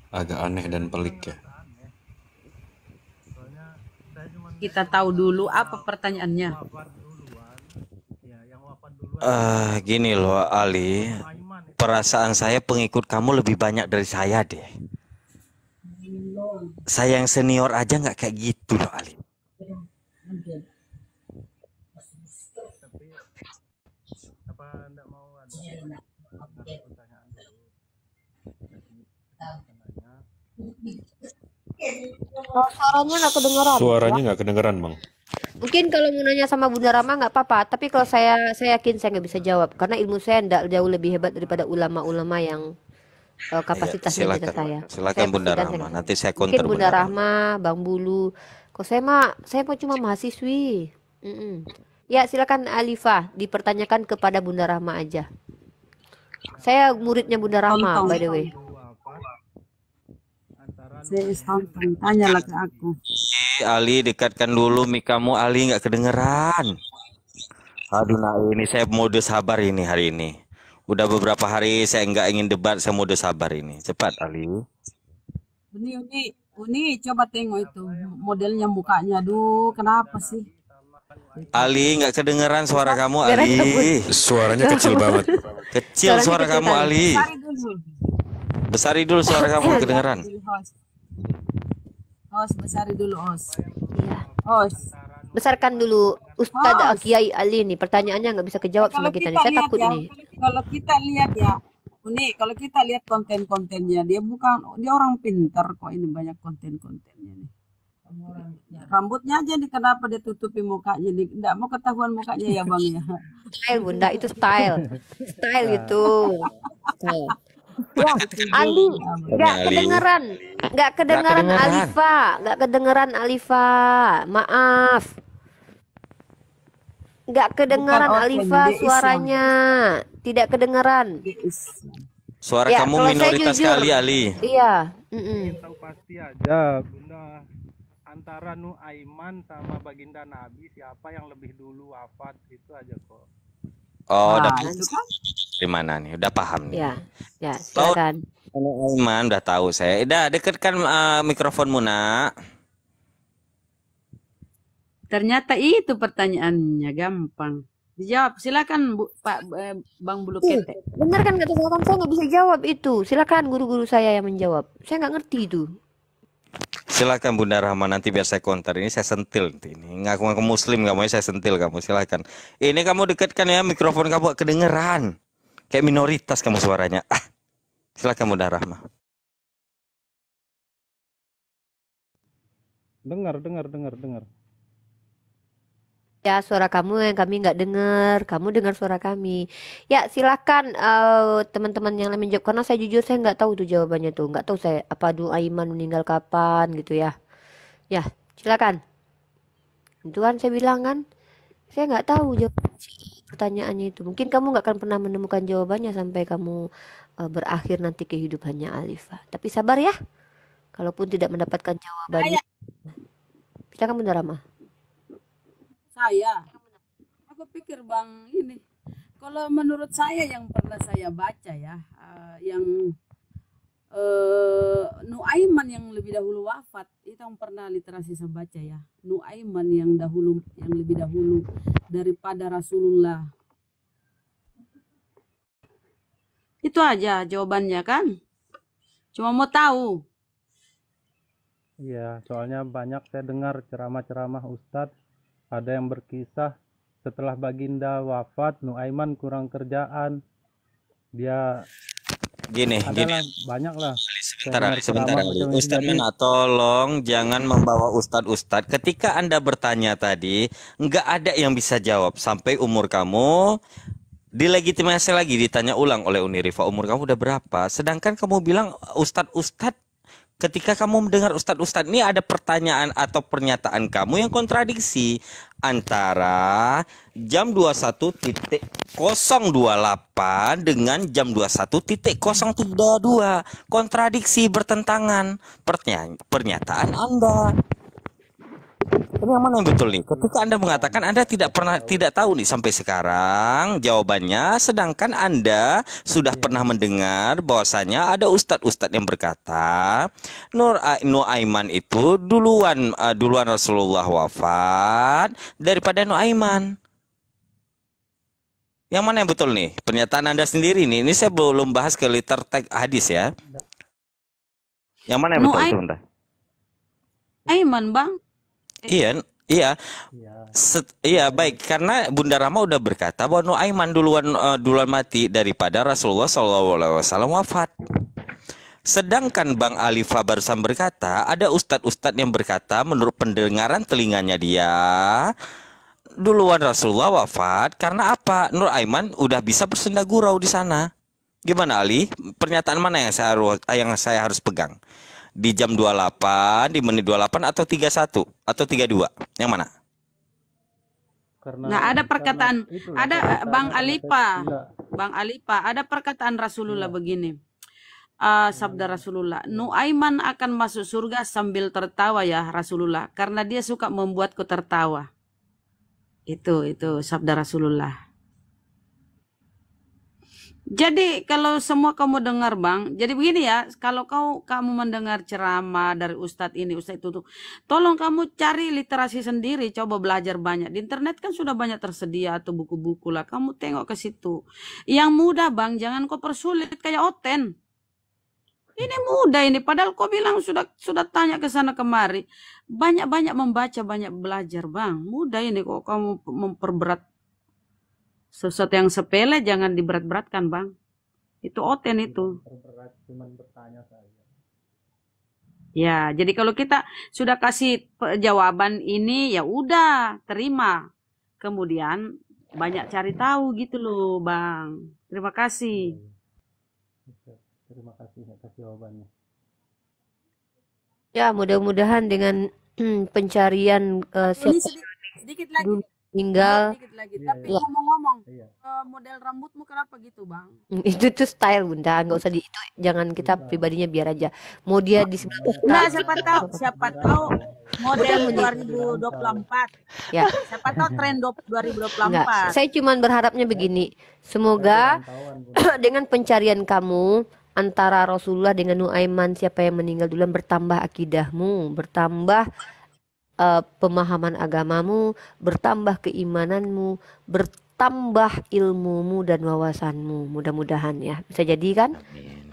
agak aneh dan pelik ya. Kita tahu dulu apa pertanyaannya. Gini loh Ali, perasaan saya pengikut kamu lebih banyak dari saya deh. Saya yang senior aja nggak kayak gitu loh Ali. Oh, suaranya nggak kedengeran. Suaranya nggak kedengeran Bang. Mungkin kalau mau nanya sama Bunda Rama nggak apa-apa, tapi kalau saya yakin saya nggak bisa jawab karena ilmu saya nggak jauh lebih hebat daripada ulama-ulama yang kapasitasnya Ya, beda saya. silakan Bunda Rahma. Nanti saya Mungkin counter Bunda Rahma, Bang Bulu. Kok saya mah cuma mahasiswi. Ya silakan Alifa dipertanyakan kepada Bunda Rahma aja. Saya muridnya Bunda Rahma by the way. Antara Saya tonton, tanyalah ke aku. Ali, dekatkan dulu mic kamu, Ali, nggak kedengeran. Aduh, nah ini saya mode sabar ini hari ini. Udah beberapa hari saya nggak ingin debat, saya mode sabar ini. Cepat, Ali. Uni, coba tengok itu modelnya mukanya. Aduh, kenapa sih? Ali, nggak kedengeran suara kamu, Ali. Suaranya kecil banget. Kecil suara kamu, Ali. Besari dulu. Besari dulu suara kamu, kedengeran. Host, besari dulu, host. Iya. Host. Besarkan dulu Ustadz Kiai Ali nih. Pertanyaannya nggak bisa kejawab sama kita nih. Saya lihat takut ya, nih. Kalau kita lihat ya, kalau kita lihat konten-kontennya, dia orang pintar kok, ini banyak konten-kontennya nih. Rambutnya aja nih, kenapa dia tutupi mukanya nih? Nggak mau ketahuan mukanya ya Bang ya. Style Bunda, itu style. Style itu. Style. Ya, Ali, nggak kedengeran Alifa, nggak kedengeran Alifa, maaf, nggak kedengeran Alifa suaranya, tidak kedengeran. Suara Ya, kamu kalau saya minoritas jujur, sekali, Ali. Iya. Tahu pasti aja, Bunda, antara Nuaiman sama baginda Nabi siapa yang lebih dulu wafat, itu aja kok. Oh, udah itu kan. di mana nih? Udah paham nih. Ya, silakan. Nuaiman udah tahu saya. Udah dekatkan mikrofonmu, Nak. Ternyata itu pertanyaannya gampang. Dijawab, silakan Bang Bulu Ketek. Bener kan kata saya, saya nggak bisa jawab itu. Silakan guru-guru saya yang menjawab. Saya nggak ngerti itu. Silakan Bunda Rahma, nanti biar saya counter. Ini saya sentil nanti. Ini ngaku-ngaku muslim kamu, saya sentil kamu. Silakan. Ini kamu dekatkan ya mikrofon kamu, kedengeran. Kayak minoritas kamu suaranya. Silakan Bunda Rahma. Dengar. Ya, suara kamu yang kami nggak dengar. Kamu dengar suara kami. Ya, silakan teman-teman yang lain menjawab. Karena saya jujur saya nggak tahu tuh jawabannya tuh. Nggak tahu saya apa Nuaiman meninggal kapan gitu ya. Ya, silakan. Itu kan saya bilang kan. Saya nggak tahu jawab pertanyaannya itu. Mungkin kamu nggak akan pernah menemukan jawabannya sampai kamu berakhir nanti kehidupannya Alifa. Tapi sabar ya. Kalaupun tidak mendapatkan jawabannya. Silakan Bunda Rahma. Aku pikir Bang ini, kalau menurut saya yang pernah saya baca ya, yang Nuaiman yang lebih dahulu wafat, itu yang pernah literasi saya baca ya. Nuaiman yang lebih dahulu daripada Rasulullah. Itu aja jawabannya kan? Cuma mau tahu. Iya, soalnya banyak saya dengar ceramah-ceramah Ustadz, ada yang berkisah setelah baginda wafat, Nuaiman kurang kerjaan. Dia gini. Banyak lah. Sebentar. Ustadz Mena, tolong jangan membawa Ustadz. Ketika Anda bertanya tadi, nggak ada yang bisa jawab sampai umur kamu dilegitimasi lagi, ditanya ulang oleh Unirifa, umur kamu udah berapa? Sedangkan kamu bilang Ustadz. Ketika kamu mendengar Ustadz ini ada pertanyaan atau pernyataan kamu yang kontradiksi antara jam 21.028 dengan jam 21.032. Kontradiksi, bertentangan pernyataan Anda. Ini yang mana yang betul nih? Ketika Anda mengatakan Anda tidak tahu nih sampai sekarang jawabannya, sedangkan Anda sudah pernah mendengar bahwasanya ada ustadz yang berkata Nuaiman itu duluan Rasulullah wafat daripada Nuaiman. Yang mana yang betul nih? Pernyataan Anda sendiri nih. Ini saya belum bahas ke liter teks hadis ya. Yang mana yang betul itu, Bunda? Aiman, Bang. Iya, baik, karena Bunda Rama udah berkata bahwa Nuaiman duluan mati daripada Rasulullah SAW wafat. Sedangkan Bang Alifa barusan berkata ada ustadz yang berkata menurut pendengaran telinganya dia duluan Rasulullah wafat karena apa? Nuaiman udah bisa bersenda gurau di sana. Gimana Ali? Pernyataan mana yang saya harus pegang? Di jam 28, di menit 28 atau 31 atau 32? Yang mana? Nah, ada perkataan, ada Bang Alifa, ada perkataan Rasulullah begini. sabda Rasulullah, Nuaiman akan masuk surga sambil tertawa ya Rasulullah, karena dia suka membuatku tertawa. Itu sabda Rasulullah. Jadi kalau semua kamu dengar Bang, jadi begini ya, kalau kamu mendengar ceramah dari Ustadz ini, Ustadz itu, tolong kamu cari literasi sendiri, coba belajar banyak. Di internet kan sudah banyak tersedia atau buku-buku lah, kamu tengok ke situ. Yang mudah Bang, jangan kau persulit kayak Oten. Ini mudah ini, padahal kau bilang sudah tanya ke sana kemari. Banyak-banyak membaca, banyak belajar Bang. Mudah ini kok kamu memperberat. Sesuatu yang sepele jangan diberat-beratkan Bang. Itu Oten itu. Cuman bertanya saja. Ya, jadi kalau kita sudah kasih jawaban ini, ya udah terima. Kemudian banyak cari tahu gitu loh Bang. Terima kasih. Terima kasih atas jawabannya. Ya, mudah-mudahan dengan pencarian Ini siapa sedikit lagi. dulu tinggal Sedikit lagi. Tapi ngomong-ngomong, model rambutmu kenapa gitu Bang? itu tuh style Bunda, nggak usah itu jangan kita pribadinya biar aja. Mau dia di sebelah Nah, siapa tahu model 2024. ya. Siapa tahu tren 2024. Enggak, saya cuman berharapnya begini. Semoga dengan pencarian kamu antara Rasulullah dengan Nuaiman siapa yang meninggal duluan bertambah akidahmu, bertambah pemahaman agamamu, bertambah keimananmu, bertambah ilmumu dan wawasanmu. Mudah-mudahan ya. Bisa jadi kan?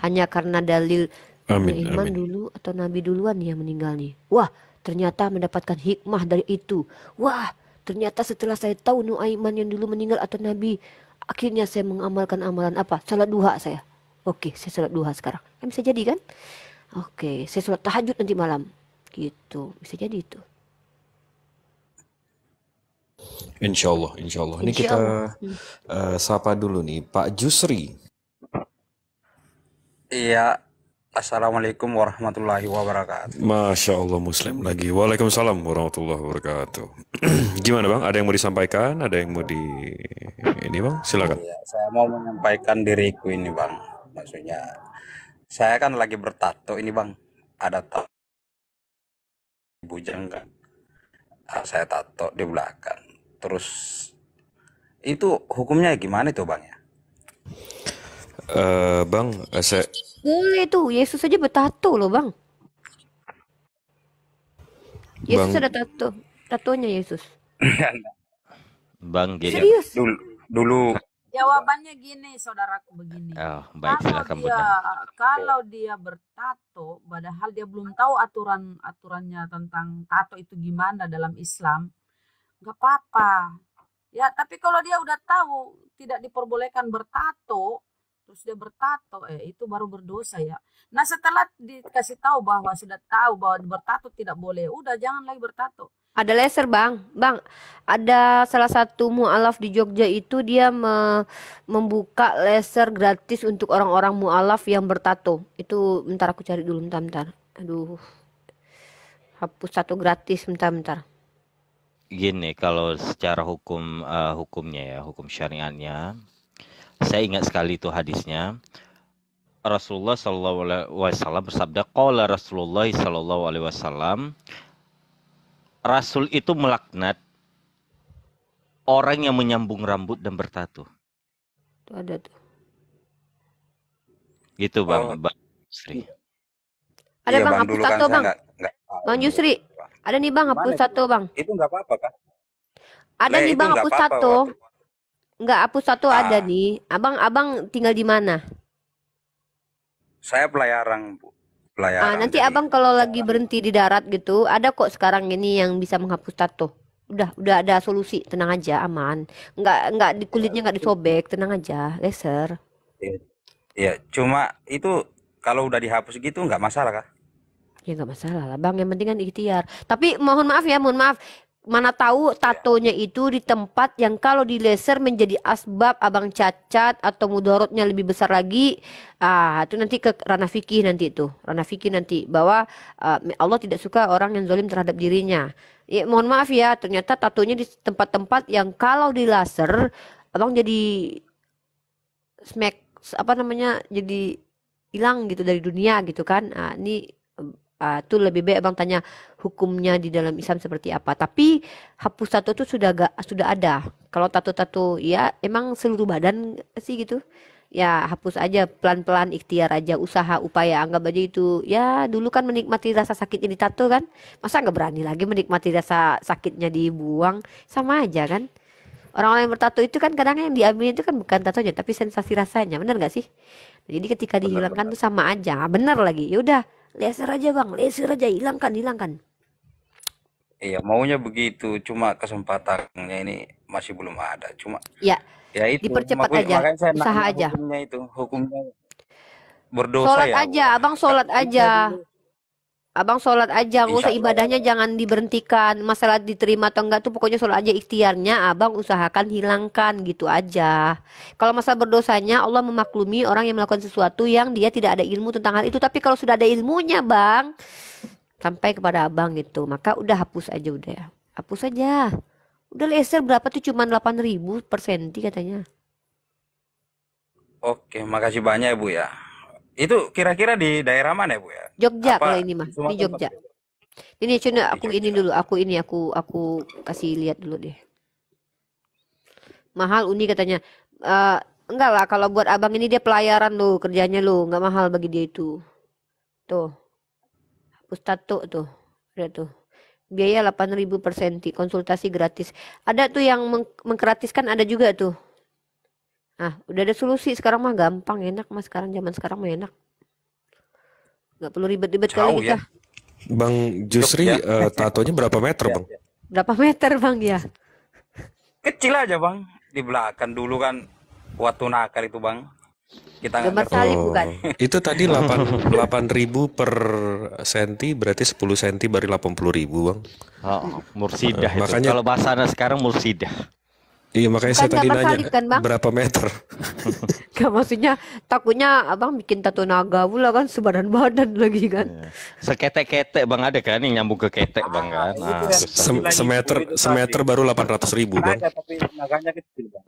Hanya karena dalil Nuaiman dulu atau Nabi duluan yang meninggal nih. Wah, ternyata mendapatkan hikmah dari itu. Wah, ternyata setelah saya tahu Nuaiman yang dulu meninggal atau Nabi, akhirnya saya mengamalkan amalan apa? Salat duha saya. Oke, saya salat duha sekarang. Kan bisa jadi kan? Oke, saya salat tahajud nanti malam. Gitu. Bisa jadi itu. Insya Allah. Ini kita sapa dulu nih Pak Jusri. Iya, assalamualaikum warahmatullahi wabarakatuh. Masya Allah Muslim lagi. Waalaikumsalam warahmatullahi wabarakatuh. Gimana Bang? Ada yang mau disampaikan? Ada yang mau ini Bang? Silakan. Iya, saya mau menyampaikan diriku ini Bang. Maksudnya, saya kan lagi bertato ini Bang. Ada tato bujang kan. Saya tato di belakang. Terus itu hukumnya gimana itu Bang ya? Bang, saya Boleh tuh, Yesus aja bertato loh Bang. Yesus ada tato, tatonya Yesus. Bang gini. Serius? Dulu. Jawabannya gini, saudaraku begini. Oh, baik silakan Bunda. Kalau dia bertato, padahal dia belum tahu aturannya tentang tato itu gimana dalam Islam, nggak apa-apa. Ya, tapi kalau dia udah tahu tidak diperbolehkan bertato, terus dia bertato, itu baru berdosa ya. Nah, setelah dikasih tahu bahwa sudah tahu bahwa bertato tidak boleh, udah jangan lagi bertato. Ada laser Bang. Bang, ada salah satu mu'alaf di Jogja itu dia membuka laser gratis untuk orang-orang mu'alaf yang bertato. Itu bentar aku cari dulu, bentar. Aduh. Hapus tato gratis, bentar. Gini, kalau secara hukumnya ya, hukum syariatnya, saya ingat sekali itu hadisnya. Rasulullah SAW bersabda, qala Rasulullah SAW, Rasul itu melaknat orang yang menyambung rambut dan bertato. Itu ada tuh. Gitu Bang, Bang Yusri. Ada Iya, Bang, Bang, hapus dulu kan tato saya Bang. nggak Bang Yusri, ada nih Bang, hapus tato Bang. Itu nggak apa-apa kan? Ada nih itu Bang, nggak hapus apa-apa, tato. waktu- Enggak, hapus tato ada nih. Abang tinggal di mana? Saya pelayaran, Bu. Pelayaran. Nanti abang kalau lagi berhenti di darat gitu, ada kok sekarang ini yang bisa menghapus tato. Udah ada solusi, tenang aja, aman. Enggak di kulitnya enggak disobek, tenang aja, laser. Iya, cuma itu kalau udah dihapus gitu nggak masalah kah? Ya enggak masalah lah, Bang. Yang penting kan ikhtiar. Tapi mohon maaf. Mana tahu tatonya itu di tempat yang kalau di laser menjadi asbab abang cacat atau mudorotnya lebih besar lagi. Itu nanti ke ranah fikih nanti itu. Ranah fikih nanti bahwa Allah tidak suka orang yang zalim terhadap dirinya. Ya, mohon maaf ya, ternyata tatonya di tempat-tempat yang kalau di laser abang jadi jadi hilang gitu dari dunia gitu kan. Nah, ini tuh lebih baik abang tanya hukumnya di dalam Islam seperti apa. Tapi hapus tato tuh sudah ada. Kalau tato-tato ya emang seluruh badan sih gitu. Ya hapus aja pelan-pelan, ikhtiar aja, usaha, upaya, anggap aja itu. Ya dulu kan menikmati rasa sakitnya di tato kan. Masa nggak berani lagi menikmati rasa sakitnya dibuang? Sama aja kan. Orang-orang yang bertato itu kan kadang yang diambil itu kan bukan tatonya tapi sensasi rasanya, benar nggak sih? Jadi ketika dihilangkan tuh sama aja, benar lagi. Ya udah, laser aja bang, laser aja, hilangkan. Iya, maunya begitu, cuma kesempatannya ini masih belum ada. Cuma Ya, ya itu, dipercepat aja, makanya saya usaha nanya aja. hukumnya berdosa Sholat ya, Bu aja, ya. abang sholat Tapi saya aja. dulu, Abang sholat aja, nggak insya usah Allah, ibadahnya jangan diberhentikan. Masalah diterima atau enggak tuh pokoknya sholat aja, ikhtiarnya abang usahakan hilangkan gitu aja. Kalau masalah berdosanya Allah memaklumi orang yang melakukan sesuatu yang dia tidak ada ilmu tentang hal itu. Tapi kalau sudah ada ilmunya bang, sampai kepada abang gitu, maka udah hapus aja udah ya. Hapus aja. Udah laser berapa tuh cuman 8.000 per senti katanya. oke, makasih banyak ya Bu ya. Itu kira-kira di daerah mana ya Bu ya? Jogja kalau Apa ini mah, di ini Sumatera Jogja. Barat? Ini cuma Oh, di aku ini Jogja. dulu, aku kasih lihat dulu deh. Mahal Uni katanya. Eh enggak lah kalau buat abang ini dia pelayaran lo kerjanya lo, nggak mahal bagi dia itu. Tuh, hapus tato tuh. Lihat tuh. Biaya 8.000 per senti, konsultasi gratis. Ada tuh yang menggratiskan ada juga tuh. Ah, udah ada solusi sekarang mah gampang, enak mas sekarang zaman sekarang mah enak. Nggak perlu ribet-ribet kali Jauh ya, nikah. Bang Jusri, Jogja. tatonya berapa meter, Ya, Bang? ya. Berapa meter bang ya? Kecil aja Bang, di belakang dulu kan waktu nakal itu Bang. Kita nggak Gambar ngerti. salib bukan? Itu tadi 8.000 per senti, berarti 10 senti baru 80.000, Bang. Oh, mursidah itu. Makanya, Kalau bahasa anak sekarang mursidah. iya makanya Bukan saya tadi gambar nanya salib kan bang? berapa meter. Gak maksudnya takutnya abang bikin tato naga pula kan sebadan badan lagi kan. Iya. Seketek-ketek bang ada kan yang nyambung ke ketek bang kan. Itu Nah, yang susah. bilang Semeter itu tadi. semeter baru 800.000, Bang. Naga tapi naganya kecil Bang.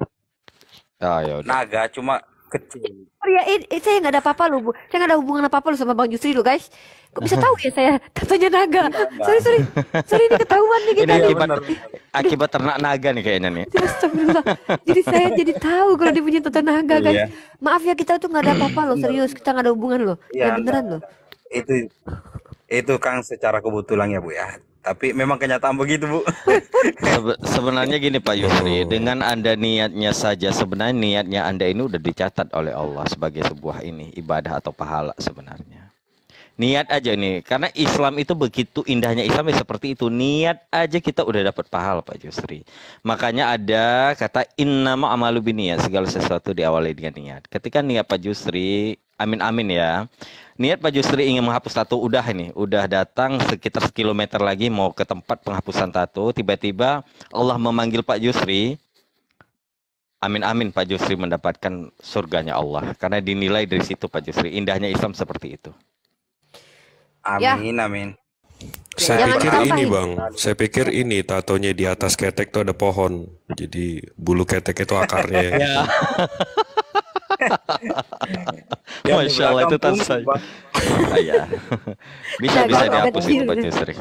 Ah ya udah. Naga cuma kecil. Ya, saya nggak ada apa-apa loh, Bu. Saya nggak ada hubungan apa-apa loh sama Bang Jusri loh, guys. Kok bisa tahu ya saya tatonya naga? Enggak. Sorry ini ketahuan nih kita Ini nih. akibat akibat ternak naga nih kayaknya nih. Astagfirullah. Jadi saya jadi tahu kalau dia punya tato naga, guys. Iya. Maaf ya kita tuh nggak ada apa-apa loh, serius kita nggak ada hubungan loh. Ya Iya, beneran loh. itu kan secara kebetulan ya Bu ya. Tapi memang kenyataan begitu Bu. Sebenarnya gini Pak Yusri, dengan Anda niatnya saja sebenarnya niatnya Anda ini udah dicatat oleh Allah sebagai sebuah ini ibadah atau pahala sebenarnya. Niat aja nih, karena Islam itu begitu indahnya Islam ya seperti itu. Niat aja kita udah dapat pahala Pak Yusri. Makanya ada kata innama amalu biniyat, segala sesuatu diawali dengan niat. Ketika niat Pak Yusri, amin amin ya. Niat Pak Yusri ingin menghapus tato udah datang sekitar sekilometer lagi mau ke tempat penghapusan tato, tiba-tiba Allah memanggil Pak Yusri. Amin amin Pak Yusri mendapatkan surganya Allah karena dinilai dari situ Pak Yusri. Indahnya Islam seperti itu. Amin amin. Saya Jangan pikir ini, ditambahin. Bang. Saya pikir ini tatonya di atas ketek tuh ada pohon. Jadi bulu ketek itu akarnya. Ya. Masya Allah itu tas saya. Ah, ya. Bisa Jaga dihapus itu kecil. Pak Yusri.